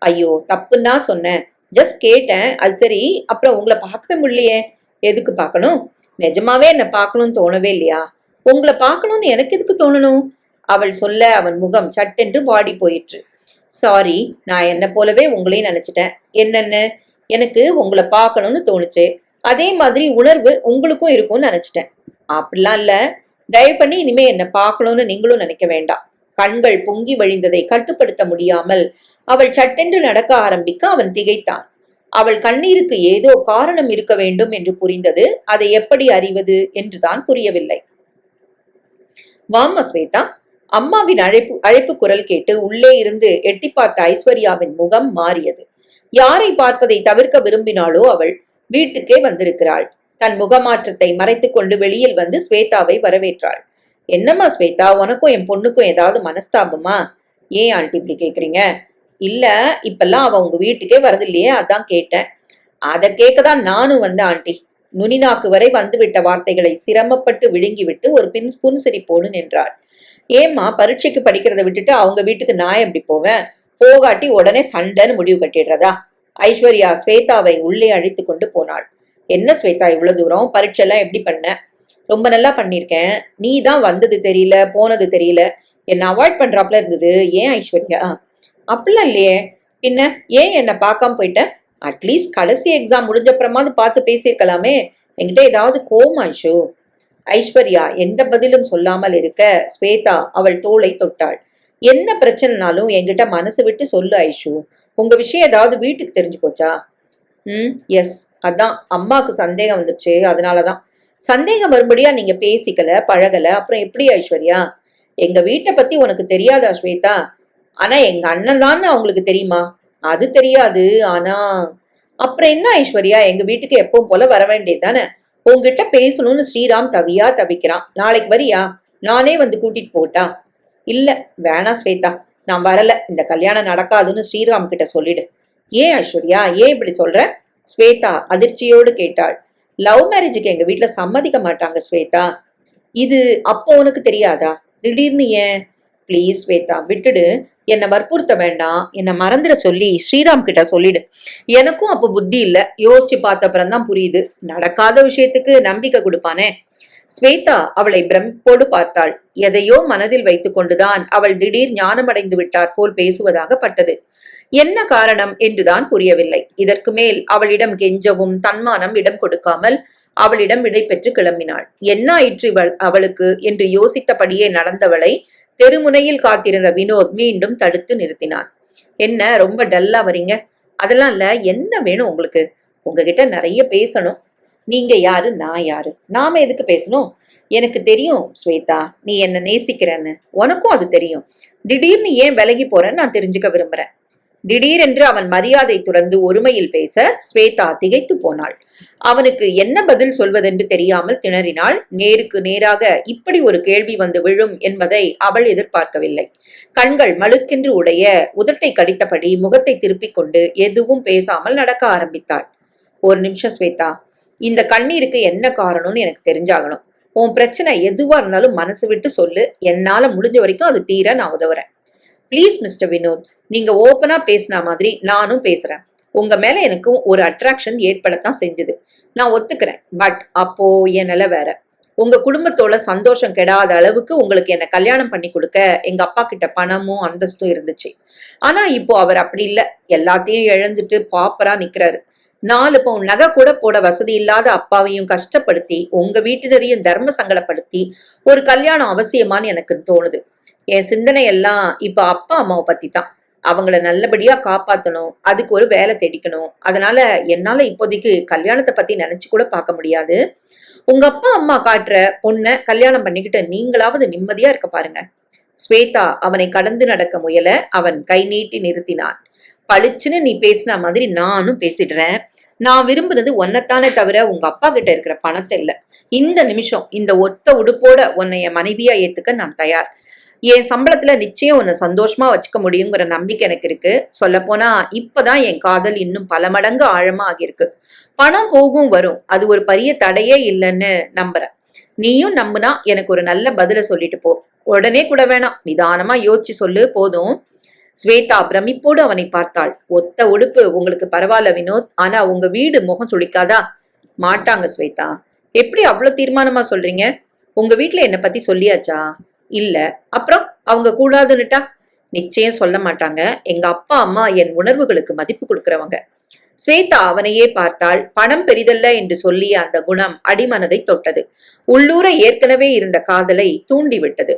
ஐயோ, தப்புன்னு தான் சொன்னேன். ஜஸ்ட் கேட்டேன். அது சரி, அப்புறம் உங்களை பார்க்கவே முடியலையே. எதுக்கு பார்க்கணும்? நிஜமாவே என்ன பார்க்கணும்னு தோணவே இல்லையா? உங்களை பார்க்கணும்னு எனக்கு எதுக்கு தோணணும்? அவள் சொல்ல அவன் முகம் சட்டென்று வாடி போயிற்று. சாரி, நான் என்ன போலவே உங்களையும் நினைச்சிட்டேன். என்னன்னு? எனக்கு உங்களை பார்க்கணும்னு தோணுச்சு. அதே மாதிரி உணர்வு உங்களுக்கும் இருக்கும்னு நினைச்சிட்டேன். அப்படிலாம் இல்ல. தயவு பண்ணி இனிமே என்ன பார்க்கணும்னு நீங்களும் நினைக்க வேண்டாம். கண்கள் பொங்கி வழிந்ததை கட்டுப்படுத்த முடியாமல் அவள் சட்டென்று நடக்க ஆரம்பிக்க அவன் திகைத்தான். அவள் கண்ணீருக்கு ஏதோ காரணம் இருக்க வேண்டும் என்று புரிந்தது. அதை எப்படி அறிவது என்றுதான் புரியவில்லை. வாம்மா ஸ்வேதா. அம்மாவின் அழைப்பு குரல் கேட்டு உள்ளே இருந்து எட்டி பார்த்த ஐஸ்வர்யாவின் முகம் மாறியது. யாரை பார்ப்பதை தவிர்க்க விரும்பினாளோ அவள் வீட்டுக்கே வந்திருக்கிறாள். தன் முகமாற்றத்தை மறைத்துக் கொண்டு வெளியில் வந்து ஸ்வேதாவை வரவேற்றாள். என்னம்மா ஸ்வேதா, உனக்கும் என் பொண்ணுக்கும் ஏதாவது மனஸ்தாபமா? ஏன் ஆண்டி இப்படி கேக்குறீங்க? இல்ல, இப்பெல்லாம் அவ உங்க வீட்டுக்கே வரது இல்லையே, அதான் கேட்டேன். அதை கேட்கதான் நானும் வந்தேன் ஆண்டி. நுனிநாக்கு வரை வந்துவிட்ட வார்த்தைகளை சிரமப்பட்டு விழுங்கிவிட்டு ஒரு புன்சிரிப்போடு நின்றாள். ஏம்மா, பரீட்சைக்கு படிக்கிறத விட்டுட்டு அவங்க வீட்டுக்கு நான் எப்படி போவேன்? போகாட்டி உடனே சண்டைன்னு முடிவு கட்டிடுறதா? ஐஸ்வர்யா ஸ்வேதாவை உள்ளே அழைத்து கொண்டு போனாள். என்ன ஸ்வேதா, இவ்வளவு தூரம் பரீட்சை எல்லாம் எப்படி பண்ண? ரொம்ப நல்லா பண்ணிருக்கேன். நீ தான் வந்தது தெரியல, போனது தெரியல, என்ன அவாய்ட் பண்றாப்ல இருந்தது. ஏன் ஐஸ்வர்யா? அப்படிலாம் இல்லையே. பின்ன ஏன் என்ன பார்க்காம போயிட்ட? அட்லீஸ்ட் கடைசி எக்ஸாம் முடிஞ்சப்புறமாவது பார்த்து பேசியிருக்கலாமே. என்கிட்ட ஏதாவது கோவம் ஐஷு? ஐஸ்வர்யா எந்த பதிலும் சொல்லாமல் இருக்க ஸ்வேதா அவள் தோளை தொட்டாள். என்ன பிரச்சனைனாலும் என்கிட்ட மனசு விட்டு சொல்லு ஐஷு. உங்க விஷயம் ஏதாவது வீட்டுக்கு தெரிஞ்சு போச்சா? எஸ், அதான் அம்மாவுக்கு சந்தேகம் வந்துச்சு, அதனாலதான். சந்தேகம் வரும்படியா நீங்க பேசிக்கல, பழகல, அப்புறம் எப்படி ஐஸ்வர்யா? எங்க வீட்டை பத்தி உனக்கு தெரியாதா ஸ்வேதா? ஆனா எங்க அண்ணன் தான் அவங்களுக்கு தெரியுமா? அது தெரியாது. ஆனா அப்புறம் என்ன ஐஸ்வர்யா, எங்க வீட்டுக்கு எப்பவும் போல வர வேண்டியது தானே? உங்ககிட்ட பேசணும்னு ஸ்ரீராம் தவியா தவிக்கிறான். நாளைக்கு வரியா? நானே வந்து கூட்டிட்டு போட்டா? இல்ல, வேணாம் ஸ்வேதா, நான் வரல. இந்த கல்யாணம் நடக்காதுன்னு ஸ்ரீராம் கிட்ட சொல்லிடு. ஏன் ஐஸ்வர்யா, ஏன் இப்படி சொல்ற? ஸ்வேதா அதிர்ச்சியோடு கேட்டாள். லவ் மேரேஜுக்கு எங்க வீட்டுல சம்மதிக்க மாட்டாங்க ஸ்வேதா. இது அப்போ உனக்கு தெரியாதா? திடீர்னு ஏன்? பிளீஸ் ஸ்வேதா, விட்டுடு. என்னை வற்புறுத்த வேண்டாம். என்னை மறந்துட சொல்லி ஸ்ரீராம் கிட்ட சொல்லிடு. எனக்கும் அப்ப புத்தி இல்ல. யோசிச்சு பார்த்த அப்புறம் தான் புரியுது. நடக்காத விஷயத்துக்கு நம்பிக்கை கொடுப்பானே. ஸ்வேதா அவளை பிரமிப்போடு பார்த்தாள். எதையோ மனதில் வைத்துக் கொண்டுதான் அவள் திடீர் ஞானமடைந்து விட்டார் போல் பேசுவதாக பட்டது. என்ன காரணம் என்றுதான் புரியவில்லை. இதற்கு மேல் அவளிடம் கெஞ்சவும் தன்மானம் இடம் கொடுக்காமல் அவளிடம் விடை பெற்று கிளம்பினாள். என்ன ஆயிற்று அவளுக்கு என்று யோசித்தபடியே நடந்தவளை தெருமுனையில் காத்திருந்த வினோத் மீண்டும் தடுத்து நிறுத்தினான். என்ன ரொம்ப டல்லா வரீங்க? அதெல்லாம் இல்ல, என்ன வேணும் உங்களுக்கு? உங்ககிட்ட நிறைய பேசணும். நீங்க யாரு, நான் யாரு? நாம எதுக்கு பேசணும்? எனக்கு தெரியும் ஸ்வேதா, நீ என்ன நேசிக்கிறன்னு. உனக்கும் அது தெரியும். திடீர்னு ஏன் விலகி போறன்னு நான் தெரிஞ்சுக்க விரும்புறேன். திடீரென்று அவன் மரியாதை துறந்து ஒருமையில் பேச ஸ்வேதா திகைத்து போனாள். அவனுக்கு என்ன பதில் சொல்வதென்று தெரியாமல் திணறினாள். நேருக்கு நேராக இப்படி ஒரு கேள்வி வந்து விழும் என்பதை அவள் எதிர்பார்க்கவில்லை. கண்கள் மழுக்கென்று உடைய உதட்டை கடித்தபடி முகத்தை திருப்பிக் கொண்டு எதுவும் பேசாமல் நடக்க ஆரம்பித்தாள். ஒரு நிமிஷம் ஸ்வேதா, இந்த கண்ணீருக்கு என்ன காரணம்னு எனக்கு தெரிஞ்சாகணும். உன் பிரச்சனை எதுவா இருந்தாலும் மனசு விட்டு சொல்லு. என்னால முடிஞ்ச வரைக்கும் அது தீர நான் உதவுறேன். பிளீஸ் மிஸ்டர் வினோத், நீங்க ஓப்பனா பேசின மாதிரி நானும் பேசுறேன். உங்க மேல எனக்கு ஒரு அட்ராக்ஷன் ஏற்படத்தான் செஞ்சது, நான் ஒத்துக்கிறேன். பட் அப்போ என் நிலை வேற. உங்க குடும்பத்தோட சந்தோஷம் கெடாத அளவுக்கு உங்களுக்கு என்ன கல்யாணம் பண்ணி கொடுக்க எங்க அப்பா கிட்ட பணமும் அந்தஸ்தும் இருந்துச்சு. ஆனா இப்போ அவர் அப்படி இல்ல. எல்லாத்தையும் இழந்துட்டு பாப்பரா நிக்கிறாரு. 4 பவுன் நகை கூட போட வசதி இல்லாத அப்பாவையும் கஷ்டப்படுத்தி உங்க வீட்டினரையும் தர்ம சங்கடப்படுத்தி ஒரு கல்யாணம் அவசியமானு எனக்கு தோணுது. என் சிந்தனை எல்லாம் இப்ப அப்பா அம்மாவை பத்தி தான். அவங்கள நல்லபடியா காப்பாத்தணும், அதுக்கு ஒரு வேலை தேடிக்கணும். அதனால என்னால இப்போதைக்கு கல்யாணத்தை பத்தி நினைச்சு கூட பார்க்க முடியாது. உங்க அப்பா அம்மா காட்டுற பொண்ணை கல்யாணம் பண்ணிக்கிட்டு நீங்களாவது நிம்மதியா இருக்க பாருங்க. ஸ்வேதா அவனை கடந்து நடக்க முயல அவன் கை நீட்டி நிறுத்தினான். பளிச்சுன்னு நீ பேசின மாதிரி நானும் பேசிடுறேன். நான் விரும்புனது ஒன்னத்தானே தவிர உங்க அப்பா கிட்ட இருக்கிற பணத்தை இல்ல. இந்த நிமிஷம் இந்த ஒத்த உடுப்போட உன்னை என் மனைவியா ஏத்துக்க நான் தயார். என் சம்பளத்துல நிச்சயம் உன்னை சந்தோஷமா வச்சுக்க முடியுங்கிற நம்பிக்கை எனக்கு இருக்கு. சொல்ல போனா இப்பதான் என் காதல் இன்னும் பல மடங்கு ஆழமா ஆகியிருக்கு. பணம் போகும் வரும், அது ஒரு பெரிய தடையே இல்லைன்னு நம்புறேன். நீயும் நம்புனா எனக்கு ஒரு நல்ல பதில சொல்லிட்டு போ. உடனே கூட வேணாம், நிதானமா யோசிச்சு சொல்லு போதும். ஸ்வேதா பிரமிப்போடு அவனை பார்த்தாள். ஒத்த உடுப்பு உங்களுக்கு பரவாயில்ல வினோத், ஆனா உங்க வீடு முகம் சுளிக்காதா? மாட்டாங்க ஸ்வேதா. எப்படி அவ்வளவு தீர்மானமா சொல்றீங்க? உங்க வீட்ல என்ன பத்தி சொல்லியாச்சா? இல்ல. அப்புறம் அவங்க கூடாதுன்னுட்டா? நிச்சயம் சொல்ல மாட்டாங்க. எங்க அப்பா அம்மா என் உணர்வுகளுக்கு மதிப்பு கொடுக்கறவங்க. ஸ்வேதா அவனையே பார்த்தாள். பணம் பெரிதல்ல என்று சொல்லிய அந்த குணம் அடிமனதை தொட்டது. உள்ளூர ஏற்கனவே இருந்த காதலை தூண்டிவிட்டது.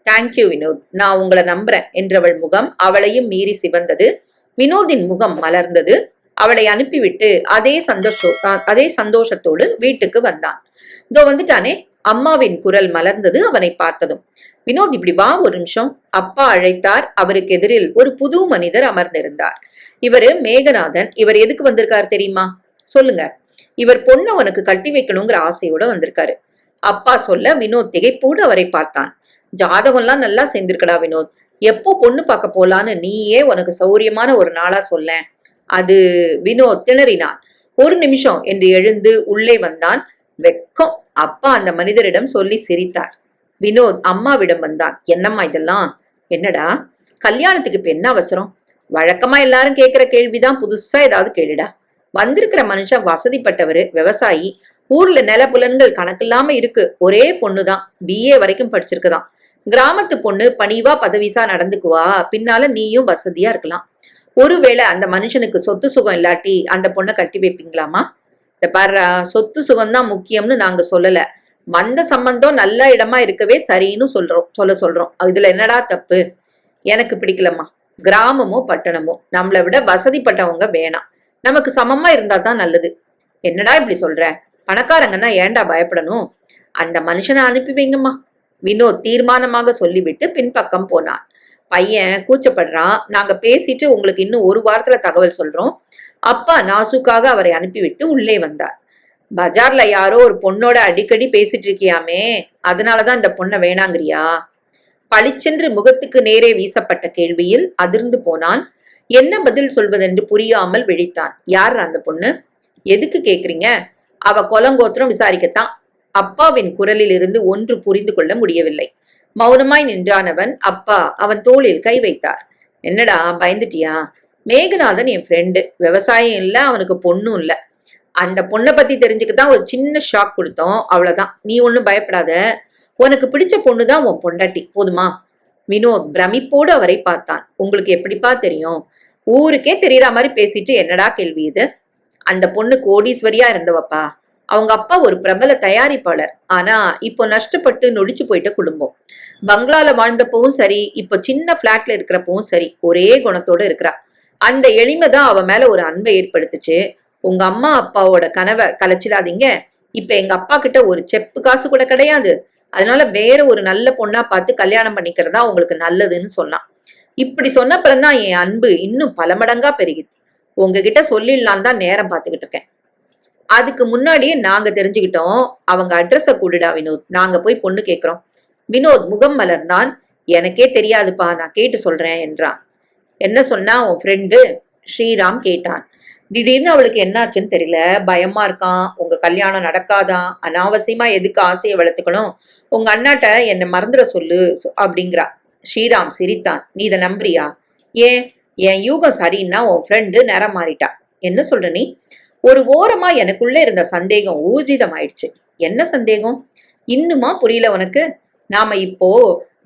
தேங்க்யூ வினோத், நான் உங்களை நம்புறேன் என்றவள் முகம் அவளையும் மீறி சிவந்தது. வினோதின் முகம் மலர்ந்தது. அவளை அனுப்பிவிட்டு அதே சந்தோஷத்தோடு வீட்டுக்கு வந்தான். இதோ வந்துட்டானே. அம்மாவின் குரல் மலர்ந்தது அவனை பார்த்ததும். வினோத், இப்படி வா ஒரு நிமிஷம். அப்பா அழைத்தார். அவருக்கு எதிரில் ஒரு புது மனிதர் அமர்ந்திருந்தார். இவரு மேகநாதன். இவர் எதுக்கு வந்திருக்கார் தெரியுமா? சொல்லுங்க. இவர் பொண்ணை உனக்கு கட்டி வைக்கணுங்கிற ஆசையோட வந்திருக்காரு. அப்பா சொல்ல வினோத் திகைப்போடு அவரை பார்த்தான். ஜாதகம்லாம் நல்லா சேர்ந்திருக்கடா வினோத். எப்போ பொண்ணு பார்க்க போலான்னு நீயே உனக்கு சௌரியமான ஒரு நாளா சொல்ல. அது வினோத் திணறினான். ஒரு நிமிஷம் என்று எழுந்து உள்ளே வந்தான். வெக்கம். அப்பா அந்த மனிதரிடம் சொல்லி சிரித்தார். வினோத் அம்மாவிடம் வந்தான். என்னம்மா இதெல்லாம்? என்னடா கல்யாணத்துக்கு இப்ப என்ன அவசரம்? வழக்கமா எல்லாரும் கேட்கிற கேள்விதான், புதுசா ஏதாவது கேளுடா. வந்திருக்கிற மனுஷன் வசதிப்பட்டவரு, விவசாயி. ஊர்ல நில புலன்கள் கணக்கில்லாம இருக்கு. ஒரே பொண்ணுதான், BA வரைக்கும் படிச்சிருக்குதான். கிராமத்து பொண்ணு பணிவா பதவிசா நடந்துக்குவா. பின்னால நீயும் வசதியா இருக்கலாம். ஒருவேளை அந்த மனுஷனுக்கு சொத்து சுகம் இல்லாட்டி அந்த பொண்ணை கட்டி வைப்பீங்களாமா? இந்த பாரு, சொத்து சுகம்தான் முக்கியம்னு நாங்க சொல்லல. வந்த சம்பந்தம் நல்ல இடமா இருக்கவே சரின்னு சொல்றோம். இதுல என்னடா தப்பு? எனக்கு பிடிக்கலம்மா. கிராமமோ பட்டணமோ நம்மளை விட வசதிப்பட்டவங்க வேணாம். நமக்கு சமமா இருந்தா தான் நல்லது. என்னடா இப்படி சொல்ற? பணக்காரங்கன்னா ஏன்டா பயப்படணும்? அந்த மனுஷனை அனுப்பி வைங்கம்மா. வினோத் தீர்மானமாக சொல்லிவிட்டு பின்பக்கம் போனான். பையன் கூச்சப்படுறான். நாங்க பேசிட்டு உங்களுக்கு இன்னும் ஒரு வாரத்துல தகவல் சொல்றோம். அப்பா நாசுக்காக அவரை அனுப்பிவிட்டு உள்ளே வந்தார். பஜார்ல யாரோ ஒரு பொண்ணோட அடிக்கடி பேசிட்டு இருக்கியாமே, அதனாலதான் இந்த பொண்ணை வேணாங்கிறியா? பளிச்சென்று முகத்துக்கு நேரே வீசப்பட்ட கேள்வியில் அதிர்ந்து போனான். என்ன பதில் சொல்வதென்று புரியாமல் விழித்தான். யார் அந்த பொண்ணு? எதுக்கு கேக்குறீங்க? அவ கொலங்கோத்திரம் விசாரிக்கத்தான். அப்பாவின் குரலில் இருந்து ஒன்று புரிந்து கொள்ள முடியவில்லை. மௌனமாய் நின்றானவன். அப்பா அவன் தோளில் கை வைத்தார். என்னடா பயந்துட்டியா? மேகநாதன் என் ஃப்ரெண்டு. விவசாயம் இல்ல, அவனுக்கு பொண்ணும் இல்ல. அந்த பொண்ணை பத்தி தெரிஞ்சுக்கதான் ஒரு சின்ன ஷாக் கொடுத்தோம், அவ்வளவுதான். நீ ஒன்னும் பயப்படாத. உனக்கு பிடிச்ச பொண்ணுதான் உன் பொண்டாட்டி, போதுமா? வினோத் பிரமிப்போடு அவரை பார்த்தான். உங்களுக்கு எப்படிப்பா தெரியும்? ஊருக்கே தெரியற மாதிரி பேசிட்டு என்னடா கேள்வி இது? அந்த பொண்ணு கோடீஸ்வரியா இருந்தவப்பா. அவங்க அப்பா ஒரு பிரபல தயாரிப்பாளர். ஆனா இப்போ நஷ்டப்பட்டு நொடிச்சு போயிட்ட குடும்பம். பங்களால வாழ்ந்தப்பவும் சரி, இப்போ சின்ன பிளாட்ல இருக்கிறப்பவும் சரி, ஒரே குணத்தோட இருக்கிறா. அந்த எளிமைதான் அவ மேல ஒரு அன்பை ஏற்படுத்துச்சு. உங்க அம்மா அப்பாவோட கனவை கலைச்சிடாதீங்க. இப்ப எங்க அப்பா கிட்ட ஒரு செப்பு காசு கூட கிடையாது. அதனால வேற ஒரு நல்ல பொண்ணா பார்த்து கல்யாணம் பண்ணிக்கிறதா உங்களுக்கு நல்லதுன்னு சொன்னான். இப்படி சொன்னப்புறம்தான் என் அன்பு இன்னும் பல மடங்கா பெருகுது. உங்ககிட்ட சொல்லிடலாம் தான் நேரம் பார்த்துக்கிட்டு இருக்கேன். அதுக்கு முன்னாடியே நாங்க தெரிஞ்சுக்கிட்டோம். அவங்க அட்ரஸ கூடுடா வினோத், நாங்க போய் பொண்ணு கேட்கிறோம். வினோத் முகம் மலர்ந்தான். எனக்கே தெரியாதுப்பா, நான் கேட்டு சொல்றேன் என்றான். என்ன சொன்னா உன் ஃப்ரெண்டு? ஸ்ரீராம் கேட்டான். திடீர்னு அவளுக்கு என்னாச்சுன்னு தெரியல, பயமா இருக்கான். உங்க கல்யாணம் நடக்காதான், அனாவசியமா எதுக்கு ஆசையை வளர்த்துக்கணும், உங்க அண்ணாட்ட என்னை மறந்துட சொல்லு அப்படிங்கிறா. ஸ்ரீராம் சிரித்தான். நீ இதை நம்புறியா? ஏன், என் யூகம் சரின்னா உன் ஃப்ரெண்டு நேரம் மாறிட்டா. என்ன சொல்ற நீ? ஒரு ஓரமா எனக்குள்ள இருந்த சந்தேகம் ஊர்ஜிதம் ஆயிடுச்சு. என்ன சந்தேகம்? இன்னுமா புரியல உனக்கு? நாம இப்போ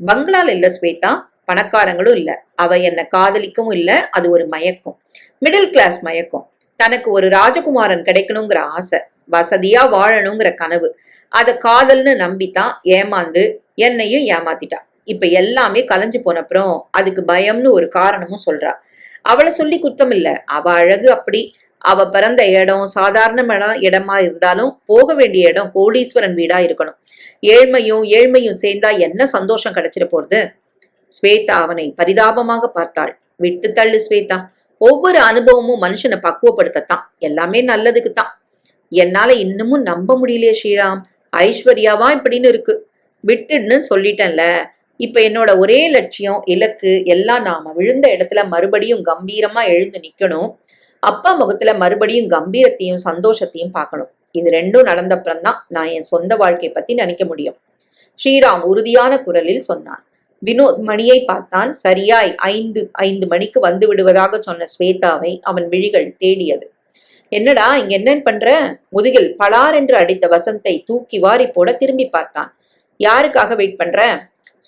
பங்களால இல்ல ஸ்வேதா, பணக்காரங்களும் இல்ல. அவ என்ன காதலிக்கவும் இல்ல. அது ஒரு மயக்கம், மிடில் கிளாஸ் மயக்கம். தனக்கு ஒரு ராஜகுமாரன் கிடைக்கணுங்கிற ஆசை, வசதியா வாழணுங்கிற கனவு. அத காதல்னு நம்பித்தான் ஏமாந்து என்னையும் ஏமாத்திட்டா. இப்ப எல்லாமே கலைஞ்சு போனப்புறம் அதுக்கு பயம்னு ஒரு காரணமும் சொல்றா. அவளை சொல்லி குத்தம் இல்ல, அவ அழகு அப்படி. அவ பிறந்த இடம் சாதாரணமான இடமா இருந்தாலும் போக வேண்டிய இடம் கோடீஸ்வரன் வீடா இருக்கணும். ஏழ்மையும் சேர்ந்தா என்ன சந்தோஷம் கிடைச்சிட போறது? ஸ்வேதா அவனை பரிதாபமாக பார்த்தாள். விட்டு தள்ளு ஸ்வேதா. ஒவ்வொரு அனுபவமும் மனுஷனை பக்குவப்படுத்தத்தான், எல்லாமே நல்லதுக்குத்தான். என்னால இன்னமும் நம்ப முடியலையே ஸ்ரீராம். ஐஸ்வர்யாவா இப்படின்னு இருக்கு. விட்டுடுன்னு சொல்லிட்டேன்ல. இப்ப என்னோட ஒரே லட்சியம், இலக்கு எல்லாம் நாம விழுந்த இடத்துல மறுபடியும் கம்பீரமா எழுந்து நிக்கணும். அப்பா முகத்துல மறுபடியும் கம்பீரத்தையும் சந்தோஷத்தையும் பார்க்கணும். இது ரெண்டும் நடந்தப்புறம்தான் நான் என் சொந்த வாழ்க்கை பத்தி நினைக்க முடியும். ஸ்ரீராம் உறுதியான குரலில் சொன்னான். வினோத் மணியை பார்த்தான். சரியாய் 5 மணிக்கு வந்து விடுவதாக சொன்ன ஸ்வேதாவை அவன் விழிகள் தேடியது. என்னடா இங்க என்னன்னு பண்ற? முதுகில் பலார் என்று அடித்த வசந்தை தூக்கி வாரி போட திரும்பி பார்த்தான். யாருக்காக வெயிட் பண்ற?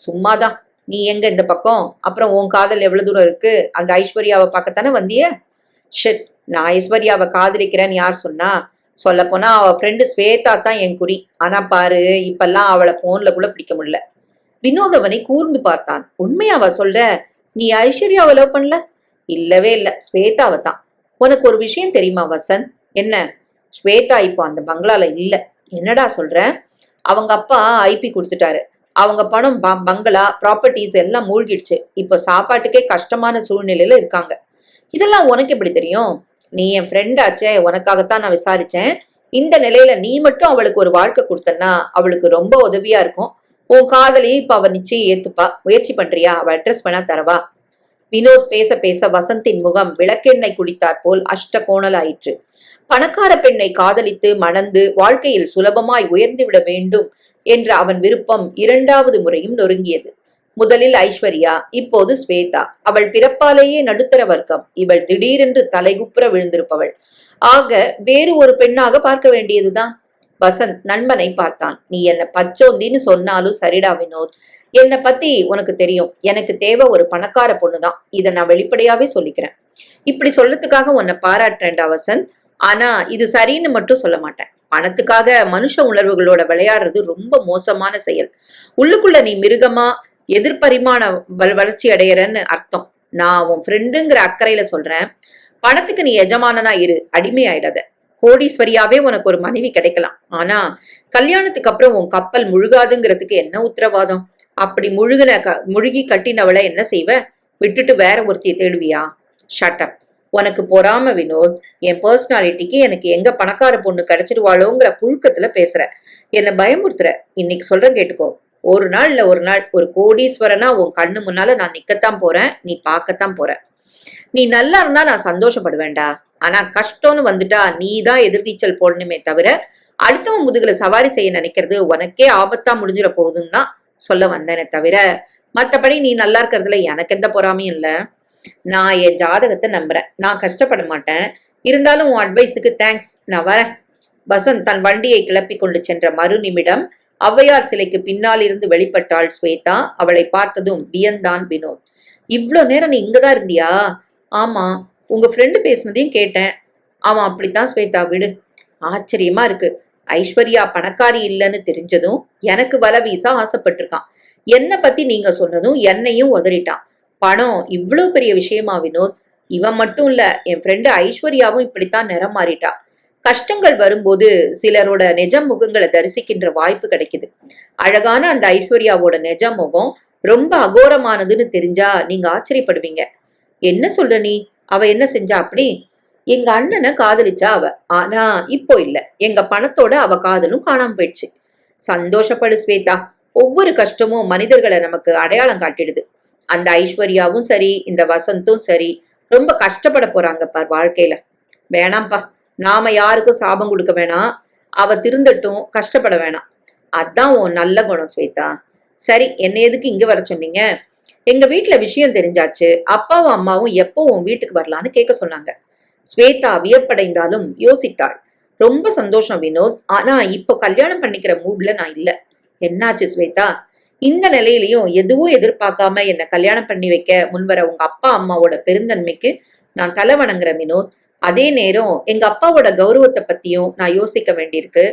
சும்மாதான். நீ எங்க இந்த பக்கம்? அப்புறம் உன் காதல் எவ்வளவு தூரம் இருக்கு? அந்த ஐஸ்வர்யாவை பார்க்கத்தானே வந்திய? ஷிட், நான் ஐஸ்வர்யாவை காதலிக்கிறேன்னு யார் சொன்னா? சொல்ல போனா அவ ஃப்ரெண்டு ஸ்வேதா தான் என் குறி. ஆனா பாரு, இப்பெல்லாம் அவளை போன்ல கூட பிடிக்க முடியல. வினோத் அவனை கூர்ந்து பார்த்தான். உண்மையாவா சொல்ற? நீ ஐஸ்வர்யாவை லவ் பண்ணல? இல்லவே இல்ல, ஸ்வேதாவை தான். உனக்கு ஒரு விஷயம் தெரியுமா வசந்த்? என்ன? ஸ்வேதா இப்போ அந்த பங்களால இல்ல. என்னடா சொல்ற? அவங்க அப்பா ஐபி கொடுத்துட்டாரு. அவங்க பணம், பங்களா, ப்ராப்பர்ட்டிஸ் எல்லாம் மூழ்கிடுச்சு. இப்போ சாப்பாட்டுக்கே கஷ்டமான சூழ்நிலையில இருக்காங்க. இதெல்லாம் உனக்கு எப்படி தெரியும்? நீ என் ஃப்ரெண்ட் ஆச்சே, உனக்காகத்தான் நான் விசாரிச்சேன். இந்த நிலையில நீ மட்டும் அவளுக்கு ஒரு வாழ்க்கை கொடுத்தன்னா அவளுக்கு ரொம்ப உதவியா இருக்கும். உன் காதலையும் இப்ப அவ நிச்சயம் ஏத்துப்பா. முயற்சி பண்றியா? அவ அட்ரஸ் வேணா தரவா? வினோத் பேச பேச வசந்தின் முகம் விளக்கெண்ணெய் குடித்தாற் போல் அஷ்ட கோணலாயிற்று. பணக்கார பெண்ணை காதலித்து மணந்து வாழ்க்கையில் சுலபமாய் உயர்ந்துவிட வேண்டும் என்ற அவன் விருப்பம் 2வது முறையும் நொறுங்கியது. முதலில் ஐஸ்வர்யா, இப்போது ஸ்வேதா. அவள் பிறப்பாலேயே நடுத்தர வர்க்கம். இவள் திடீரென்று தலைகுப்புற விழுந்திருப்பவள். ஆக வேறு ஒரு பெண்ணாக பார்க்க வேண்டியதுதான். வசந்த் நண்பனை பார்த்தான். நீ என்ன பச்சோந்தின்னு சொன்னாலும் சரிடா வினோத். என்னை பத்தி உனக்கு தெரியும். எனக்கு தேவை ஒரு பணக்கார பொண்ணுதான். இதை நான் வெளிப்படையாவே சொல்லிக்கிறேன். இப்படி சொல்லத்துக்காக உன்னை பாராட்டுறேன்டா வசந்த். ஆனா இது சரின்னு மட்டும் சொல்ல மாட்டேன். பணத்துக்காக மனுஷ உணர்வுகளோட விளையாடுறது ரொம்ப மோசமான செயல். உள்ளுக்குள்ள நீ மிருகமா எதிர்பரிமாண வளர்ச்சி அடையறன்னு அர்த்தம். நான் உன் ஃப்ரெண்டுங்கிற அக்கறையில சொல்றேன். பணத்துக்கு நீ எஜமானனா இரு, அடிமை ஆயிடாத. கோடீஸ்வரியாவே உனக்கு ஒரு மனைவி கிடைக்கலாம். ஆனா கல்யாணத்துக்கு அப்புறம் உன் கப்பல் முழுகாதுங்கிறதுக்கு என்ன உத்தரவாதம்? அப்படி முழுகி கட்டினவளை என்ன செய்வ? விட்டுட்டு வேற ஒருத்திய தேடுவியா? ஷட்டப். உனக்கு பொறாம வினோத். என் பர்சனாலிட்டிக்கு எனக்கு எங்க பணக்கார பொண்ணு கிடைச்சிருவாளோங்கிற புழுக்கத்துல பேசுற. என்ன பயமுறுத்துற. இன்னைக்கு சொல்றேன் கேட்டுக்கோ. ஒரு நாள் இல்ல ஒரு நாள் ஒரு கோடீஸ்வரனா உன் கண்ணு முன்னால நான் நிக்கத்தான் போறேன். நீ பார்க்கத்தான் போற. நீ நல்லா இருந்தா நான் சந்தோஷப்படுவேண்டா. ஆனா கஷ்டம்னு வந்துட்டா நீ தான் எதிர்நீச்சல் போடணுமே தவிர அடுத்தவன் முதுகுல சவாரி செய்ய நினைக்கிறது உனக்கே ஆபத்தா முடிஞ்சிட போகுதுன்னு தான் சொல்ல வந்தேனே தவிர மத்தபடி நீ நல்லா இருக்கிறதுல எனக்கு எந்த பொறாமையும் இல்ல. நான் என் ஜாதகத்தை நம்புறேன். நான் கஷ்டப்பட மாட்டேன். இருந்தாலும் உன் அட்வைஸுக்கு தேங்க்ஸ். நான் வரேன். வசந்த் தன் வண்டியை கிளப்பி கொண்டு சென்ற மறு நிமிடம் ஔவையார் சிலைக்கு பின்னால் இருந்து வெளிப்பட்டாள் ஸ்வேதா. அவளை பார்த்ததும் வியந்தான் வினோத். இவ்ளோ நேரம் நீ இங்கதான் இருந்தியா? ஆமா, உங்க ஃப்ரெண்டு பேசுனதையும் கேட்டேன். அவன் அப்படித்தான் ஸ்வேதா, விடு. ஆச்சரியமா இருக்கு. ஐஸ்வர்யா பணக்காரி இல்லைன்னு தெரிஞ்சதும் எனக்கு வலை வீசா ஆசைப்பட்டிருக்கான். என்னை பத்தி நீங்க சொன்னதும் என்னையும் உதறிட்டான். பணம் இவ்வளவு பெரிய விஷயமா வினோத்? இவன் மட்டும் இல்ல, என் ஃப்ரெண்டு ஐஸ்வர்யாவும் இப்படித்தான் நிறம் மாறிட்டா. கஷ்டங்கள் வரும்போது சிலரோட நிஜ முகங்களை தரிசிக்கின்ற வாய்ப்பு கிடைக்குது. அழகான அந்த ஐஸ்வர்யாவோட நிஜ முகம் ரொம்ப அகோரமானதுன்னு தெரிஞ்சா நீங்க ஆச்சரியப்படுவீங்க. என்ன சொல்ற நீ? அவ என்ன செஞ்சா அப்படி? எங்க அண்ணனை காதலிச்சா அவ. ஆனா இப்போ இல்ல. எங்க பணத்தோட அவ காதலும் காணாம போயிடுச்சு. சந்தோஷப்படு ஸ்வேதா. ஒவ்வொரு கஷ்டமும் மனிதர்களை நமக்கு அடையாளம் காட்டிடுது. அந்த ஐஸ்வர்யாவும் சரி, இந்த வசந்தும் சரி, ரொம்ப கஷ்டப்பட போறாங்க பார் வாழ்க்கையில. வேணாம்ப்பா. நாம யாருக்கும் சாபம் கொடுக்க வேணாம். அவ திருந்தட்டும், கஷ்டப்பட வேணாம். அதான் உன் நல்ல குணம் ஸ்வேதா. சரி, என்ன எதுக்கு இங்க வர சொன்னீங்க? எங்க வீட்டுல விஷயம் தெரிஞ்சாச்சு. அப்பாவும் அம்மாவும் எப்போ உன் வீட்டுக்கு வரலான்னு கேட்க சொன்னாங்க. ஸ்வேதா வியப்படைந்தாலும் யோசித்தாள். ரொம்ப சந்தோஷம் வினோத். ஆனா இப்போ கல்யாணம் பண்ணிக்கிற மூட்ல நான் இல்ல. என்னாச்சு ஸ்வேதா? இந்த நிலையிலையும் எதுவும் எதிர்பார்க்காம என்ன கல்யாணம் பண்ணி வைக்க முன்வர உங்க அப்பா அம்மாவோட பெருந்தன்மைக்கு நான் தலை வணங்குறேன் வினோத். அதே நேரம் எங்க அப்பாவோட கௌரவத்தை பத்தியும் நான் யோசிக்க வேண்டியிருக்கு.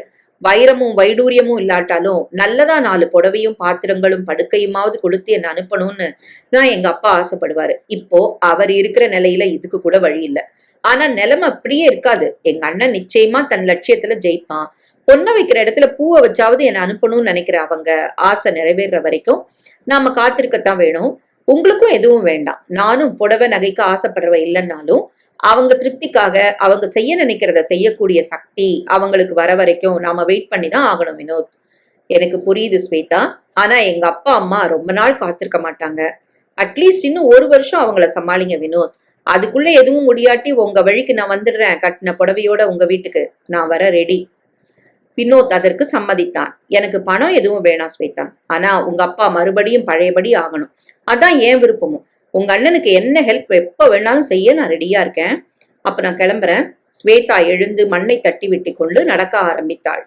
வைரமும் வைடூரியமும் இல்லாட்டாலும் நல்லதா 4 புடவையும் பாத்திரங்களும் படுக்கையுமாவது கொடுத்து என்ன அனுப்பணும்னு நான் எங்க அப்பா ஆசைப்படுவாரு. இப்போ அவர் இருக்கிற நிலையில இதுக்கு கூட வழி இல்லை. ஆனா நிலைமை அப்படியே இருக்காது. எங்க அண்ணன் நிச்சயமா தன் லட்சியத்துல ஜெயிப்பான். பொண்ணை வைக்கிற இடத்துல பூவை வச்சாவது என்னை அனுப்பணும்னு நினைக்கிற அவங்க ஆசை நிறைவேற வரைக்கும் நாம காத்திருக்கத்தான் வேணும். உங்களுக்கும் எதுவும் வேண்டாம். நானும் புடவை நகைக்கு ஆசைப்படுறவ இல்லைன்னாலும் அவங்க திருப்திக்காக அவங்க செய்ய நினைக்கிறத செய்யக்கூடிய சக்தி அவங்களுக்கு வர வரைக்கும் நாம வெயிட் பண்ணி தான் ஆகணும் வினோத். எனக்கு புரியுது ஸ்வேதா. ஆனா எங்க அப்பா அம்மா ரொம்ப நாள் காத்திருக்க மாட்டாங்க. அட்லீஸ்ட் இன்னும் 1 வருஷம் அவங்கள சமாளிங்க வினோத். அதுக்குள்ள எதுவும் முடியாட்டி உங்க வழிக்கு நான் வந்துடுறேன். கட்டின புடவையோட உங்க வீட்டுக்கு நான் வர ரெடி. வினோத் அதற்கு சம்மதித்தான். எனக்கு பணம் எதுவும் வேணாம் ஸ்வேதா, ஆனா உங்க அப்பா மறுபடியும் பழையபடி ஆகணும், அதான் ஏன் விருப்பமும். உங்க அண்ணனுக்கு என்ன ஹெல்ப் எப்ப வேணாலும் செய்ய நான் ரெடியா இருக்கேன். அப்ப நான் கிளம்புறேன். ஸ்வேதா எழுந்து மண்ணை தட்டி விட்டு கொண்டு நடக்க ஆரம்பித்தாள்.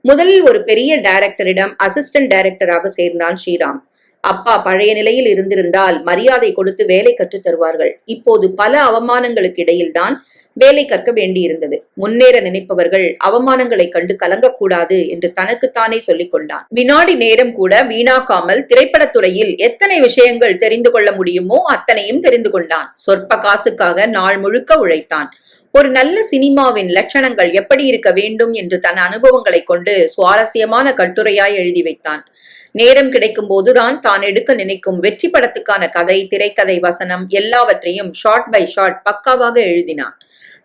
முதலில் ஒரு பெரிய டைரக்டரிடம் அசிஸ்டன்ட் டைரக்டராக சேர்ந்தான் ஸ்ரீராம். அப்பா பழைய நிலையில் இருந்திருந்தால் மரியாதை கொடுத்து வேலை கற்றுத் தருவார்கள். இப்போது பல அவமானங்களுக்கு இடையில்தான் வேலை கற்க வேண்டியிருந்தது. முன்னேற நினைப்பவர்கள் அவமானங்களை கண்டு கலங்கக்கூடாது என்று தனக்குத்தானே சொல்லிக் கொண்டான். வினாடி நேரம் கூட வீணாக்காமல் திரைப்படத்துறையில் எத்தனை விஷயங்கள் தெரிந்து கொள்ள முடியுமோ அத்தனையும் தெரிந்து கொண்டான். சொற்ப காசுக்காக நாள் முழுக்க உழைத்தான். ஒரு நல்ல சினிமாவின் லட்சணங்கள் எப்படி இருக்க வேண்டும் என்று தன் அனுபவங்களை கொண்டு சுவாரஸ்யமான கட்டுரையாய் எழுதி வைத்தான். நேரம் கிடைக்கும் போதுதான் தான் எடுக்க நினைக்கும் வெற்றி படத்துக்கான கதை, திரைக்கதை, வசனம் எல்லாவற்றையும் ஷார்ட் பை ஷார்ட் பக்காவாக எழுதினான்.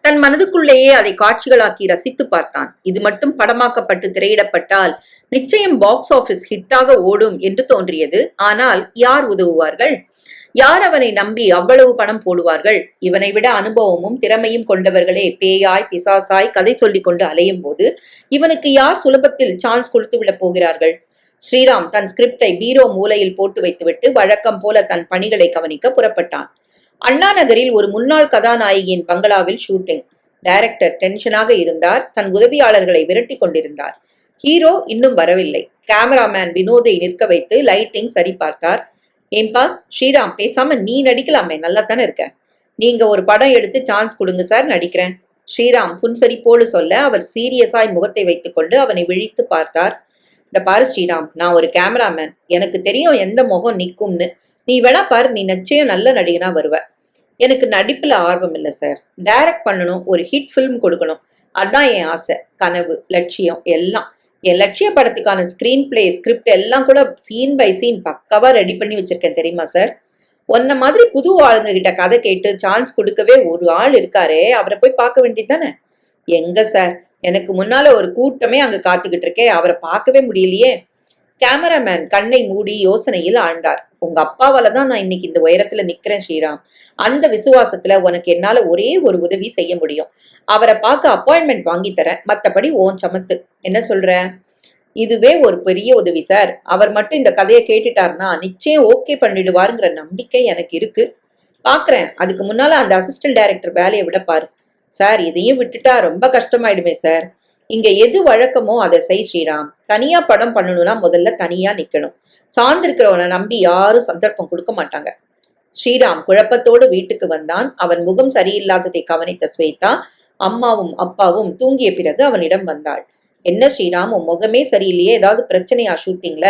தன் மனதுக்குள்ளேயே அதை காட்சிகளாக்கி ரசித்து பார்த்தான். இது மட்டும் படமாக்கப்பட்டு திரையிடப்பட்டால் நிச்சயம் பாக்ஸ் ஆபீஸ் ஹிட்டாக ஓடும் என்று தோன்றியது. ஆனால் யார் உதவுவார்கள்? யார் அவனை நம்பி அவ்வளவு பணம் போடுவார்கள்? இவனை விட அனுபவமும் திறமையும் கொண்டவர்களே பேயாய் பிசாசாய் கதை சொல்லிக் கொண்டு அலையும் போது இவனுக்கு யார் சுலபத்தில் சான்ஸ் கொடுத்து விட போகிறார்கள்? ஸ்ரீராம் தன் ஸ்கிரிப்டை பீரோ மூலையில் போட்டு வைத்துவிட்டு வழக்கம் போல தன் பணிகளை கவனிக்க புறப்பட்டான். அண்ணா நகரில் ஒரு முன்னாள் கதாநாயகியின் பங்களாவில் ஷூட்டிங். டைரக்டர் டென்ஷனாக இருந்தார். தன் உதவியாளர்களை விரட்டி கொண்டிருந்தார். ஹீரோ இன்னும் வரவில்லை. கேமராமேன் வினோதை நிற்க வைத்து லைட்டிங் சரி பார்த்தார். ஏம்பா ஸ்ரீராம், பேசாம நீ நடிக்கலாமே, நல்லா தானே இருக்க. நீங்க ஒரு படம் எடுத்து சான்ஸ் கொடுங்க சார், நடிக்கிறேன். ஸ்ரீராம் புன்சரிப்போடு சொல்ல அவர் சீரியஸாய் முகத்தை வைத்துக் கொண்டு அவனை விழித்து பார்த்தார். இந்த பாரு ஸ்ரீராம், நான் ஒரு கேமராமேன், எனக்கு தெரியும் எந்த முகம் நிக்கும்னு. நீ வேணா பாரு, நீ நிச்சயம் நல்ல நடிகனா வருவ. எனக்கு நடிப்புல ஆர்வம் இல்லை சார். டைரக்ட் பண்ணணும், ஒரு ஹிட் ஃபிலிம் கொடுக்கணும், அதான் என் ஆசை, கனவு, லட்சியம் எல்லாம். என் லட்சிய படத்துக்கான ஸ்கிரீன் பிளே, ஸ்கிரிப்ட் எல்லாம் கூட சீன் பை சீன் பக்காவா ரெடி பண்ணி வச்சிருக்கேன் தெரியுமா சார். உன்ன மாதிரி புது ஆளுங்க கிட்ட கதை கேட்டு சான்ஸ் கொடுக்கவே ஒரு ஆள் இருக்காரே, அவரை போய் பார்க்க வேண்டியது தானே. எங்க சார், எனக்கு முன்னால ஒரு கூட்டமே அங்க காத்துக்கிட்டு இருக்கே, அவரை பார்க்கவே முடியலையே. கேமராமேன் கண்ணை மூடி யோசனையில் ஆழ்ந்தார். உங்க அப்பாவால தான் நான் இன்னைக்கு இந்த உயரத்துல நிக்கிறேன் ஸ்ரீராம். அந்த விசுவாசத்துல உனக்கு என்னால ஒரே ஒரு உதவி செய்ய முடியும். அவரை பார்க்க அப்பாயின்மெண்ட் வாங்கி தரேன், மத்தபடி ஓன் சமத்து. என்ன சொல்ற? இதுவே ஒரு பெரிய உதவி சார். அவர் மட்டும் இந்த கதையை கேட்டுட்டாருன்னா நிச்சயம் ஓகே பண்ணிடுவாருங்கிற நம்பிக்கை எனக்கு இருக்கு. பாக்குறேன். அதுக்கு முன்னால அந்த அசிஸ்டன்ட் டைரக்டர் வேலையை விட பாரு. சார், இதையும் விட்டுட்டா ரொம்ப கஷ்டமாயிடுமே சார். இங்க எது வழக்கமோ அதை செய் ஸ்ரீராம். தனியா படம் பண்ணணும்னா முதல்ல தனியா நிக்கணும். சார்ந்திருக்கிறவனை நம்பி யாரும் சந்தர்ப்பம் கொடுக்க மாட்டாங்க. ஸ்ரீராம் குழப்பத்தோடு வீட்டுக்கு வந்தான். அவன் முகம் சரியில்லாததை கவனித்த ஸ்வேதா அம்மாவும் அப்பாவும் தூங்கிய பிறகு அவனிடம் வந்தாள். என்ன ஸ்ரீராம், உன் முகமே சரியில்லையே, ஏதாவது பிரச்சனையா ஷூட்டிங்ல?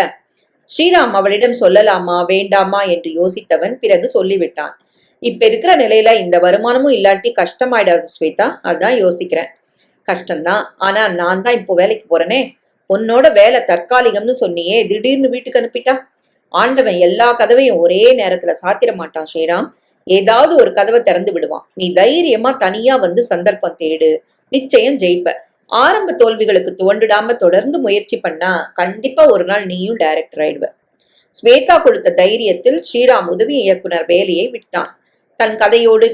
ஸ்ரீராம் அவளிடம் சொல்லலாமா வேண்டாமா என்று யோசித்தவன் பிறகு சொல்லிவிட்டான். இப்ப இருக்கிற நிலையில இந்த வருமானமும் இல்லாட்டி கஷ்டமாயிடாது ஸ்வேதா, அதான் யோசிக்கிறேன். கஷ்டம்தான், ஆனா நான் தான் இப்போ வேலைக்கு போறேனே. உன்னோட வேலை தற்காலிகம்னு சொன்னியே, திடீர்னு வீட்டுக்கு அனுப்பிட்டா? ஆண்டவன் எல்லா கதவையும் ஒரே நேரத்துல சாத்திர மாட்டான் ஸ்ரீராம். ஏதாவது ஒரு கதவை திறந்து விடுவான். நீ தைரியமா தனியா வந்து சந்தர்ப்பம் தேடு, நிச்சயம் ஜெயிப்ப. ஆரம்ப தோல்விகளுக்கு துவண்டுடாம தொடர்ந்து முயற்சி பண்ணா கண்டிப்பா ஒரு நாள் நீயும் டைரக்டர் ஆயிடுவ. ஸ்வேதா கொடுத்த தைரியத்தில் ஸ்ரீராம் உதவி இயக்குனர் வேலையை விட்டான். தன் கதையோடு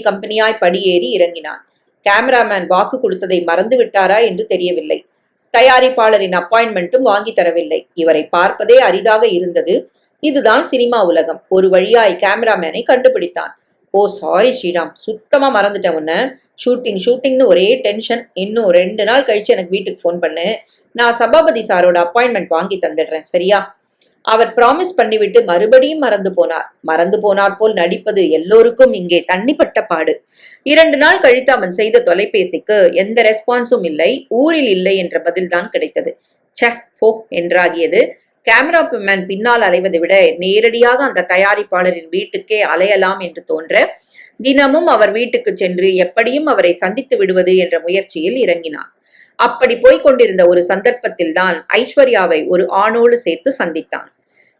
கம்பெனியாய் படியேறி இறங்கினான். கேமராமேன் வாக்கு கொடுத்ததை மறந்து விட்டாரா என்று தெரியவில்லை. தயாரிப்பாளரின் அப்பாயின்மெண்ட்டும் வாங்கி தரவில்லை. இவரை பார்ப்பதே அரிதாக இருந்தது. இதுதான் சினிமா உலகம். ஒரு வழியாய் கேமராமேனை கண்டுபிடித்தான். ஓ சாரி ஸ்ரீராம், சுத்தமா மறந்துட்டேன் உன்ன. ஷூட்டிங்னு ஒரே டென்ஷன். இன்னும் 2 நாள் கழிச்சு எனக்கு வீட்டுக்கு போன் பண்ணு. நான் சபாபதி சாரோட அப்பாயின்மெண்ட் வாங்கி தந்துடுறேன், சரியா? அவர் ப்ராமிஸ் பண்ணிவிட்டு மறுபடியும் மறந்து போனார் போல் நடிப்பது எல்லோருக்கும் இங்கே தண்ணிப்பட்ட பாடு. 2 நாள் கழித்து அவன் செய்த தொலைபேசிக்கு எந்த ரெஸ்பான்ஸும் இல்லை. ஊரில் இல்லை என்ற பதில்தான் கிடைத்தது. ச போ என்றாகியது. கேமராமேன் பின்னால் அலைவதை விட நேரடியாக அந்த தயாரிப்பாளரின் வீட்டுக்கே அலையலாம் என்று தோன்ற தினமும் அவர் வீட்டுக்கு சென்று எப்படியும் அவரை சந்தித்து விடுவது என்ற முயற்சியில் இறங்கினான். அப்படி போய்கொண்டிருந்த ஒரு சந்தர்ப்பத்தில் தான் ஐஸ்வர்யாவை ஒரு ஆணோடு சேர்த்து சந்தித்தான்.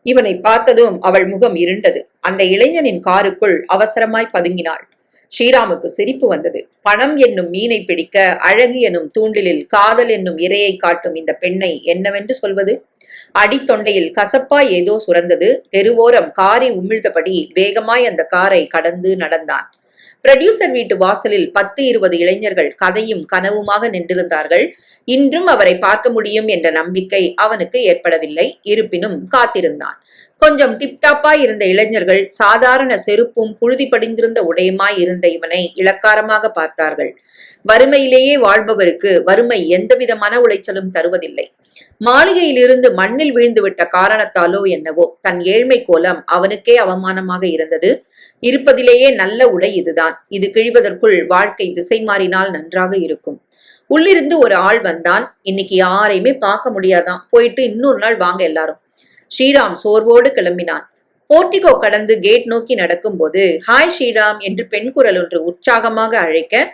இவனை பார்த்ததும் அவள் முகம் இருண்டது. அந்த இளைஞனின் காருக்குள் அவசரமாய் பதுங்கினாள். ஸ்ரீராமுக்கு சிரிப்பு வந்தது. பணம் என்னும் மீனை பிடிக்க அழகு எனும் தூண்டிலில் காதல் என்னும் இரையை காட்டும் இந்த பெண்ணை என்னவென்று சொல்வது? அடித்தொண்டையில் கசப்பாய் ஏதோ சுரந்தது. தெருவோரம் காரை உமிழ்ந்தபடி வேகமாய் அந்த காரை கடந்து நடந்தான். புரொடியூசர் வீட்டு வாசலில் 10-20 இளைஞர்கள் கதையும் கனவுமாக நின்றிருந்தார்கள். இன்றும் அவரை பார்க்க முடியும் என்ற நம்பிக்கை அவனுக்கு ஏற்படவில்லை. இருப்பினும் காத்திருந்தான். கொஞ்சம் டிப்டாப்பாய் இருந்த இளைஞர்கள் சாதாரண செருப்பும் புழுதி படிந்திருந்த உடையுமாய் இருந்த இவனை இளக்காரமாக பார்த்தார்கள். வறுமையிலேயே வாழ்பவருக்கு வறுமை எந்தவித மன உளைச்சலும் தருவதில்லை. மாளிகையிலிருந்து மண்ணில் வீழ்ந்துவிட்ட காரணத்தாலோ என்னவோ தன் ஏழ்மை கோலம் அவனுக்கே அவமானமாக இருந்தது. இருப்பதிலேயே நல்ல உடை இதுதான். இது கிழிவதற்குள் வாழ்க்கை திசை மாறினால் நன்றாக இருக்கும். உள்ளிருந்து ஒரு ஆள் வந்தான். இன்னைக்கு யாரையுமே பார்க்க முடியாதான், போயிட்டு இன்னொரு நாள் வாங்க எல்லாரும். ஸ்ரீராம் சோர்வோடு கிளம்பினான். போர்டிகோ கடந்து கேட் நோக்கி நடக்கும்போது ஹாய் ஸ்ரீராம் என்று பெண் குரல் ஒன்று உற்சாகமாக அழைக்க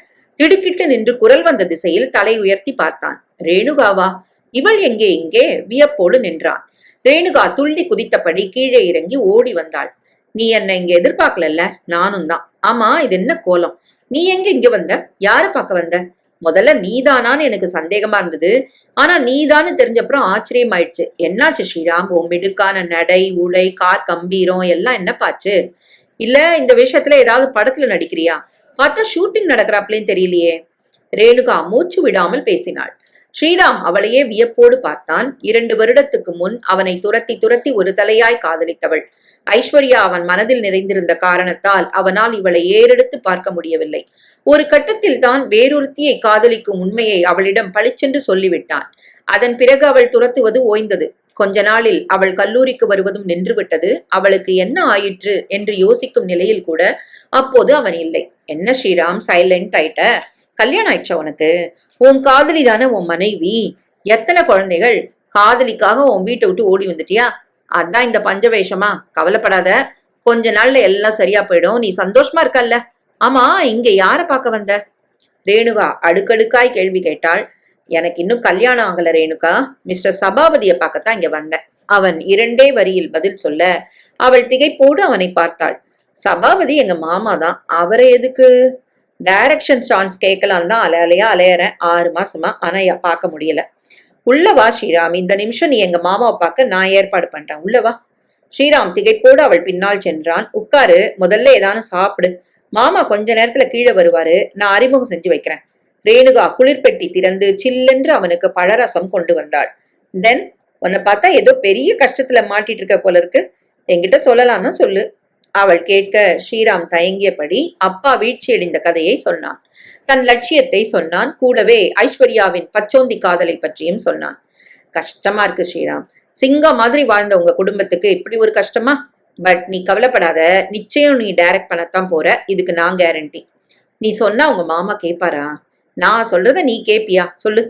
திடுக்கிட்டு நின்று குரல் வந்த திசையில் தலை உயர்த்தி பார்த்தான். ரேணுகாவா? இவள் எங்கே இங்கே? வியப்போடு நின்றான். ரேணுகா துள்ளி குதித்தபடி கீழே இறங்கி ஓடி வந்தாள். நீ என்ன இங்க எதிர்பார்க்கலல்ல? நானும் தான். ஆமா, இது என்ன கோலம்? நீ எங்க இங்க வந்த? யார பார்க்க வந்த? முதல்ல நீதானான்னு எனக்கு சந்தேகமா இருந்தது. ஆனா நீதான்னு தெரிஞ்சப்புறம் ஆச்சரியமாயிடுச்சு. என்னாச்சு ஸ்ரீராம்? உன் மிடுக்கான நடை, உடை, கார் கம்பீரம் எல்லாம் என்னப்பாச்சு? இல்ல இந்த விஷயத்துல ஏதாவது படத்துல நடிக்கிறியா? பார்த்தா ஷூட்டிங் நடக்கிறாப்லேன்னு தெரியலையே. ரேணுகா மூச்சு விடாமல் பேசினாள். ஸ்ரீராம் அவளையே வியப்போடு பார்த்தான். 2 வருடத்துக்கு முன் அவனை துரத்தி துரத்தி ஒரு தலையாய் காதலித்தவள் ஐஸ்வர்யா அவன் மனதில் நிறைந்திருந்த காரணத்தால் அவனால் இவளை ஏறெடுத்து பார்க்க முடியவில்லை. ஒரு கட்டத்தில் தான் வேறொருத்தியை காதலிக்கும் உண்மையை அவளிடம் பளிச்சென்று சொல்லிவிட்டான். அதன் பிறகு அவள் துரத்துவது ஓய்ந்தது. கொஞ்ச நாளில் அவள் கல்லூரிக்கு வருவதும் நின்றுவிட்டது. அவளுக்கு என்ன ஆயிற்று என்று யோசிக்கும் நிலையில் கூட அப்போது அவன் இல்லை. என்ன ஸ்ரீராம் சைலண்ட் ஆயிட்ட? கல்யாணம் ஆயிடுச்சா உனக்கு? உன் காதலி தானே உன் மனைவி. எத்தனை குழந்தைகள்? காதலிக்காக உன் வீட்டை விட்டு ஓடி வந்துட்டியா? அதான் இந்த பஞ்சவேஷமா? கவலைப்படாத, கொஞ்ச நாள்ல எல்லாம் சரியா போயிடும். நீ சந்தோஷமா இருக்கல்ல? ஆமா, இங்க யார பார்க்க வந்த? ரேணுகா அடுக்கடுக்காய் கேள்வி கேட்டாள். எனக்கு இன்னும் கல்யாணம் ஆகல ரேணுகா. மிஸ்டர் சபாபதியை பார்க்கத்தான் இங்க வந்தேன். அவன் 2 வரியில் பதில் சொல்ல அவள் திகைப்போடு அவனை பார்த்தாள். சபாபதி எங்க மாமா தான். அவரை எதுக்கு? டைரக்ஷன் சான்ஸ் கேட்கலாம் தான் அலையா அலையறேன் 6 மாசமா. ஆனா பார்க்க முடியல. உள்ளவா ஸ்ரீராம், இந்த நிமிஷம் நீ எங்க மாமாவை பார்க்க நான் ஏற்பாடு பண்றேன். உள்ளவா. ஸ்ரீராம் திகைப்போடு அவள் பின்னால் சென்றான். உட்காரு, முதல்ல ஏதானு சாப்பிடு. மாமா கொஞ்ச நேரத்துல கீழே வருவாரு, நான் அறிமுகம் செஞ்சு வைக்கிறேன். ரேணுகா குளிர்பெட்டி திறந்து சில்லென்று அவனுக்கு பழரசம் கொண்டு வந்தாள். தென் உன்னை பார்த்தா ஏதோ பெரிய கஷ்டத்துல மாட்டிட்டு இருக்க போல இருக்கு. என்கிட்ட சொல்லலாம்னா சொல்லு. அவள் கேட்க ஸ்ரீராம் தயங்கியபடி அப்பா வீழ்ச்சியடைந்த கதையை சொன்னான். தன் லட்சியத்தை சொன்னான். கூடவே ஐஸ்வர்யாவின் பச்சோந்தி காதலை பற்றியும் சொன்னான். கஷ்டமா இருக்கு ஸ்ரீராம். சிங்கம் மாதிரி வாழ்ந்த உங்க குடும்பத்துக்கு இப்படி ஒரு கஷ்டமா? பட் நீ கவலைப்படாத, நிச்சயம் நீ டைரக்ட் பண்ணத்தான் போற. இதுக்கு நான் கேரண்டி. நீ சொன்னா உங்க மாமா கேட்பாரா? நான் சொல்றத நீ கேப்பியா? சொல்லு,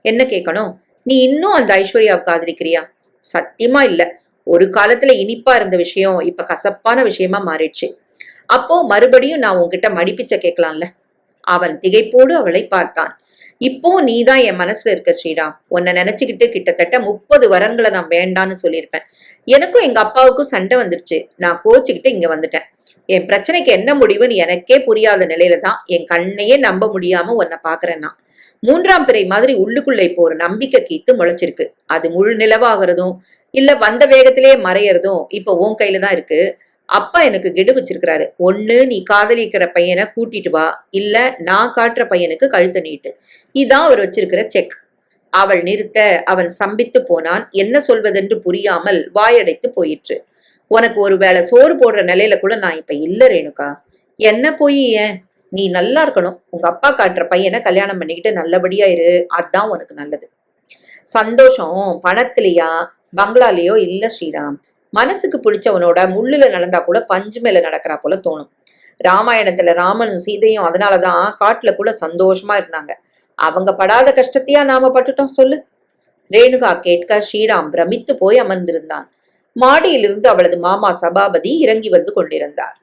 என்ன கேட்கணும்? நீ இன்னும் அந்த ஐஸ்வர்யாவை காதலிக்கிறியா? சத்தியமா இல்ல. ஒரு காலத்துல இனிப்பா இருந்த விஷயம் இப்ப கசப்பான விஷயமா மாறிடுச்சு. அப்போ மறுபடியும் நான் உன்கிட்ட மடிப்பிச்ச கேட்கலாம்ல? அவன் திகைப்போடு அவளை பார்த்தான். இப்போ நீதான் என் மனசுல இருக்க ஸ்ரீராம். உன்னை நினைச்சுக்கிட்டு கிட்டத்தட்ட 30 வரன்களை நான் வேண்டான்னு சொல்லியிருப்பேன். எனக்கும் எங்க அப்பாவுக்கும் சண்டை வந்துருச்சு. நான் கோச்சுக்கிட்டு இங்க வந்துட்டேன். என் பிரச்சனைக்கு என்ன முடிவுன்னு எனக்கே புரியாத நிலையில தான் என் கண்ணையே நம்ப முடியாம உன்னை பாக்குறேன். நான் 3ஆம் பிறை மாதிரி உள்ளுக்குள்ள இப்போ ஒரு நம்பிக்கை கீத்து முளைச்சிருக்கு. அது முழு நிலவாகிறதும் இல்ல வந்த வேகத்திலேயே மறையறதும் இப்ப உன் கையில தான் இருக்கு. அப்பா எனக்கு கெடு வச்சிருக்கிறாரு. ஒண்ணு நீ காதலிக்கிற பையனை கூட்டிட்டு வா, இல்ல நான் காட்டுற பையனுக்கு கழுத்த நீட்டு. இதான் அவர் வச்சிருக்கிற செக். அவள் நிறுத்த அவன் சம்பித்து போனான். என்ன சொல்வதென்று புரியாமல் வாயடைத்து போயிற்று. உனக்கு ஒரு வேளை சோறு போடுற நிலையில கூட நான் இப்ப இல்ல ரேணுகா. என்ன போய் ஏன்? நீ நல்லா இருக்கணும். உங்க அப்பா காட்டுற பையனை கல்யாணம் பண்ணிக்கிட்டு நல்லபடியா இரு. அதான் உனக்கு நல்லது. சந்தோஷம் பணத்திலேயா பங்களாலேயோ இல்ல ஸ்ரீராம். மனசுக்கு பிடிச்சவனோட முள்ளுல நடந்தா கூட பஞ்சு மேல நடக்கிறா போல தோணும். ராமாயணத்துல ராமனும் சீதையும் அதனாலதான் காட்டுல கூட சந்தோஷமா இருந்தாங்க. அவங்க படாத கஷ்டத்தையா நாம பட்டுட்டோம் சொல்லு? ரேணுகா கேட்க ஸ்ரீராம் பிரமித்து போய் அமர்ந்திருந்தான். மாடியிலிருந்து அவளது மாமா சபாபதி இறங்கி வந்து கொண்டிருந்தார்.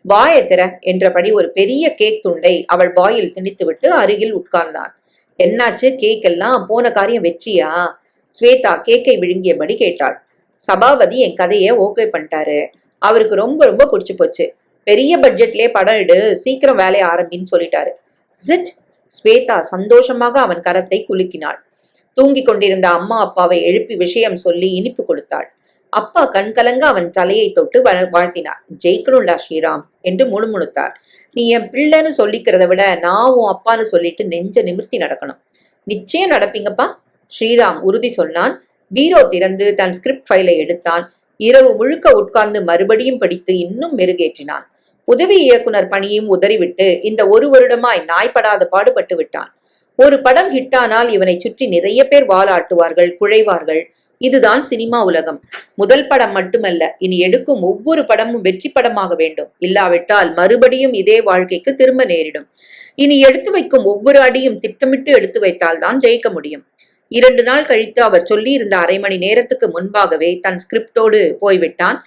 வாயை திற என்றபடி ஒரு பெரிய கேக் துண்டை அவள் வாயில் திணித்துவிட்டு அருகில் உட்கார்ந்தான். என்னாச்சு? கேக் எல்லாம் போன காரியம் வெற்றியா? ஸ்வேதா கேக்கை விழுங்கியபடி கேட்டாள். சபாபதி என் கதையை ஓகே பண்ணிட்டாரு. அவருக்கு ரொம்ப ரொம்ப பிடிச்சு போச்சு. பெரிய பட்ஜெட்லயே படம் எடு, சீக்கிரம் வேலையை ஆரம்பின்னு சொல்லிட்டாரு. சிட். ஸ்வேதா சந்தோஷமாக அவன் கரத்தை குலுக்கினாள். தூங்கி கொண்டிருந்த அம்மா அப்பாவை எழுப்பி விஷயம் சொல்லி இனிப்பு கொடுத்தாள். அப்பா கண்கலங்க அவன் தலையை தொட்டு வாழ்த்தினார். ஜெயிக்கணும்டா ஸ்ரீராம் என்று முணுமுணுத்தார். நீ என் பிள்ளைன்னு சொல்லிக்கிறத விட நான் உன் அப்பான்னு சொல்லிட்டு நெஞ்ச நிமிர்த்தி நடக்கணும். நிச்சயம் நடப்பீங்கப்பா, ஸ்ரீராம் உறுதி சொன்னான். பீரோ திறந்து தன் ஸ்கிரிப்ட் ஃபைலை எடுத்தான். இரவு முழுக்க உட்கார்ந்து மறுபடியும் படித்து இன்னும் மெருகேற்றினான். உதவி இயக்குனர் பணியும் உதறிவிட்டு இந்த 1 வருடமாய் நாய்படாத பாடுபட்டு விட்டான். ஒரு படம் ஹிட்டானால் இவனை சுற்றி நிறைய பேர் வாலாட்டுவார்கள், குழைவார்கள். இதுதான் சினிமா உலகம். முதல் படம் மட்டுமல்ல, இனி எடுக்கும் ஒவ்வொரு படமும் வெற்றி படமாக வேண்டும். இல்லாவிட்டால் மறுபடியும் இதே வாழ்க்கைக்கு திரும்ப நேரிடும். இனி எடுத்து வைக்கும் ஒவ்வொரு அடியும் திட்டமிட்டு எடுத்து வைத்தால் தான் ஜெயிக்க முடியும். 2 நாள் கழித்து அவர் சொல்லியிருந்த 1/2 மணி நேரத்துக்கு முன்பாகவே தன் ஸ்கிரிப்டோடு போய்விட்டான்.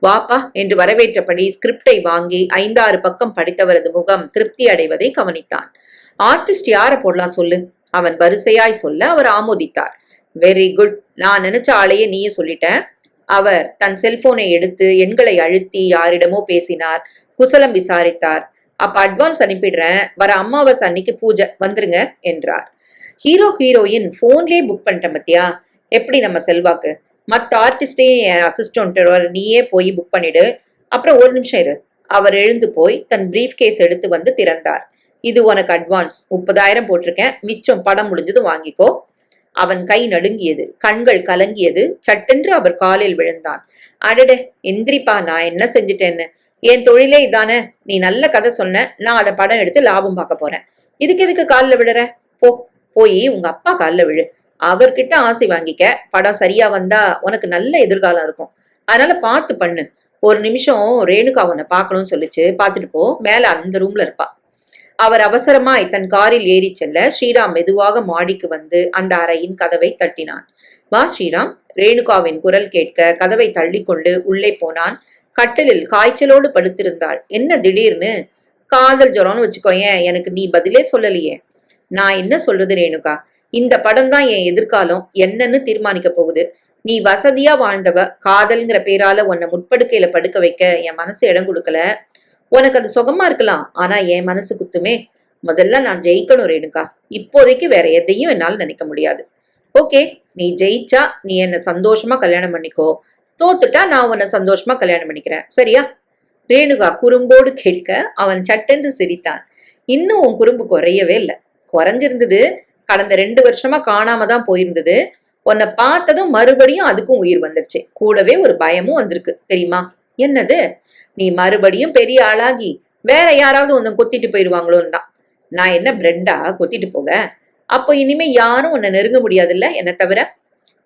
வாப்பா என்று வரவேற்றபடி ஸ்கிரிப்டை வாங்கி 5-6 பக்கம் படித்தவரது முகம் திருப்தி அடைவதை கவனித்தான். ஆர்டிஸ்ட் யார போடலாம் சொல்லு, அவன் வரிசையாய் சொல்ல அவர் ஆமோதித்தார். வெரி குட், நான் நினைச்ச ஆளையே நீயும் சொல்லிட்ட. அவர் தன் செல்போனை எடுத்து எண்களை அழுத்தி யாரிடமோ பேசினார். குசலம் விசாரித்தார். அப்ப அட்வான்ஸ் அனுப்பிடுறேன், வர அமாவாசை அன்னைக்கு பூஜை வந்துருங்க என்றார். ஹீரோயின் போன்லயே புக் பண்ணிட்டேன் பத்தியா. எப்படி நம்ம செல்வாக்கு? மற்ற ஆர்டிஸ்டையும் என் அசிஸ்டன்ட் நீயே போய் புக் பண்ணிடு. அப்புறம் 1 நிமிஷம் இரு. அவர் எழுந்து போய் தன் பிரீஃப் கேஸ் எடுத்து வந்து திறந்தார். இது உனக்கு அட்வான்ஸ், 30,000 போட்டிருக்கேன், மிச்சம் படம் முடிஞ்சதும் வாங்கிக்கோ. அவன் கை நடுங்கியது, கண்கள் கலங்கியது. சட்டென்று அவர் காலில் விழுந்தான். அடடே எந்திரிப்பா, நான் என்ன செஞ்சுட்டேன்னு? என் தொழிலே இதானே. நீ நல்ல கதை சொன்ன, நான் அதை படம் எடுத்து லாபம் பார்க்க போறேன். இதுக்கு எதுக்கு காலில் விடுற? போய் உங்க அப்பா காலில் விழு. அவர்கிட்ட ஆசை வாங்கிக்க. படம் சரியா வந்தா உனக்கு நல்ல எதிர்காலம் இருக்கும். அதனால பார்த்து பண்ணு. 1 நிமிஷம் ரேணுகா உன்னை பார்க்கணும்னு சொல்லிச்சு, பார்த்துட்டு போ. மேல அந்த ரூம்ல இருப்பா. அவர் அவசரமாய் தன் காரில் ஏறி செல்ல ஸ்ரீராம் மெதுவாக மாடிக்கு வந்து அந்த அறையின் கதவை தட்டினான். வா ஸ்ரீராம். ரேணுகாவின் குரல் கேட்க கதவை தள்ளிக்கொண்டு உள்ளே போனான். கட்டிலில் காய்ச்சலோடு படுத்திருந்தாள். என்ன திடீர்னு? காதல் ஜுரம்னு வச்சுக்கோயேன். எனக்கு நீ பதிலே சொல்லலையே. நான் என்ன சொல்றது ரேணுகா? இந்த படம் தான் என் எதிர்காலம் என்னன்னு தீர்மானிக்க போகுது. நீ வசதியா வாழ்ந்தவ. காதல்ங்கிற பேரால உன்னை முற்படுக்கையில படுக்க வைக்க என் மனசு இடம் கொடுக்கல. உனக்கு அது சுகமா இருக்கலாம், ஆனா என் மனசு குத்துமே. முதல்ல நான் ஜெயிக்கணும் ரேணுகா. இப்போதைக்கு வேற எதையும் என்னால் நினைக்க முடியாது. ஓகே, நீ ஜெயிச்சா நீ என்ன சந்தோஷமா கல்யாணம் பண்ணிக்கோ. தோத்துட்டா நான் உன்னை சந்தோஷமா கல்யாணம் பண்ணிக்கிறேன், சரியா? ரேணுகா குறும்போடு கேட்க அவன் சட்டென்று சிரித்தான். இன்னும் உன் குறும்பு குறையவே இல்லை. குறைஞ்சிருந்தது. கடந்த 2 வருஷமா காணாம தான் போயிருந்தது. உன்னை பார்த்ததும் மறுபடியும் அதுக்கும் உயிர் வந்துருச்சு. கூடவே ஒரு பயமும் வந்திருக்கு தெரியுமா? என்னது? நீ மறுபடியும் பெரிய ஆளாகி வேற யாராவது உன்னை கொத்திட்டு போயிருவாங்களோன்னு தான். நான் என்ன பிரெட்டா கொத்திட்டு போக? அப்போ இனிமே யாரும் உன்னை நெருங்க முடியாதுல்ல என்ன தவிர?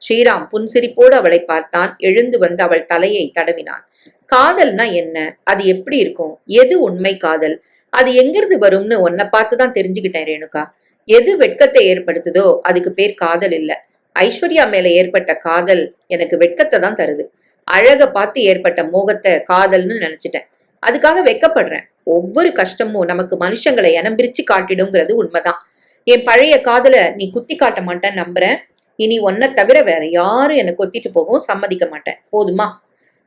ஸ்ரீராம் புன்சிரிப்போடு அவளை பார்த்தான். எழுந்து வந்து அவள் தலையை தடவினான். காதல்னா என்ன? அது எப்படி இருக்கும்? எது உண்மை காதல்? அது எங்கிருந்து வரும்னு உன்னை பார்த்துதான் தெரிஞ்சுக்கிட்டேன் ரேணுகா. எது வெட்கத்தை ஏற்படுத்துதோ அதுக்கு பேர் காதல் இல்ல. ஐஸ்வர்யா மேல ஏற்பட்ட காதல் எனக்கு வெட்கத்தை தான் தருது. அழக பார்த்து ஏற்பட்ட மோகத்தை காதல்னு நினைச்சிட்டேன். அதுக்காக வெக்கப்படுறேன். ஒவ்வொரு கஷ்டமும் நமக்கு மனுஷங்களை இனம் பிரிச்சு காட்டிடுங்கிறது உண்மைதான். என் பழைய காதல நீ குத்தி காட்ட மாட்டேன்னு நம்புறேன். இனி ஒன்ன தவிர வேற யாரும் என்னை கொத்திட்டு போகவும் சம்மதிக்க மாட்டேன். போதுமா?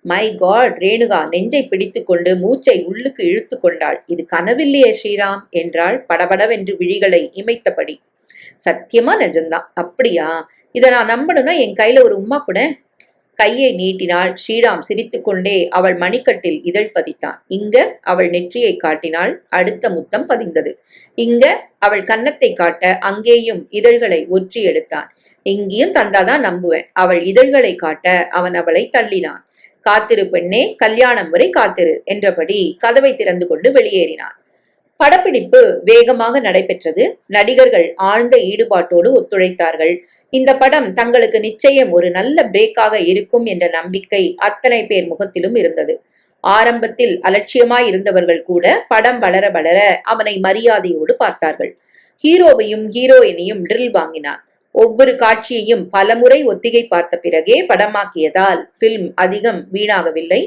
My God! ரேணுகா நெஞ்சை பிடித்து கொண்டு மூச்சை உள்ளுக்கு இழுத்து கொண்டாள். இது கனவில்லையே ஸ்ரீராம் என்றாள் படபடவென்று விழிகளை இமைத்தபடி. சத்தியமா நிஜம்தான். அப்படியா? இதை நான் நம்பணும்னா என் கையில ஒரு உம்மா கூட. கையை நீட்டினாள். ஸ்ரீராம் சிரித்துக்கொண்டே அவள் மணிக்கட்டில் இதழ் பதித்தான். இங்க அவள் நெற்றியை காட்டினாள். அடுத்த முத்தம் பதிந்தது. இங்க அவள் கன்னத்தை காட்ட அங்கேயும் இதழ்களை ஒற்றி எடுத்தான். இங்கேயும் தந்தாதான் நம்புவேன். அவள் இதழ்களை காட்ட அவன் அவளை தள்ளினான். காத்திரு பெண்ணே, கல்யாணம் வரை காத்திரு என்றபடி கதவை திறந்து கொண்டு வெளியேறினான். படப்பிடிப்பு வேகமாக நடைபெற்றது. நடிகர்கள் ஆழ்ந்த ஈடுபாட்டோடு ஒத்துழைத்தார்கள். இந்த படம் தங்களுக்கு நிச்சயம் ஒரு நல்ல பிரேக்காக இருக்கும் என்ற நம்பிக்கை அத்தனை பேர் முகத்திலும் இருந்தது. ஆரம்பத்தில் அலட்சியமாய் இருந்தவர்கள் கூட படம் வளர வளர அவனை மரியாதையோடு பார்த்தார்கள். ஹீரோவையும் ஹீரோயினையும் ட்ரில் வாங்கினான். ஒவ்வொரு காட்சியையும் பலமுறை ஒத்திகை பார்த்த பிறகே படமாக்கியதால் பிலிம் அதிகம் வீணாகவில்லை.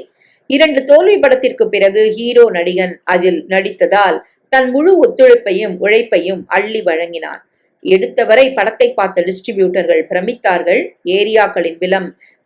2 தோல்வி படத்திற்கு பிறகு ஹீரோ நடிகன் அதில் நடித்ததால் தன் முழு ஒத்துழைப்பையும் உழைப்பையும் அள்ளி வழங்கினான். எடுத்தவரை படத்தை பார்த்த டிஸ்ட்ரிபியூட்டர்கள் பிரமித்தார்கள். ஏரியாக்களின்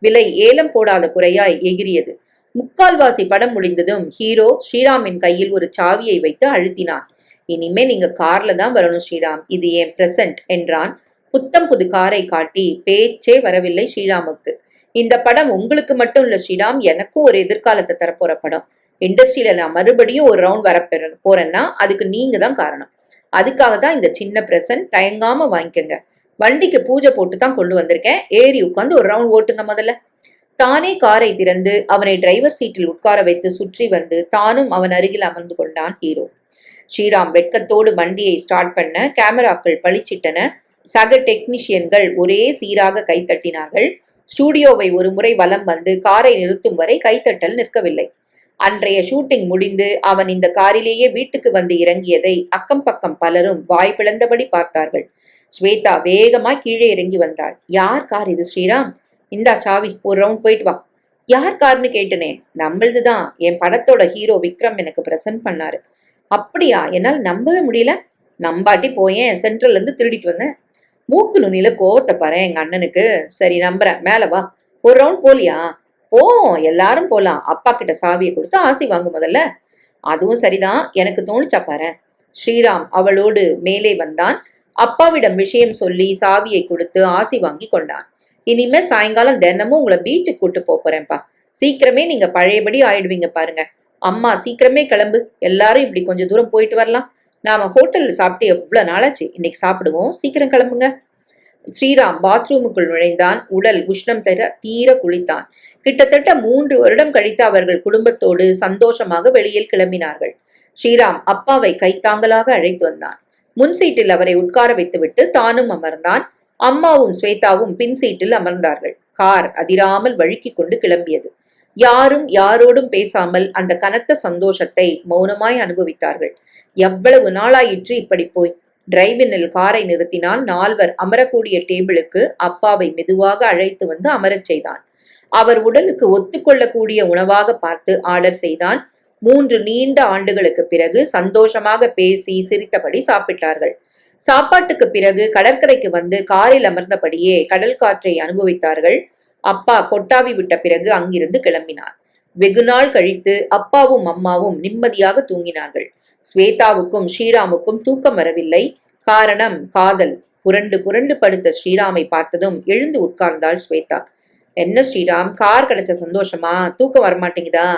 விலை ஏலம் போடாத குறையாய் எகிரியது. 3/4 படம் முடிந்ததும் ஹீரோ ஸ்ரீராமின் கையில் ஒரு சாவியை வைத்து அழுத்தினான். இனிமே நீங்க கார்ல தான் வரணும் ஸ்ரீராம், இது என் பிரசன்ட் என்றான். புத்தம் புது காரை காட்டி பேச்சே வரவில்லை ஸ்ரீராமுக்கு. இந்த படம் உங்களுக்கு மட்டும் இல்ல ஸ்ரீராம், எனக்கும் ஒரு எதிர்காலத்தை தரப்போற படம். இண்டஸ்ட்ரியில நான் மறுபடியும் ஒரு ரவுண்ட் வர போறேன்னா அதுக்கு நீங்க தான் காரணம். அதுக்காக தான் இந்த சின்ன பிரசன்ட், தயங்காம வாங்கிக்கங்க. வண்டிக்கு பூஜை போட்டு தான் கொண்டு வந்திருக்கேன். ஏறி உட்காந்து ஒரு ரவுண்ட் ஓட்டுங்க முதல்ல. தானே காரை திறந்து அவனை டிரைவர் சீட்டில் உட்கார வைத்து சுற்றி வந்து தானும் அவன் அருகில் அமர்ந்து கொண்டான் ஹீரோ. ஸ்ரீராம் வெட்கத்தோடு வண்டியை ஸ்டார்ட் பண்ண கேமராக்கள் பளிச்சிட்டன. சக டெக்னீஷியன்கள் ஒரே சீராக கைத்தட்டினார்கள். ஸ்டூடியோவை ஒரு முறை வலம் வந்து காரை நிறுத்தும் வரை கைத்தட்டல் நிற்கவில்லை. அன்றைய ஷூட்டிங் முடிந்து அவன் இந்த காரிலேயே வீட்டுக்கு வந்து இறங்கியதை அக்கம் பக்கம் பலரும் வாய் பிளந்தபடி பார்த்தார்கள். ஸ்வேதா வேகமா கீழே இறங்கி வந்தாள். யார் கார் இது ஸ்ரீராம்? இந்தா சாவி, ஒரு ரவுண்ட் போயிட்டு வா. யார் கார்னு கேட்டனே. நம்மளதுதான், என் படத்தோட ஹீரோ விக்ரம் எனக்கு பிரசன்ட் பண்ணாரு. அப்படியா? என்னால் நம்பவே முடியல. நம்பாட்டி போயேன், சென்ட்ரல்ல இருந்து திருடிட்டு வந்தேன். மூக்கு நுனியில கோவத்தை பாரு எங்க அண்ணனுக்கு. சரி நம்புறேன், மேல வா. ஒரு ரவுண்ட் போலியா? ஓ, எல்லாரும் போலாம். அப்பா கிட்ட சாவியை கொடுத்து ஆசி வாங்கு முதல்ல. அதுவும் சரிதான், எனக்கு தோணுச்சா பாரு. ஸ்ரீராம் அவளோடு மேலே வந்தான். அப்பாவிடம் விஷயம் சொல்லி சாவியை கொடுத்து ஆசி வாங்கி கொண்டான். இனிமே சாயங்காலம் தினமும் உங்களை பீச்சுக்கு கூட்டு போறேன்ப்பா. சீக்கிரமே நீங்க பழையபடி ஆயிடுவீங்க பாருங்க. அம்மா சீக்கிரமே கிளம்பு, எல்லாரும் இப்படி கொஞ்சம் தூரம் போயிட்டு வரலாம். நாம ஹோட்டல்ல சாப்பிட்டு எவ்வளவு நாளாச்சு, இன்னைக்கு சாப்பிடுவோம், சீக்கிரம் கிளம்புங்க. ஸ்ரீராம் பாத்ரூமுக்குள் நுழைந்தான். உடல் உஷ்ணம் தீர குளித்தான். கிட்டத்தட்ட 3 வருடம் கழித்து அவர்கள் குடும்பத்தோடு சந்தோஷமாக வெளியில் கிளம்பினார்கள். ஸ்ரீராம் அப்பாவை கைத்தாங்கலாக அழைத்து வந்தான். முன் சீட்டில் அவரை உட்கார வைத்துவிட்டு தானும் அமர்ந்தான். அம்மாவும் ஸ்வேதாவும் பின் சீட்டில் அமர்ந்தார்கள். கார் அதிராமல் வழுக்கி கொண்டு கிளம்பியது. யாரும் யாரோடும் பேசாமல் அந்த கனத்த சந்தோஷத்தை மௌனமாய் அனுபவித்தார்கள். எவ்வளவு நாளாயிற்று இப்படி போய். டிரைவினில் காரை நிறுத்தினான். 4 அமரக்கூடிய டேபிளுக்கு அப்பாவை மெதுவாக அழைத்து வந்து அமரச் செய்தான். அவர் உடலுக்கு ஒத்துக்கொள்ளக்கூடிய உணவாக பார்த்து ஆர்டர் செய்தான். 3 நீண்ட ஆண்டுகளுக்கு பிறகு சந்தோஷமாக பேசி சிரித்தபடி சாப்பிட்டார்கள். சாப்பாட்டுக்கு பிறகு கடற்கரைக்கு வந்து காரில் அமர்ந்தபடியே கடல் காற்றை அனுபவித்தார்கள். அப்பா கொட்டாவி விட்ட பிறகு அங்கிருந்து கிளம்பினார். வெகு நாள் கழித்து அப்பாவும் அம்மாவும் நிம்மதியாக தூங்கினார்கள். ஸ்வேதாவுக்கும் ஸ்ரீராமுக்கும் தூக்கம் வரவில்லை. காரணம் காதல். புரண்டு புரண்டு படுத்த ஸ்ரீராமை பார்த்ததும் எழுந்து உட்கார்ந்தாள் ஸ்வேதா. என்ன ஸ்ரீராம், கார் கிடைச்ச சந்தோஷமா? தூக்கம் வரமாட்டேங்குதா?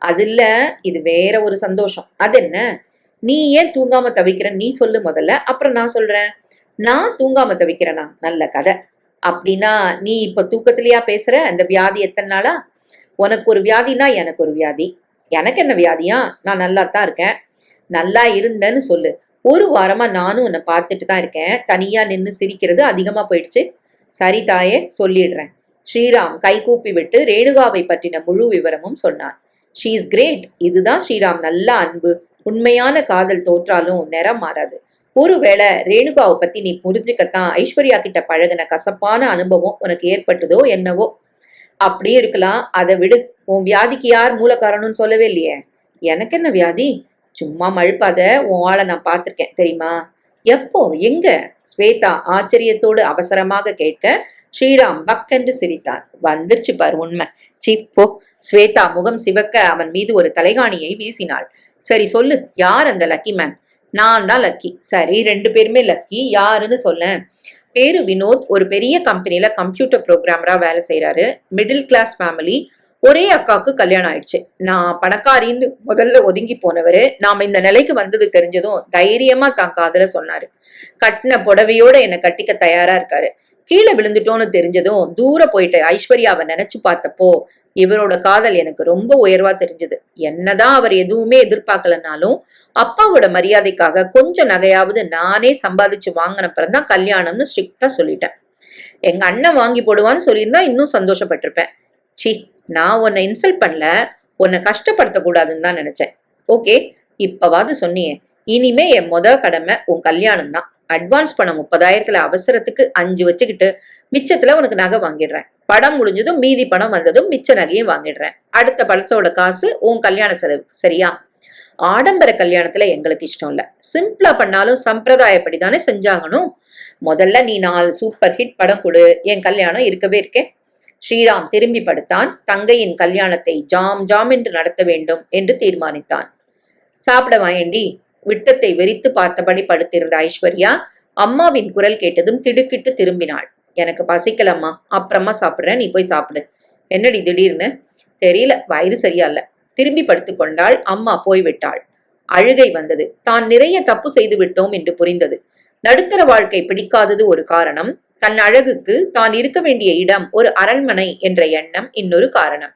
அது இல்ல, இது வேற ஒரு சந்தோஷம். அது என்ன? நீ ஏன் தூங்காம தவிக்கிற, நீ சொல்லு முதல்ல, அப்புறம் நான் சொல்றேன். நான் தூங்காம தவிக்கிறேனா? நல்ல கதை. அப்படின்னா நீ இப்ப தூக்கத்திலேயா பேசுற? அந்த வியாதி எத்தனை நாளா? உனக்கு ஒரு வியாதினா எனக்கு ஒரு வியாதி. எனக்கு என்ன வியாதியா? நான் நல்லா தான் இருக்கேன். நல்லா இருந்தேன்னு சொல்லு. 1 வாரமா நானும் உன்னை பார்த்துட்டு தான் இருக்கேன். தனியா நின்று சிரிக்கிறது அதிகமா போயிடுச்சு. சரி தாயே, சொல்லிடுறேன். ஸ்ரீராம் கைகூப்பி விட்டு ரேணுகாவை பற்றின முழு விவரமும் சொன்னான். She is great. இதுதான் ஸ்ரீராம் நல்ல அன்பு. உண்மையான காதல் தோற்றாலும் நிறம் மாறாது. ஒருவேளை ரேணுகாவை பத்தி நீ புரிஞ்சுக்கத்தான் ஐஸ்வர்யா கிட்ட பழகின கசப்பான அனுபவம் உனக்கு ஏற்பட்டதோ என்னவோ. அப்படியே இருக்கலாம். அதை விடு. உன் வியாதிக்கு யார் மூல காரணம்னு சொல்லவே இல்லையே. எனக்கு என்ன வியாதி? சும்மா மழுப்பாத. உன் ஆளை நான் பார்த்திருக்கேன் தெரியுமா? எப்போ? எங்க? ஸ்வேதா ஆச்சரியத்தோடு அவசரமாக கேட்க ஸ்ரீராம் பக்கென்று சிரித்தான். வந்துருச்சு பாரு உண்மை. சிப்போ. ஸ்வேதா முகம் சிவக்க அவன் மீது ஒரு தலைகாணியை வீசினாள். சரி சொல்லு, யார் அந்த லக்கி மேன்? நான் தான் லக்கி. சரி, 2 பேருமே லக்கி. யாருன்னு சொல்ல. பேரு வினோத். ஒரு பெரிய கம்பெனில கம்ப்யூட்டர் ப்ரோக்ராமரா வேலை செய்யறாரு. Middle class family. ஒரே அக்காவுக்கு கல்யாணம் ஆயிடுச்சு. நான் பணக்காரின்னு முதல்ல ஒதுங்கி போனவரு நாம இந்த நிலைக்கு வந்தது தெரிஞ்சதும் தைரியமா தான் காதல சொன்னாரு. கட்டின புடவையோட என்னை கட்டிக்க தயாரா இருக்காரு. கீழே விழுந்துட்டோன்னு தெரிஞ்சதும் தூர போயிட்டு ஐஸ்வர்யாவை நினைச்சு பார்த்தப்போ இவரோட காதல் எனக்கு ரொம்ப உயர்வா தெரிஞ்சது. என்னதான் அவர் எதுவுமே எதிர்பார்க்கலனாலும் அப்பாவோட மரியாதைக்காக கொஞ்சம் நகையாவது நானே சம்பாதிச்சு வாங்கினப்பறம்தான் கல்யாணம்னு ஸ்ட்ரிக்டா சொல்லிட்டேன். எங்க அண்ணன் வாங்கி போடுவான்னு சொல்லியிருந்தா இன்னும் சந்தோஷப்பட்டிருப்பேன். சி, நான் உன்னை இன்சல்ட் பண்ணல, உன்னை கஷ்டப்படுத்த கூடாதுன்னு தான் நினைச்சேன். ஓகே, இப்பவாது சொன்னியே. இனிமே என் கடமை உன் கல்யாணம் தான். அட்வான்ஸ் பணம் 30,000 அவசரத்துக்கு 5 வச்சுக்கிட்டு மிச்சத்துல உனக்கு நகை வாங்கிடுறேன். படம் முடிஞ்சதும் மீதி பணம் வந்ததும் மிச்ச நகையும் வாங்கிடுறேன். அடுத்த படத்தோட காசு உன் கல்யாண செலவு. சரியா? ஆடம்பர கல்யாணத்துல எங்களுக்கு இஷ்டம் இல்ல. சிம்பிளா பண்ணாலும் சம்பிரதாயப்படி தானே செஞ்சாகணும். முதல்ல நீ 4 சூப்பர் ஹிட் படம் கொடு. என் கல்யாணம் இருக்கவே இருக்கே. ஸ்ரீராம் திரும்பி படுத்தான். தங்கையின் கல்யாணத்தை ஜாம் ஜாம் என்று நடத்த வேண்டும் என்று தீர்மானித்தான். சாப்பிட வாயண்டி. விட்டத்தை வெறித்து பார்த்தபடி படுத்திருந்த ஐஸ்வர்யா அம்மாவின் குரல் கேட்டதும் திடுக்கிட்டு திரும்பினாள். எனக்கு பசிக்கலம்மா, அப்புறமா சாப்பிடுறேன், நீ போய் சாப்பிடு. என்னடி திடீர்னு? தெரியல, வயிறு சரியா இல்ல. திரும்பி படுத்துக்கொண்டாள். அம்மா போய்விட்டாள். அழுகை வந்தது. தான் நிறைய தப்பு செய்து விட்டோம் என்று புரிந்தது. நடுத்தர வாழ்க்கை பிடிக்காதது ஒரு காரணம். தன் அழகுக்கு தான் இருக்க வேண்டிய இடம் ஒரு அரண்மனை என்ற எண்ணம் இன்னொரு காரணம்.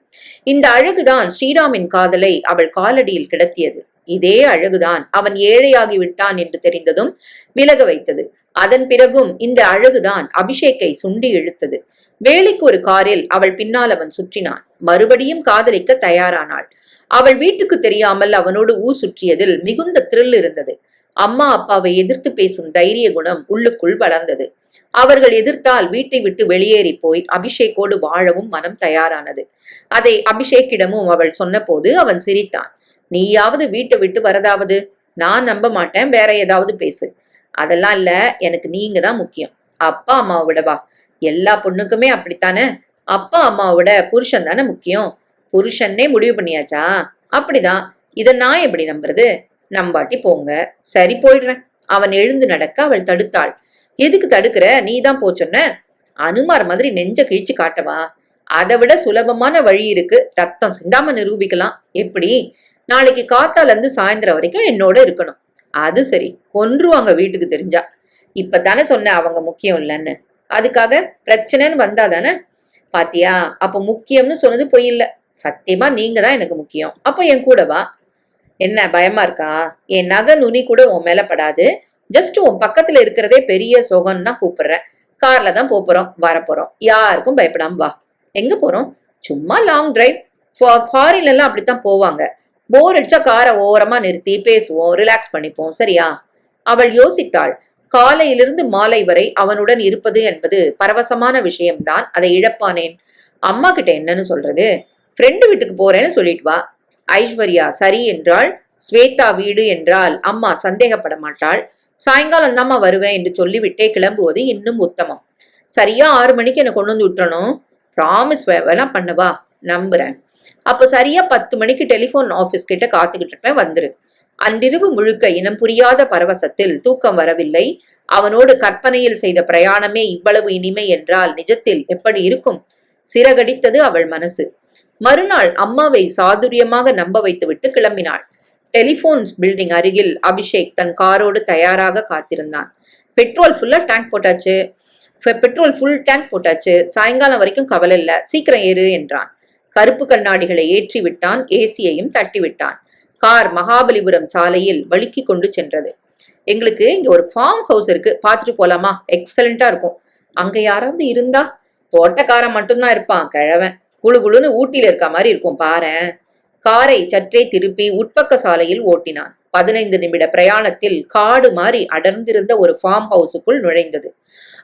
இந்த அழகுதான் ஸ்ரீராமின் காதலை அவள் காலடியில் கிடத்தியது. இதே அழகுதான் அவன் ஏழையாகி விட்டான் என்று தெரிந்ததும் விலக வைத்தது. அதன் பிறகும் இந்த அழகுதான் அபிஷேக்கை சுண்டி இழுத்தது. வேலைக்கு ஒரு காரில் அவள் பின்னால் அவன் சுற்றினான். மறுபடியும் காதலிக்க தயாரானாள். அவள் வீட்டுக்கு தெரியாமல் அவனோடு ஊர் சுற்றியதில் மிகுந்த த்ரில் இருந்தது. அம்மா அப்பாவை எதிர்த்து பேசும் தைரிய குணம் உள்ளுக்குள் வளர்ந்தது. அவர்கள் எதிர்த்தால் வீட்டை விட்டு வெளியேறி போய் அபிஷேக்கோடு வாழவும் மனம் தயாரானது. அதை அபிஷேக்கிடமும் அவள் சொன்னபோது அவன் சிரித்தான். நீயாவது வீட்டை விட்டு வரதாவது? நான் நம்ப மாட்டேன், வேற ஏதாவது பேசு. அதெல்லாம் இல்ல, எனக்கு நீங்க தான் முக்கியம். அப்பா அம்மாவை விடவா? எல்லா பொண்ணுக்குமே அப்படித்தானே. அப்பா அம்மாவை விட புருஷன் தானே முக்கியம். புருஷன்னே முடிவு பண்ணியாச்சா? அப்படிதான். இத நான் எப்படி நம்புறது? நம்பாட்டி போங்க. சரி, போயிடுறேன். அவன் எழுந்து நடக்க அவள் தடுத்தாள். எதுக்கு தடுக்கிற? நீ தான் போச்சொன்ன. அனுமார் மாதிரி நெஞ்ச கிழிச்சு காட்டவா? அதை விட சுலபமான வழி இருக்கு. ரத்தம் சிந்தாம நிரூபிக்கலாம். எப்படி? நாளைக்கு காத்தால இருந்து சாயந்தரம் வரைக்கும் என்னோட இருக்கணும். அது சரி, கொன்றுவாங்க வீட்டுக்கு தெரிஞ்சா. இப்பதானே சொன்ன அவங்க முக்கியம் இல்லைன்னு. அதுக்காக பிரச்சனைன்னு வந்தாதானே? பாத்தியா, அப்ப முக்கியம்னு சொன்னது பொய் இல்ல. சத்தியமா நீங்க தான் எனக்கு முக்கியம். அப்ப என் கூட வா. என்ன பயமா இருக்கா? என் நகை நுனி கூட உன் மேல படாது. ஜஸ்ட் உன் பக்கத்துல இருக்கிறதே பெரிய சோகம்னு தான் கூப்பிடுறேன். கார்ல தான் போறோம், வரப்போறோம். யாருக்கும் பயப்படாம வா. எங்க போறோம்? சும்மா லாங் டிரைவ். ஃபாரின்ல எல்லாம் அப்படித்தான் போவாங்க. போர் அடிச்சா காரை ஓரமா நிறுத்தி பேசுவோம், ரிலாக்ஸ் பண்ணிப்போம். சரியா? அவள் யோசித்தாள். காலையிலிருந்து மாலை வரை அவனுடன் இருப்பது என்பது பரவசமான விஷயம்தான். அதை இழப்பானேன். அம்மா கிட்ட என்னன்னு சொல்றது? ஃப்ரெண்டு வீட்டுக்கு போறேன்னு சொல்லிட்டு வா. ஐஸ்வர்யா சரி என்றாள். ஸ்வேதா வீடு என்றால் அம்மா சந்தேகப்பட மாட்டாள். சாயங்காலம் தாம்மா வருவேன் என்று சொல்லிவிட்டே கிளம்புவது இன்னும் உத்தமம். சரியா 6 மணிக்கு என்ன கொண்டு வந்து விட்டுறணும். ப்ராமிஸ் வேணா பண்ணவா? நம்புறேன். அப்ப சரியா 10 மணிக்கு டெலிபோன் ஆபீஸ் கிட்ட காத்துக்கிட்டு இருப்பேன், வந்துரு. அன்றிரவு முழுக்க இனம் புரியாத பரவசத்தில் தூக்கம் வரவில்லை. அவனோடு கற்பனையில் செய்த பிரயாணமே இவ்வளவு இனிமை என்றால் நிஜத்தில் எப்படி இருக்கும்? சிறகடித்தது அவள் மனசு. மறுநாள் அம்மாவை சாதுரியமாக நம்ப வைத்துவிட்டு கிளம்பினாள். டெலிபோன்ஸ் பில்டிங் அருகில் அபிஷேக் தன் காரோடு தயாராக காத்திருந்தான். பெட்ரோல் ஃபுல் டேங்க் போட்டாச்சு. சாயங்காலம் வரைக்கும் கவலை இல்ல, சீக்கிரம் ஏறு என்றான். கருப்பு கண்ணாடிகளை ஏற்றி விட்டான். ஏசியையும் தட்டி விட்டான். கார் மகாபலிபுரம் சாலையில் வழுக்கி கொண்டு சென்றது. எங்களுக்கு இங்க ஒரு ஃபார்ம் ஹவுஸ் இருக்கு, பாத்துட்டு போலாமா? எக்ஸலண்டா இருக்கும். அங்க யாராவது இருந்தா? தோட்டக்காரன் மட்டும்தான் இருப்பான், கிழவன். குழு குழுன்னு ஊட்டியில இருக்க மாதிரி இருக்கும் பாரேன். காரை சற்றே திருப்பி உட்பக்க சாலையில் ஓட்டினான். 15 நிமிட பிரயாணத்தில் காடு மாறி அடர்ந்திருந்த ஒரு ஃபார்ம் ஹவுஸுக்குள் நுழைந்தது.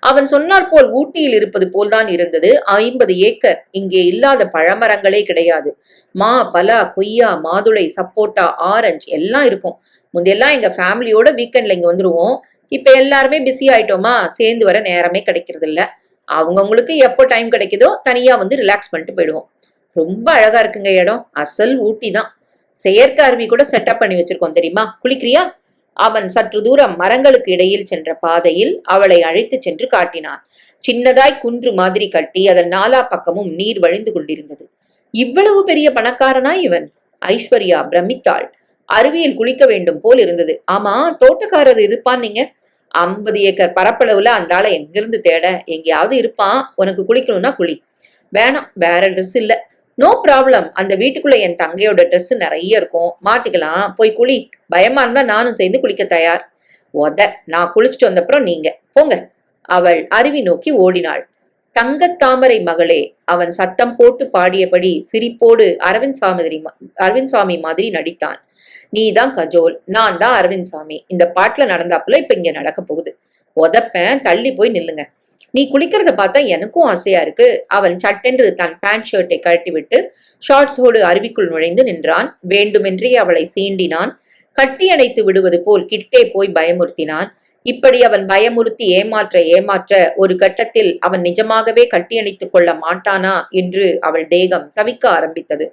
அவன் சொன்னால் போல் ஊட்டியில் இருப்பது போல்தான் இருந்தது. 50 ஏக்கர். இங்கே இல்லாத பழமரங்களே கிடையாது. மா, பலா, கொய்யா, மாதுளை, சப்போட்டா, ஆரஞ்சு எல்லாம் இருக்கும். முந்தையெல்லாம் எங்க ஃபேமிலியோட வீக்கெண்ட்ல இங்க வந்துருவோம். இப்ப எல்லாருமே பிஸி ஆயிட்டோமா, சேர்ந்து வர நேரமே கிடைக்கிறது இல்ல. அவங்கவுங்களுக்கு எப்போ டைம் கிடைக்குதோ தனியா வந்து ரிலாக்ஸ் பண்ணிட்டு போயிடுவோம். ரொம்ப அழகா இருக்குங்க இடம். அசல் ஊட்டி தான். செயற்கை அருவி கூட செட்டப் பண்ணி வச்சிருக்கோம் தெரியுமா? குளிக்கிறியா? அவன் சற்று தூரம் மரங்களுக்கு இடையில் சென்ற பாதையில் அவளை அழைத்து சென்று காட்டினான். சின்னதாய் குன்று மாதிரி கட்டி அதன் நாலா பக்கமும் நீர் வழிந்து கொண்டிருந்தது. இவ்வளவு பெரிய பணக்காரனா இவன்? ஐஸ்வர்யா பிரமித்தாள். அருவியில் குளிக்க வேண்டும் போல் இருந்தது. ஆமா, தோட்டக்காரர் இருப்பான் நீங்க. 50 ஏக்கர் பரப்பளவுல அந்த ஆளை எங்கிருந்து தேட? எங்கேயாவது இருப்பான். உனக்கு குளிக்கணும்னா குளி. வேணாம், வேற ட்ரெஸ் இல்ல. No problem. அந்த வீட்டுக்குள்ள என் தங்கையோட ட்ரெஸ் நிறைய இருக்கும், மாத்திக்கலாம். போய் குளி. பயமா இருந்தா நானும் சேர்ந்து குளிக்க தயார். நான் குளிச்சுட்டு வந்தப்புறம் நீங்க போங்க. அவள் அருவி நோக்கி ஓடினாள். தங்கத்தாமரை மகளே, அவன் சத்தம் போட்டு பாடியபடி சிரிப்போடு அரவிந்த் சாமி மாதிரி நடித்தான். நீதான் கஜோல், நான் தான் அரவிந்த் சாமி. இந்த பாட்டுல நடந்தாப்புல இப்ப இங்க நடக்க போகுது. உதப்பேன், தள்ளி போய் நில்லுங்க. நீ குளிக்கிறத பார்த்தா எனக்கும் ஆசையா இருக்கு. அவன் சட்டென்று தன் பேண்ட் ஷர்ட்டை கழட்டி விட்டு ஷார்ட்ஸோடு அருவிக்குள் நுழைந்து நின்றான். வேண்டுமென்றே அவளை சீண்டினான். கட்டி அணைத்து விடுவது போல் கிட்டே போய் பயமுறுத்தினான். இப்படி அவன் பயமுறுத்தி ஏமாற்ற ஒரு கட்டத்தில் அவன் நிஜமாகவே கட்டியணைத்துக் கொள்ள மாட்டானா என்று அவள் தேகம் தவிக்க ஆரம்பித்தது.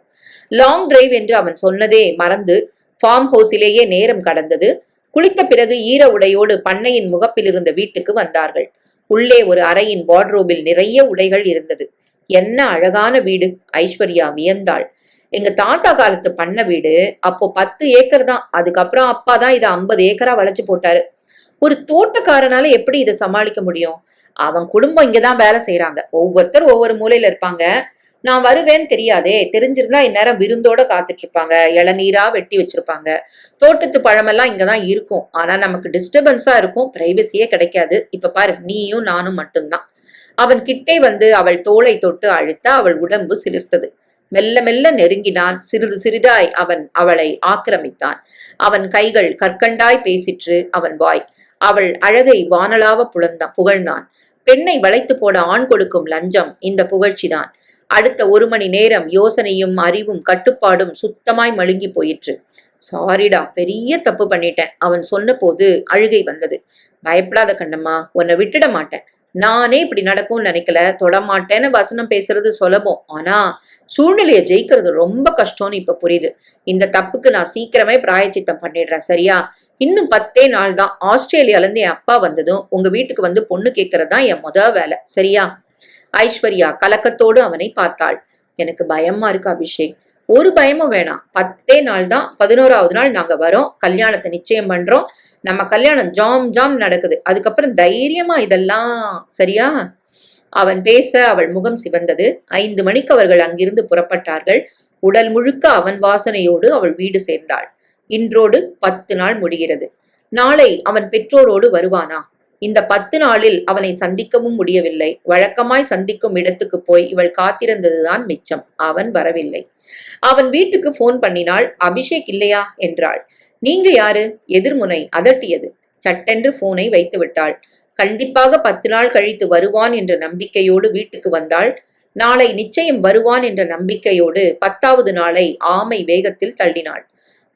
லாங் டிரைவ் என்று அவன் சொன்னதே மறந்து ஃபார்ம் ஹவுஸிலேயே நேரம் கடந்தது. குளித்த பிறகு ஈர உடையோடு பண்ணையின் முகப்பில் இருந்த வீட்டுக்கு வந்தார்கள். உள்ளே ஒரு அறையின் வார்ட்ரோபில் நிறைய உடைகள் இருந்தது. என்ன அழகான வீடு! ஐஸ்வர்யா வியந்தாள். எங்க தாத்தா காலத்து பண்ண வீடு. அப்போ 10 ஏக்கர் தான். அதுக்கப்புறம் அப்பா தான் இதை 50 ஏக்கரா வளைச்சு போட்டாரு. ஒரு தோட்டக்காரனால எப்படி இதை சமாளிக்க முடியும்? அவன் குடும்பம் இங்கதான் வேலை செய்யறாங்க. ஒவ்வொருத்தர் ஒவ்வொரு மூலையில இருப்பாங்க. நான் வருவேன்னு தெரியாதே. தெரிஞ்சிருந்தா இந்நேரம் விருந்தோட காத்துட்டு இருப்பாங்க. இளநீரா வெட்டி வச்சிருப்பாங்க. தோட்டத்து பழமெல்லாம் இங்கதான் இருக்கும். ஆனா நமக்கு டிஸ்டர்பன்ஸா இருக்கும். பிரைவசியே கிடைக்காது. இப்ப பாரு, நீயும் நானும் மட்டும்தான். அவன் கிட்டே வந்து அவள் தோளை தொட்டு அழுத்த அவள் உடம்பு சிலிர்த்தது. மெல்ல மெல்ல நெருங்கினான். சிறிது சிறிதாய் அவன் அவளை ஆக்கிரமித்தான். அவன் கைகள் கற்கண்டாய் பேசிற்று அவன் வாய். அவள் அழகை வானலாவ புகழ்ந்தான். பெண்ணை வளைத்து போட ஆண் கொடுக்கும் லஞ்சம் இந்த புகழ்ச்சிதான். அடுத்த 1 மணி நேரம் யோசனையும் அறிவும் கட்டுப்பாடும் சுத்தமாய் மழுங்கி போயிற்று. சாரிடா, பெரிய தப்பு பண்ணிட்டேன். அவன் சொன்ன போது அழுகை வந்தது. பயப்படாத கண்ணம்மா, உன்னை விட்டுட மாட்டேன். நானே இப்படி நடக்கும்னு நினைக்கல. தொடமாட்டேன்னு வசனம் பேசுறது சுலபம். ஆனா சூழ்நிலையை ஜெயிக்கிறது ரொம்ப கஷ்டம்னு இப்ப புரியுது. இந்த தப்புக்கு நான் சீக்கிரமே பிராயச்சித்தம் பண்ணிடுறேன், சரியா? இன்னும் 10 நாள் தான். ஆஸ்திரேலியால இருந்து என் அப்பா வந்ததும் உங்க வீட்டுக்கு வந்து பொண்ணு கேட்கறது தான் என் வேலை, சரியா? ஐஸ்வர்யா கலக்கத்தோடு அவனை பார்த்தாள். எனக்கு பயமா இருக்கு அபிஷேக். ஒரு பயமும் வேணாம். 10 நாள் தான். 11வது நாள் நாங்க வரோம். கல்யாணத்தை நிச்சயம் பண்றோம். நம்ம கல்யாணம் ஜாம் ஜாம் நடக்குது. அதுக்கப்புறம் தைரியமா இதெல்லாம், சரியா? அவன் பேச அவள் முகம் சிவந்தது. 5 மணிக்கு அவர்கள் அங்கிருந்து புறப்பட்டார்கள். உடல் முழுக்க அவன் வாசனையோடு அவள் வீடு சேர்ந்தாள். இன்றோடு 10 நாள் முடிகிறது. நாளை அவன் பெற்றோரோடு வருவானா? இந்த 10 நாளில் அவனை சந்திக்கவும் முடியவில்லை. வழக்கமாய் சந்திக்கும் இடத்துக்கு போய் இவள் காத்திருந்ததுதான் மிச்சம். அவன் வரவில்லை. அவன் வீட்டுக்கு போன் பண்ணினாள். அபிஷேக் இல்லையா என்றாள். நீங்க யாரு? எதிர்முனை அதட்டியது. சட்டென்று போனை வைத்து விட்டாள். கண்டிப்பாக 10 நாள் கழித்து வருவான் என்ற நம்பிக்கையோடு வீட்டுக்கு வந்தாள். நாளை நிச்சயம் வருவான் என்ற நம்பிக்கையோடு 10வது நாளை ஆமை வேகத்தில் தள்ளினாள்.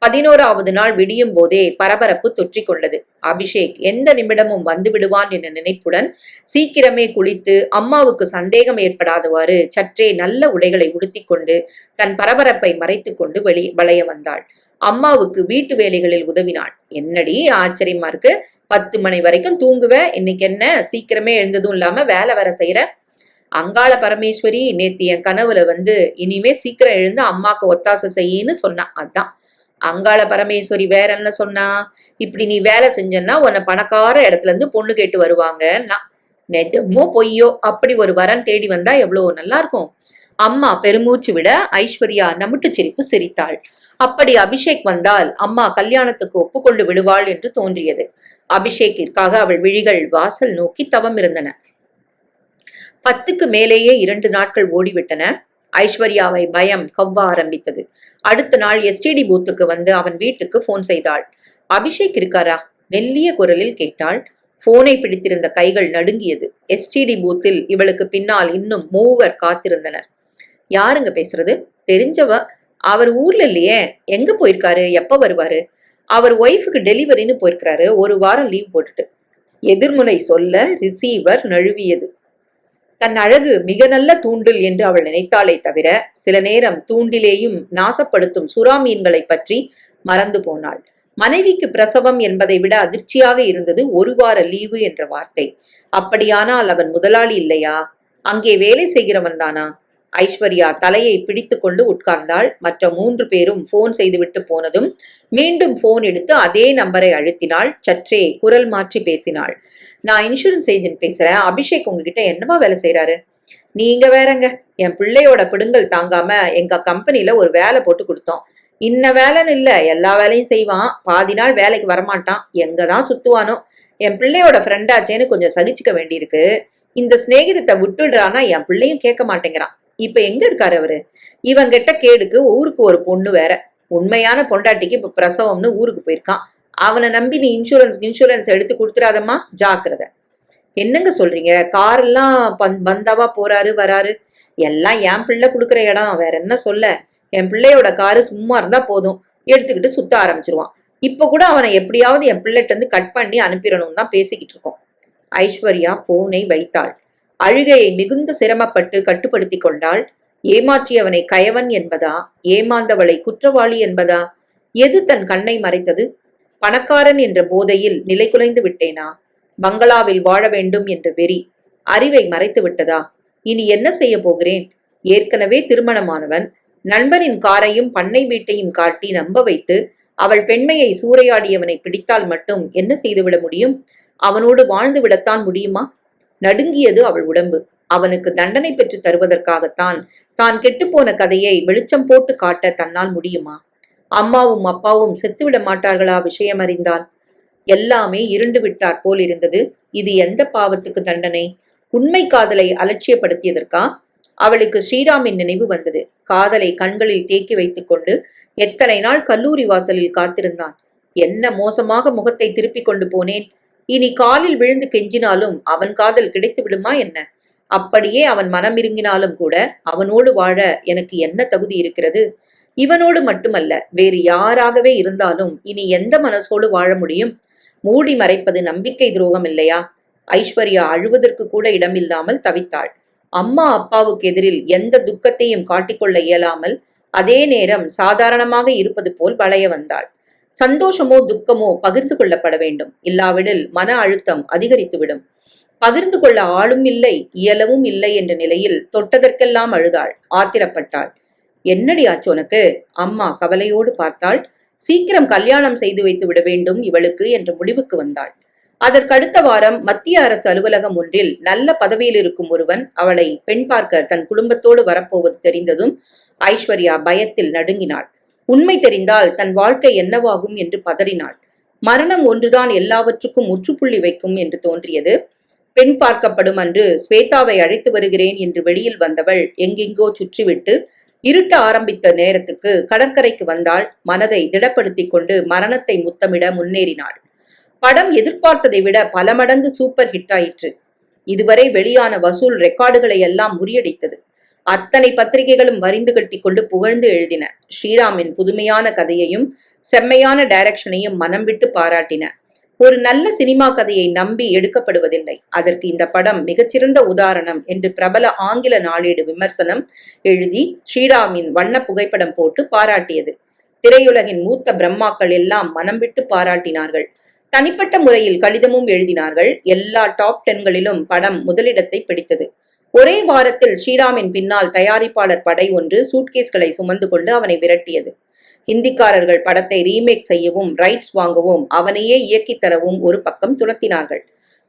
11வது நாள் விடியும் போதே பரபரப்பு தொற்றிக் கொண்டது. அபிஷேக் எந்த நிமிடமும் வந்து விடுவான் என்ற நினைப்புடன் சீக்கிரமே குளித்து அம்மாவுக்கு சந்தேகம் ஏற்படாதவாறு சற்றே நல்ல உடைகளை உடுத்திக்கொண்டு தன் பரபரப்பை மறைத்துக் கொண்டு வளைய வந்தாள். அம்மாவுக்கு வீட்டு வேலைகளில் உதவினாள். என்னடி ஆச்சரியமா இருக்கு, 10 மணி வரைக்கும் தூங்குவ, இன்னைக்கு என்ன சீக்கிரமே எழுந்ததும் இல்லாம வேலை வேற செய்யற? அங்காள பரமேஸ்வரி நேத்து என் கனவுல வந்து இனிமே சீக்கிரம் எழுந்து அம்மாக்கு ஒத்தாசை செய்யின்னு சொன்னா. அதான் அங்காள பரமேஸ்வரி வேற என்ன சொன்னா? இப்படி நீ வேலை செஞ்சன்னா உன்னை பணக்கார இடத்துல இருந்து பொண்ணு கேட்டு வருவாங்கன்னா. நெஜமோ பொய்யோ, அப்படி ஒரு வரன் தேடி வந்தா எவ்வளவு நல்லா இருக்கும். அம்மா பெருமூச்சு விட ஐஸ்வர்யா நமுட்டு சிரிப்பு சிரித்தாள். அப்படி அபிஷேக் வந்தால் அம்மா கல்யாணத்துக்கு ஒப்புக்கொண்டு விடுவாள் என்று தோன்றியது. அபிஷேக்கிற்காக அவள் விழிகள் வாசல் நோக்கி தவம் இருந்தன. 10க்கு மேலேயே 2 நாட்கள் ஓடிவிட்டன. ஐஸ்வர்யாவை பயம் கவ்வ ஆரம்பித்தது. அடுத்த நாள் எஸ்டிடி பூத்துக்கு வந்து அவன் வீட்டுக்கு போன் செய்தாள். அபிஷேக் இருக்காரா? மெல்லிய குரலில் கேட்டாள். போனை பிடித்திருந்த கைகள் நடுங்கியது. எஸ்டிடி பூத்தில் இவளுக்கு பின்னால் இன்னும் 3 காத்திருந்தனர். யாருங்க பேசுறது? தெரிஞ்சவ. அவர் ஊர்ல இல்லையே. எங்க போயிருக்காரு? எப்ப வருவாரு? அவர் ஒய்ஃபுக்கு டெலிவரின்னு போயிருக்கிறாரு. 1 வாரம் லீவ் போட்டுட்டு. எதிர்முனை சொல்ல ரிசீவர் நழுவியது. தன் அழகு மிக நல்ல தூண்டில் என்று அவள் நினைத்தாளே தவிர சில நேரம் தூண்டிலேயும் நாசப்படுத்தும் சுறா மீன்களை பற்றி மறந்து போனாள். மனைவிக்கு பிரசவம் என்பதை விட அதிர்ச்சியாக இருந்தது 1 வார லீவு என்ற வார்த்தை. அப்படியானால் அவன் முதலாளி இல்லையா? அங்கே வேலை செய்கிறவன் தானா? ஐஸ்வர்யா தலையை பிடித்து கொண்டு உட்கார்ந்தாள். மற்ற 3 பேரும் போன் செய்துவிட்டு போனதும் மீண்டும் போன் எடுத்து அதே நம்பரை அழுத்தினாள். சற்றே குரல் மாற்றி பேசினாள். நான் இன்சூரன்ஸ் ஏஜென்ட் பேசுறேன். அபிஷேக் உங்ககிட்ட என்னவா வேலை செய்யறாரு? நீங்க வேறங்க, என் பிள்ளையோட பிடுங்கல் தாங்காம எங்க கம்பெனில ஒரு வேலை போட்டு கொடுத்தோம். இன்ன வேலைன்னு இல்ல, எல்லா வேலையும் செய்வான். பாதி நாள் வேலைக்கு வரமாட்டான். எங்கதான் சுத்துவானோ. என் பிள்ளையோட ஃப்ரெண்டாச்சேன்னு கொஞ்சம் சகிச்சுக்க வேண்டியிருக்கு. இந்த சிநேகிதத்தை விட்டுடுறானா என் பிள்ளையும் கேட்க மாட்டேங்கிறான். இப்ப எங்க இருக்காரு அவரு? இவன் கிட்ட கேடுக்கு ஊருக்கு ஒரு பொண்ணு வேற. உண்மையான பொண்டாட்டிக்கு இப்ப பிரசவம்னு ஊருக்கு போயிருக்கான். அவனை நம்பி நீ இன்சூரன்ஸ் எடுத்து கொடுத்துறாதம்மா, ஜாக்கிரதை. என்னங்க சொல்றீங்க? காரெல்லாம் பந்தாவா போறாரு வராரு. எல்லாம் என் பிள்ளை கொடுக்குற இடம், வேற என்ன சொல்ல. என் பிள்ளையோட காரு சும்மா இருந்தா போதும், எடுத்துக்கிட்டு சுத்த ஆரம்பிச்சிருவான். இப்ப கூட அவனை எப்படியாவது என் பிள்ளைகிட்ட இருந்து கட் பண்ணி அனுப்பிடணும் தான் பேசிக்கிட்டு இருக்கோம். ஐஸ்வர்யா போனை வைத்தாள். அழுகையை மிகுந்த சிரமப்பட்டு கட்டுப்படுத்தி கொண்டாள். ஏமாற்றியவனை கயவன் என்பதா, ஏமாந்தவளை குற்றவாளி என்பதா? எது தன் கண்ணை மறைத்தது? பணக்காரன் என்ற போதையில் நிலை குலைந்து விட்டேனா? பங்களாவில் வாழ வேண்டும் என்ற வெறி அறிவை மறைத்து விட்டதா? இனி என்ன செய்ய போகிறேன்? ஏற்கனவே திருமணமானவன். நண்பனின் காரையும் பண்ணை வீட்டையும் காட்டி நம்ப வைத்து அவள் பெண்மையை சூறையாடியவனை பிடித்தால் மட்டும் என்ன செய்துவிட முடியும்? அவனோடு வாழ்ந்து விடத்தான் முடியுமா? நடுங்கியது அவள் உடம்பு. அவனுக்கு தண்டனை பெற்று தருவதற்காகத்தான் தான் கெட்டுப்போன கதையை வெளிச்சம் போட்டு காட்ட தன்னால் முடியுமா? அம்மாவும் அப்பாவும் செத்துவிட மாட்டார்களா விஷயம் அறிந்தால்? எல்லாமே இருண்டு விட்டார் போல் இருந்தது. இது எந்த பாவத்துக்கு தண்டனை? உண்மை காதலை அலட்சியப்படுத்தியதற்கா? அவளுக்கு ஸ்ரீராமின் நினைவு வந்தது. காதலை கண்களில் தேக்கி வைத்துக் கொண்டு எத்தனை நாள் கல்லூரி வாசலில் காத்திருந்தான். என்ன மோசமாக முகத்தை திருப்பிக் கொண்டு போனேன். இனி காலில் விழுந்து கெஞ்சினாலும் அவன் காதல் கிடைத்து விடுமா என்ன? அப்படியே அவன் மனம் இறங்கினாலும் கூட அவனோடு வாழ எனக்கு என்ன தகுதி இருக்கிறது? இவனோடு மட்டுமல்ல, வேறு யாராகவே இருந்தாலும் இனி எந்த மனசோடு வாழ முடியும்? மூடி மறைப்பது நம்பிக்கை துரோகம் இல்லையா? ஐஸ்வர்யா அழுவதற்கு கூட இடமில்லாமல் தவித்தாள். அம்மா அப்பாவுக்கு எதிரில் எந்த துக்கத்தையும் காட்டிக்கொள்ள இயலாமல் அதே நேரம் சாதாரணமாக இருப்பது போல் வளைய வந்தாள். சந்தோஷமோ துக்கமோ பகிர்ந்து கொள்ளப்பட வேண்டும். இல்லாவிடில் மன அழுத்தம் அதிகரித்துவிடும். பகிர்ந்து கொள்ள ஆளும் இல்லை, இயலவும் இல்லை என்ற நிலையில் தொட்டதற்கெல்லாம் அழுதாள், ஆத்திரப்பட்டாள். என்னடி ஆச்சு உனக்கு? அம்மா கவலையோடு பார்த்தாள். சீக்கிரம் கல்யாணம் செய்து வைத்து விட வேண்டும் இவளுக்கு என்ற முடிவுக்கு வந்தாள். அதற்கடுத்த வாரம் மத்திய அரசு அலுவலகம் ஒன்றில் நல்ல பதவியில் இருக்கும் ஒருவன் அவளை பெண் பார்க்க தன் குடும்பத்தோடு வரப்போவது தெரிந்ததும் ஐஸ்வர்யா பயத்தில் நடுங்கினாள். உண்மை தெரிந்தால் தன் வாழ்க்கை என்னவாகும் என்று பதறினாள். மரணம் ஒன்றுதான் எல்லாவற்றுக்கும் முற்றுப்புள்ளி வைக்கும் என்று தோன்றியது. பெண் பார்க்கப்படும் அன்று ஸ்வேதாவை அழைத்து வருகிறேன் என்று வெளியில் வந்தவள் எங்கெங்கோ சுற்றிவிட்டு இருட்ட ஆரம்பித்த நேரத்துக்கு கடற்கரைக்கு வந்தாள். மனதை திடப்படுத்திக் கொண்டு மரணத்தை முத்தமிட முன்னேறினாள். படம் எதிர்பார்த்ததை விட பல மடங்கு சூப்பர் ஹிட் ஆயிற்று. இதுவரை வெளியான வசூல் ரெக்கார்டுகளை எல்லாம் முறியடித்தது. அத்தனை பத்திரிகைகளும் வரிந்து கட்டி கொண்டு புகழ்ந்து எழுதின. ஸ்ரீராமின் புதுமையான கதையையும் செம்மையான டைரக்ஷனையும் மனம் விட்டு பாராட்டின. ஒரு நல்ல சினிமா கதையை நம்பி எடுக்கப்படுவதில்லை. அதற்கு இந்த படம் மிகச்சிறந்த உதாரணம் என்று பிரபல ஆங்கில நாளேடு விமர்சனம் எழுதி ஸ்ரீராமின் வண்ண புகைப்படம் போட்டு பாராட்டியது. திரையுலகின் மூத்த பிரம்மாக்கள் எல்லாம் மனம் விட்டு பாராட்டினார்கள். தனிப்பட்ட முறையில் கடிதமும் எழுதினார்கள். எல்லா டாப் 10களிலும் படம் முதலிடத்தை பிடித்தது. ஒரே வாரத்தில் ஸ்ரீராமின் பின்னால் தயாரிப்பாளர் படை ஒன்று சூட்கேஸ்களை சுமந்து கொண்டு அவனை விரட்டியது. ஹிந்திக்காரர்கள் படத்தை ரீமேக் செய்யவும் ரைட்ஸ் வாங்கவும் அவனையே இயக்கி தரவும் ஒரு பக்கம் துரத்தினார்கள்.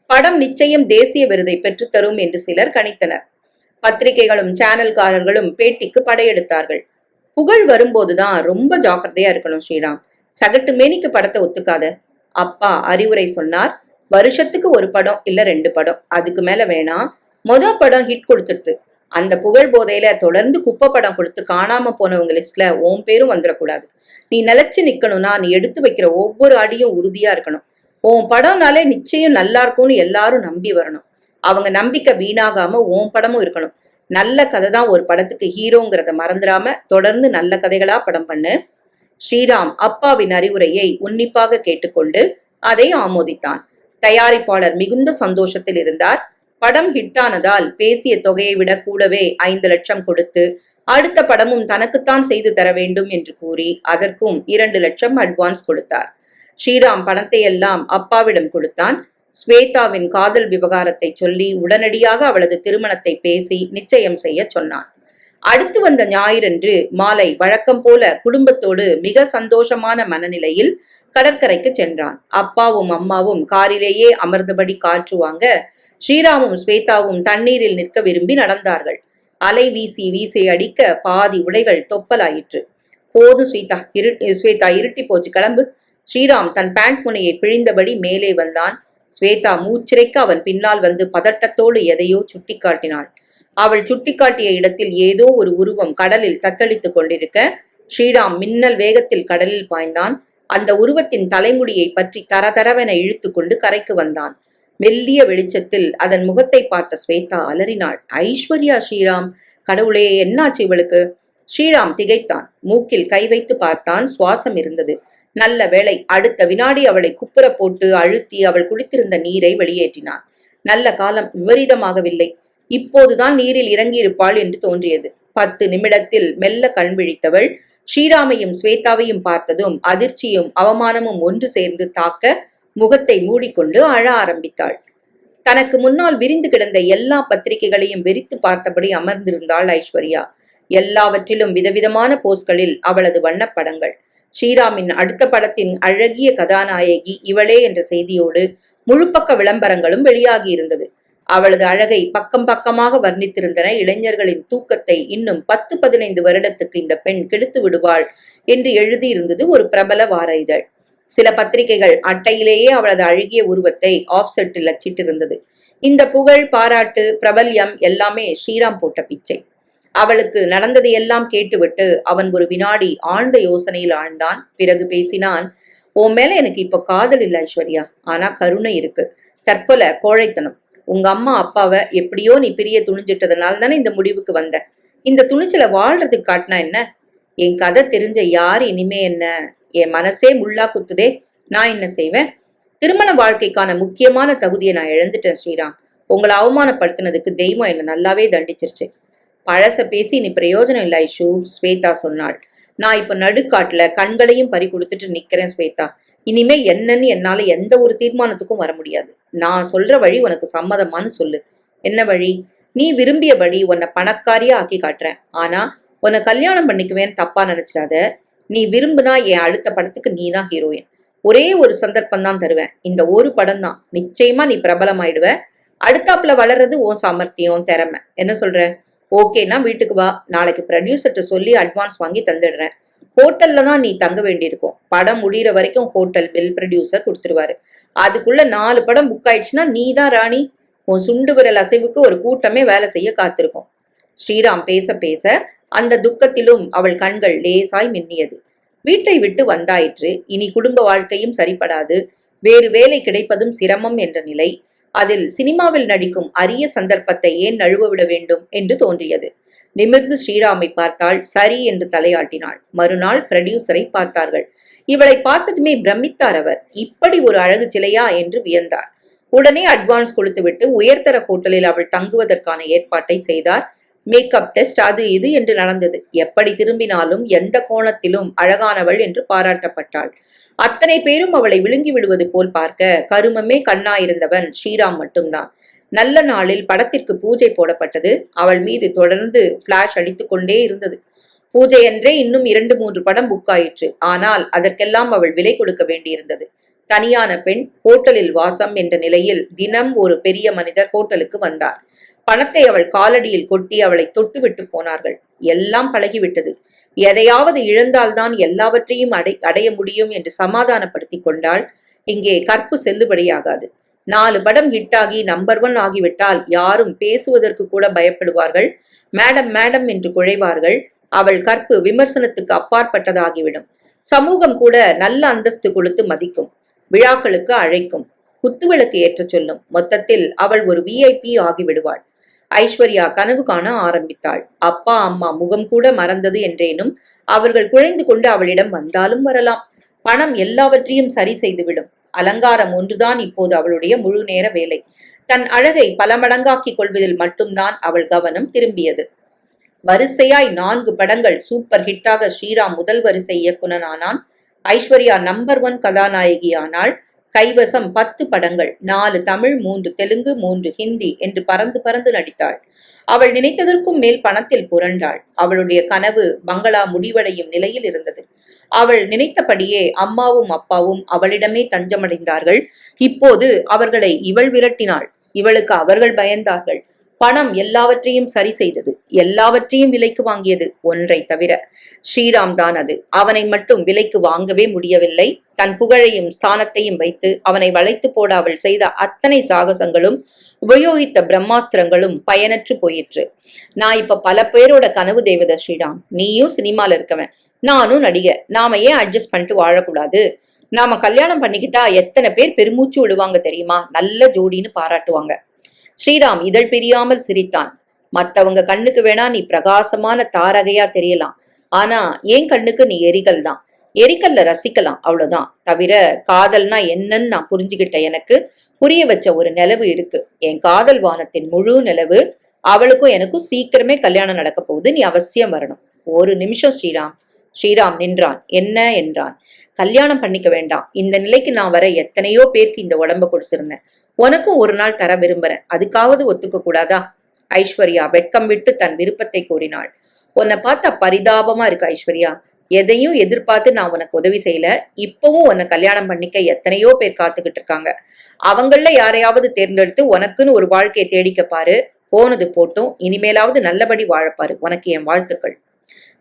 படம் நிச்சயம் தேசிய விருதை பெற்றுத்தரும் என்று சிலர் கணித்தனர். பத்திரிகைகளும் சேனல்காரர்களும் பேட்டிக்கு படையெடுத்தார்கள். புகழ் வரும்போதுதான் ரொம்ப ஜாக்கிரதையா இருக்கணும் ஸ்ரீராம். சகட்டு மேனிக்கு படத்தை ஒத்துக்காத. அப்பா அறிவுரை சொன்னார். வருஷத்துக்கு ஒரு படம் இல்ல 2 படம், அதுக்கு மேல வேணாம். படம் ஹிட் கொடுத்துட்டு அந்த புகழ் போதையில தொடர்ந்து குப்பை படம் கொடுத்து காணாம போனவங்க லிஸ்ட்ல உன் பேரும் வந்துடக்கூடாது. நீ நிலைச்சு நிக்கணும்னா நீ எடுத்து வைக்கிற ஒவ்வொரு அடியும் உறுதியா இருக்கணும். உன் படம்னாலே நிச்சயம் நல்லா இருக்கும்னு எல்லாரும் நம்பி வரணும். அவங்க நம்பிக்கை வீணாகாம உன் படமும் இருக்கணும். நல்ல கதை தான் ஒரு படத்துக்கு ஹீரோங்கிறத மறந்துடாம தொடர்ந்து நல்ல கதைகளா படம் பண்ணு. ஸ்ரீராம் அப்பாவின் அறிவுரையை உன்னிப்பாக கேட்டுக்கொண்டு அதை ஆமோதித்தான். தயாரிப்பாளர் மிகுந்த சந்தோஷத்தில் இருந்தார். படம் ஹிட்டானதால் பேசிய தொகையை விட கூடவே 5 லட்சம் கொடுத்து அடுத்த படமும் தனக்குத்தான் செய்து தர வேண்டும் என்று கூறி அதற்கும் 2 லட்சம் அட்வான்ஸ் கொடுத்தார். ஸ்ரீராம் பணத்தை எல்லாம் அப்பாவிடம் கொடுத்தான். ஸ்வேதாவின் காதல் விவகாரத்தை சொல்லி உடனடியாக அவளது திருமணத்தை பேசி நிச்சயம் செய்ய சொன்னான். அடுத்து வந்த ஞாயிறன்று மாலை வழக்கம் போல குடும்பத்தோடு மிக சந்தோஷமான மனநிலையில் கடற்கரைக்கு சென்றான். அப்பாவும் அம்மாவும் காரிலேயே அமர்ந்தபடி காற்று வாங்க ஸ்ரீராமும் ஸ்வேதாவும் தண்ணீரில் நிற்க விரும்பி நடந்தார்கள். அலை வீசி வீசி அடிக்க பாதி உடைகள் தொப்பலாயிற்று. போது ஸ்வேதா இருட்டி போச்சு, கிளம்பு. ஸ்ரீராம் தன் பேண்ட் முனையை பிழிந்தபடி மேலே வந்தான். ஸ்வேதா மூச்சிறைக்க அவன் பின்னால் வந்து பதட்டத்தோடு எதையோ சுட்டிக்காட்டினாள். அவள் சுட்டிக்காட்டிய இடத்தில் ஏதோ ஒரு உருவம் கடலில் தத்தளித்துக் கொண்டிருக்க ஸ்ரீராம் மின்னல் வேகத்தில் கடலில் பாய்ந்தான். அந்த உருவத்தின் தலைமுடியை பற்றி தரதரவென இழுத்து கொண்டு கரைக்கு வந்தான். மெல்லிய வெளிச்சத்தில் அதன் முகத்தை பார்த்த ஸ்வேதா அலறினாள். ஐஸ்வர்யா! ஸ்ரீராம்! கடவுளே, என்னாச்சு இவளுக்கு? ஸ்ரீராம் திகைத்தான். மூக்கில் கை வைத்து பார்த்தான். சுவாசம் இருந்தது. நல்ல வேளை. அடுத்த வினாடி அவளை குப்புற போட்டு அழுத்தி அவள் குளித்திருந்த நீரை வெளியேற்றினான். நல்ல காலம். விபரீதமாகவில்லை. இப்போதுதான் நீரில் இறங்கியிருப்பாள் என்று தோன்றியது. 10 நிமிடத்தில் மெல்ல கண் விழித்தவள் ஸ்ரீராமையும் ஸ்வேதாவையும் பார்த்ததும் அதிர்ச்சியும் அவமானமும் ஒன்று சேர்ந்து தாக்க முகத்தை மூடிக்கொண்டு அழ ஆரம்பித்தாள். தனக்கு முன்னால் விரிந்து கிடந்த எல்லா பத்திரிகைகளையும் வெறித்து பார்த்தபடி அமர்ந்திருந்தாள் ஐஸ்வர்யா. எல்லாவற்றிலும் விதவிதமான போஸ்களில் அவளது வண்ணப்படங்கள். ஸ்ரீராமின் அடுத்த படத்தின் அழகிய கதாநாயகி இவளே என்ற செய்தியோடு முழுப்பக்க விளம்பரங்களும் வெளியாகி இருந்தது. அவளது அழகை பக்கம் பக்கமாக வர்ணித்திருந்தன. இளைஞர்களின் தூக்கத்தை இன்னும் 10-15 வருடத்துக்கு இந்த பெண் கெடுத்து விடுவாள் என்று எழுதியிருந்தது ஒரு பிரபல வார இதழ். சில பத்திரிகைகள் அட்டையிலேயே அவளது அழகிய உருவத்தை ஆப்செட்டில் அச்சிட்டிருந்தது. இந்த புகழ், பாராட்டு, பிரபல்யம் எல்லாமே ஸ்ரீராம் போட்ட பிச்சை. அவளுக்கு நடந்ததை எல்லாம் கேட்டுவிட்டு அவன் ஒரு வினாடி ஆழ்ந்த யோசனையில் ஆழ்ந்தான். பிறகு பேசினான். உன் மேல எனக்கு இப்ப காதல் இல்ல ஐஸ்வர்யா, ஆனா கருணை இருக்கு. தற்கொலை, கோழைத்தனம். உங்க அம்மா அப்பாவை எப்படியோ நீ பிரிய துணிஞ்சிட்டதுனால தானே இந்த முடிவுக்கு வந்த. இந்த துணிச்சலை வாழ்றதுக்கு காட்டினா என்ன? என் கதை தெரிஞ்ச யார் இனிமே என்ன? என் மனசே முள்ளா குத்துதே. நான் என்ன செய்வேன்? திருமண வாழ்க்கைக்கான முக்கியமான தகுதியை நான் இழந்துட்டேன் ஸ்ரீராம். உங்களை அவமானப்படுத்தினதுக்கு தெய்வம் என்ன நல்லாவே தண்டிச்சிருச்சு. பழச பேசி நீ பிரயோஜனம் இல்லை ஐஷு, ஸ்வேதா சொன்னாள். நான் இப்ப நடுக்காட்டுல கண்களையும் பறி கொடுத்துட்டு நிக்கிறேன் ஸ்வேதா. இனிமே என்னன்னு என்னால எந்த ஒரு தீர்மானத்துக்கும் வர முடியாது. நான் சொல்ற வழி உனக்கு சம்மதமான்னு சொல்லு. என்ன வழி? நீ விரும்பியபடி உன்னை பணக்காரியா ஆக்கி காட்டுறேன். ஆனா உன்னை கல்யாணம் பண்ணிக்குவேன்னு தப்பா நினைச்சிடாத. நீ விரும்புனா என் அடுத்த படத்துக்கு நீ தான் ஹீரோயின். ஒரே ஒரு சந்தர்ப்பம் தான் தருவேன். இந்த ஒரு படம் தான். நிச்சயமா நீ பிரபலமாயிடுவ. அடுத்தாப்புல வளர்றது உன் சாமர்த்தியம், திறமை. என்ன சொல்ற? ஓகேனா வீட்டுக்கு வா. நாளைக்கு ப்ரொடியூசர்கிட்ட சொல்லி அட்வான்ஸ் வாங்கி தந்துடுறேன். ஹோட்டல்ல தான் நீ தங்க வேண்டியிருக்கும். படம் முடிகிற வரைக்கும் ஹோட்டல் பில் ப்ரொடியூசர் கொடுத்துருவாரு. அதுக்குள்ள 4 படம் புக் ஆயிடுச்சுன்னா நீ தான் ராணி. உன் சுண்டு விரல் அசைவுக்கு ஒரு கூட்டமே வேலை செய்ய காத்திருக்கும். ஸ்ரீராம் பேச பேச அந்த துக்கத்திலும் அவள் கண்கள் லேசாய் மின்னியது. வீட்டை விட்டு வந்தாயிற்று. இனி குடும்ப வாழ்க்கையும் சரிப்படாது. வேறு வேலை கிடைப்பதும் சிரமம் என்ற நிலை. அதில் சினிமாவில் நடிக்கும் அரிய சந்தர்ப்பத்தை ஏன் நழுவ விட வேண்டும் என்று தோன்றியது. நிமிர்ந்து ஸ்ரீராமை பார்த்தாள். சரி என்று தலையாட்டினாள். மறுநாள் ப்ரொடியூசரை பார்த்தார்கள். இவளை பார்த்ததுமே பிரமித்தார் அவர். இப்படி ஒரு அழகு சிலையா என்று வியந்தார். உடனே அட்வான்ஸ் கொடுத்துவிட்டு உயர்தர ஹோட்டலில் அவள் தங்குவதற்கான ஏற்பாட்டை செய்தார். மேக்கப் டெஸ்ட், அது இது என்று நடந்தது. எப்படி திரும்பினாலும் எந்த கோணத்திலும் அழகானவள் என்று பாராட்டப்பட்டாள். அத்தனை பேரும் அவளை விழுங்கி விடுவது போல் பார்க்க கருமமே கண்ணாயிருந்தவன் ஸ்ரீராம் மட்டும்தான். நல்ல நாளில் படத்திற்கு பூஜை போடப்பட்டது. அவள் மீது தொடர்ந்து பிளாஷ் அடித்துக் கொண்டே இருந்தது. பூஜையன்றே இன்னும் 2-3 படம் புக் ஆயிற்று. ஆனால் அதற்கெல்லாம் அவள் விலை கொடுக்க வேண்டியிருந்தது. தனியான பெண், ஹோட்டலில் வாசம் என்ற நிலையில் தினம் ஒரு பெரிய மனிதர் ஹோட்டலுக்கு வந்தார். பணத்தை அவள் காலடியில் கொட்டி அவளை தொட்டுவிட்டு போனார்கள். எல்லாம் பழகிவிட்டது. எதையாவது இழந்தால்தான் எல்லாவற்றையும் அடைய முடியும் என்று சமாதானப்படுத்தி கொண்டாள். இங்கே கற்பு செல்லுபடியாகாது. 4 படம் ஹிட்டாகி நம்பர் 1 ஆகிவிட்டால் யாரும் பேசுவதற்கு கூட பயப்படுவார்கள். மேடம் மேடம் என்று குழைவார்கள். அவள் கற்பு விமர்சனத்துக்கு அப்பாற்பட்டதாகிவிடும். சமூகம் கூட நல்ல அந்தஸ்து கொடுத்து மதிக்கும். விழாக்களுக்கு அழைக்கும். குத்துவிளக்கு ஏற்ற சொல்லும். மொத்தத்தில் அவள் ஒரு VIP ஆகிவிடுவாள். ஐஸ்வர்யா கனவு காண ஆரம்பித்தாள். அப்பா அம்மா முகம் கூட மறந்தது என்றேனும் அவர்கள் குழைந்து கொண்டு அவளிடம் வந்தாலும் வரலாம். பணம் எல்லாவற்றையும் சரி செய்துவிடும். அலங்காரம் ஒன்றுதான் இப்போது அவளுடைய முழு நேர வேலை. தன் அழகை பல மடங்காக்கிக் கொள்வதில் மட்டும்தான் அவள் கவனம் திரும்பியது. வரிசையாய் 4 படங்கள் சூப்பர் ஹிட்டாக ஸ்ரீராம் முதல் வரிசை இயக்குனனானான். ஐஸ்வர்யா நம்பர் 1 கதாநாயகியானாள். கைவசம் 10 படங்கள், 4 தமிழ், 3 தெலுங்கு, 3 ஹிந்தி என்று பறந்து பறந்து நடித்தாள். அவள் நினைத்ததற்கும் மேல் பணத்தில் புரண்டாள். அவளுடைய கனவு பங்களா முடிவடையும் நிலையில் இருந்தது. அவள் நினைத்தபடியே அம்மாவும் அப்பாவும் அவளிடமே தஞ்சமடைந்தார்கள். இப்போது அவர்களை இவள் விரட்டினாள். இவளுக்கு அவர்கள் பயந்தார்கள். பணம் எல்லாவற்றையும் சரி செய்தது. எல்லாவற்றையும் விலைக்கு வாங்கியது. ஒன்றை தவிர, ஸ்ரீராம் தான் அது. அவனை மட்டும் விலைக்கு வாங்கவே முடியவில்லை. தன் புகழையும் ஸ்தானத்தையும் வைத்து அவனை வளைத்து போட அவள் செய்த அத்தனை சாகசங்களும் உபயோகித்த பிரம்மாஸ்திரங்களும் பயனற்று போயிற்று. நான் இப்ப பல பேரோட கனவு தேவதை ஸ்ரீராம். நீயும் சினிமால இருக்கவன், நானும் நடிகை. நாம ஏன் அட்ஜஸ்ட் பண்ணிட்டு வாழக்கூடாது? நாம கல்யாணம் பண்ணிக்கிட்டா எத்தனை பேர் பெருமூச்சு விடுவாங்க தெரியுமா? நல்ல ஜோடின்னு பாராட்டுவாங்க. ஸ்ரீராம் இதழ் பிரியாமல் சிரித்தான். மத்தவங்க கண்ணுக்கு வேணா நீ பிரகாசமான தாரகையா தெரியலாம். ஆனா என் கண்ணுக்கு நீ எரிகல் தான். எரிக்கல்ல ரசிக்கலாம், அவ்வளவுதான். தவிர காதல்னா என்னன்னு நான் புரிஞ்சுகிட்ட எனக்கு புரிய வச்ச ஒரு நிலவு இருக்கு. என் காதல் வானத்தின் முழு நிலவு. அவளுக்கும் எனக்கும் சீக்கிரமே கல்யாணம் நடக்க போகுது. நீ அவசியம் வரணும். ஒரு நிமிஷம் ஸ்ரீராம். ஸ்ரீராம் நின்றான். என்ன என்றான். கல்யாணம் பண்ணிக்க வேண்டாம். இந்த நிலைக்கு நான் வர எத்தனையோ பேருக்கு இந்த உடம்ப கொடுத்திருந்தேன். உனக்கும் ஒரு நாள் தர விரும்புறேன். அதுக்காவது ஒத்துக்க கூடாதா? ஐஸ்வர்யா வெட்கம் விட்டு தன் விருப்பத்தை கூறினாள். உன்னை பார்த்தா பரிதாபமா இருக்கு ஐஸ்வர்யா. எதையும் எதிர்பார்த்து நான் உனக்கு உதவி செய்யல. இப்பவும் உன்னை கல்யாணம் பண்ணிக்க எத்தனையோ பேர் காத்துக்கிட்டு இருக்காங்க. அவங்கள யாரையாவது தேர்ந்தெடுத்து உனக்குன்னு ஒரு வாழ்க்கையை தேடிக்க பாரு. போனது போட்டும், இனிமேலாவது நல்லபடி வாழப்பாரு. உனக்கு என் வாழ்த்துக்கள்.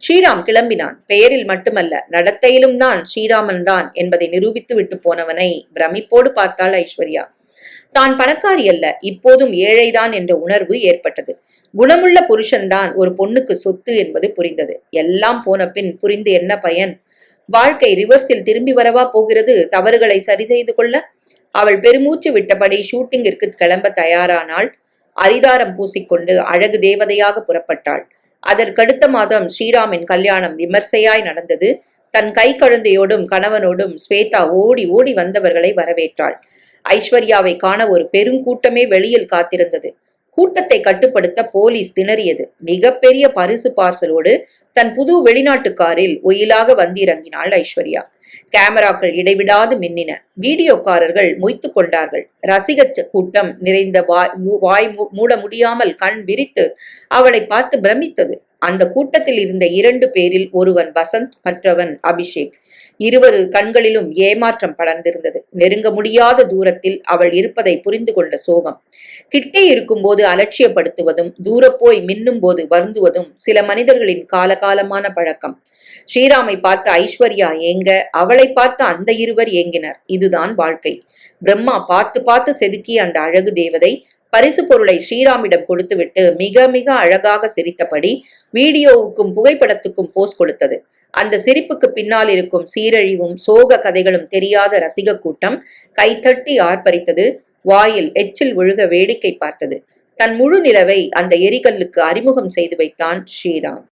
ஸ்ரீராம் கிளம்பினான். பெயரில் மட்டுமல்ல, நடத்தையிலும் தான் ஸ்ரீராமன் தான் என்பதை நிரூபித்து விட்டு போனவனை பிரமிப்போடு பார்த்தாள் ஐஸ்வர்யா. தான் பணக்காரி அல்ல, இப்போதும் ஏழைதான் என்ற உணர்வு ஏற்பட்டது. குணமுள்ள புருஷன்தான் ஒரு பொண்ணுக்கு சொத்து என்பது புரிந்தது. எல்லாம் போன பின் புரிந்து என்ன பயன்? வாழ்க்கை ரிவர்ஸில் திரும்பி வரவா போகிறது? தவறுகளை சரி செய்து கொள்ள அவள் பெருமூச்சு விட்டபடி ஷூட்டிங்கிற்கு கிளம்ப தயாரானாள். அரிதாரம் பூசிக்கொண்டு அழகு தேவதையாக புறப்பட்டாள். அதற்கடுத்த மாதம் ஸ்ரீராமின் கல்யாணம் விமர்சையாய் நடந்தது. தன் கை குழந்தையோடும் கணவனோடும் ஸ்வேதா ஓடி ஓடி வந்தவர்களை வரவேற்றாள். ஐஸ்வர்யாவை காண ஒரு பெருங்கூட்டமே வெளியில் காத்திருந்தது. கூட்டத்தை கட்டுப்படுத்த போலீஸ் திணறியது. மிகப்பெரிய பரிசு பார்சலோடு தன் புது வெளிநாட்டு காரில் ஒயிலாக வந்திறங்கினாள் ஐஸ்வர்யா. கேமராக்கள் இடைவிடாது மின்னின. வீடியோக்காரர்கள் மொய்த்து கொண்டார்கள். ரசிகர் கூட்டம் நிறைந்த வாய் மூட முடியாமல் கண் விரித்து அவளை பார்த்து பிரமித்தது. அந்த கூட்டத்தில் இருந்த 2 பேரில் ஒருவன் வசந்த், மற்றவன் அபிஷேக். இருவரு கண்களிலும் ஏமாற்றம் படர்ந்திருந்தது. நெருங்க முடியாத தூரத்தில் அவள் இருப்பதை புரிந்து கொண்ட சோகம். கிட்டே இருக்கும்போது அலட்சியப்படுத்துவதும், தூரப்போய் மின்னும் போது வருந்துவதும் சில மனிதர்களின் காலகாலமான பழக்கம். ஸ்ரீராமை பார்த்து ஐஸ்வர்யா ஏங்க, அவளை பார்த்து அந்த இருவர் ஏங்கினர். இதுதான் வாழ்க்கை. பிரம்மா பார்த்து பார்த்து செதுக்கிய அந்த அழகு தேவதை பரிசு பொருளை ஸ்ரீராமிடம் கொடுத்துவிட்டு மிக மிக அழகாக சிரித்தபடி வீடியோவுக்கும் புகைப்படத்துக்கும் போஸ் கொடுத்தது. அந்த சிரிப்புக்கு பின்னால் இருக்கும் சீரழிவும் சோக கதைகளும் தெரியாத ரசிக கூட்டம் கைத்தட்டி ஆர்ப்பரித்தது. வாயில் எச்சில் விழுக வேடிக்கை பார்த்தது. தன் முழு நிலவை அந்த எரிகல்லுக்கு அறிமுகம் செய்து வைத்தான் ஸ்ரீராம்.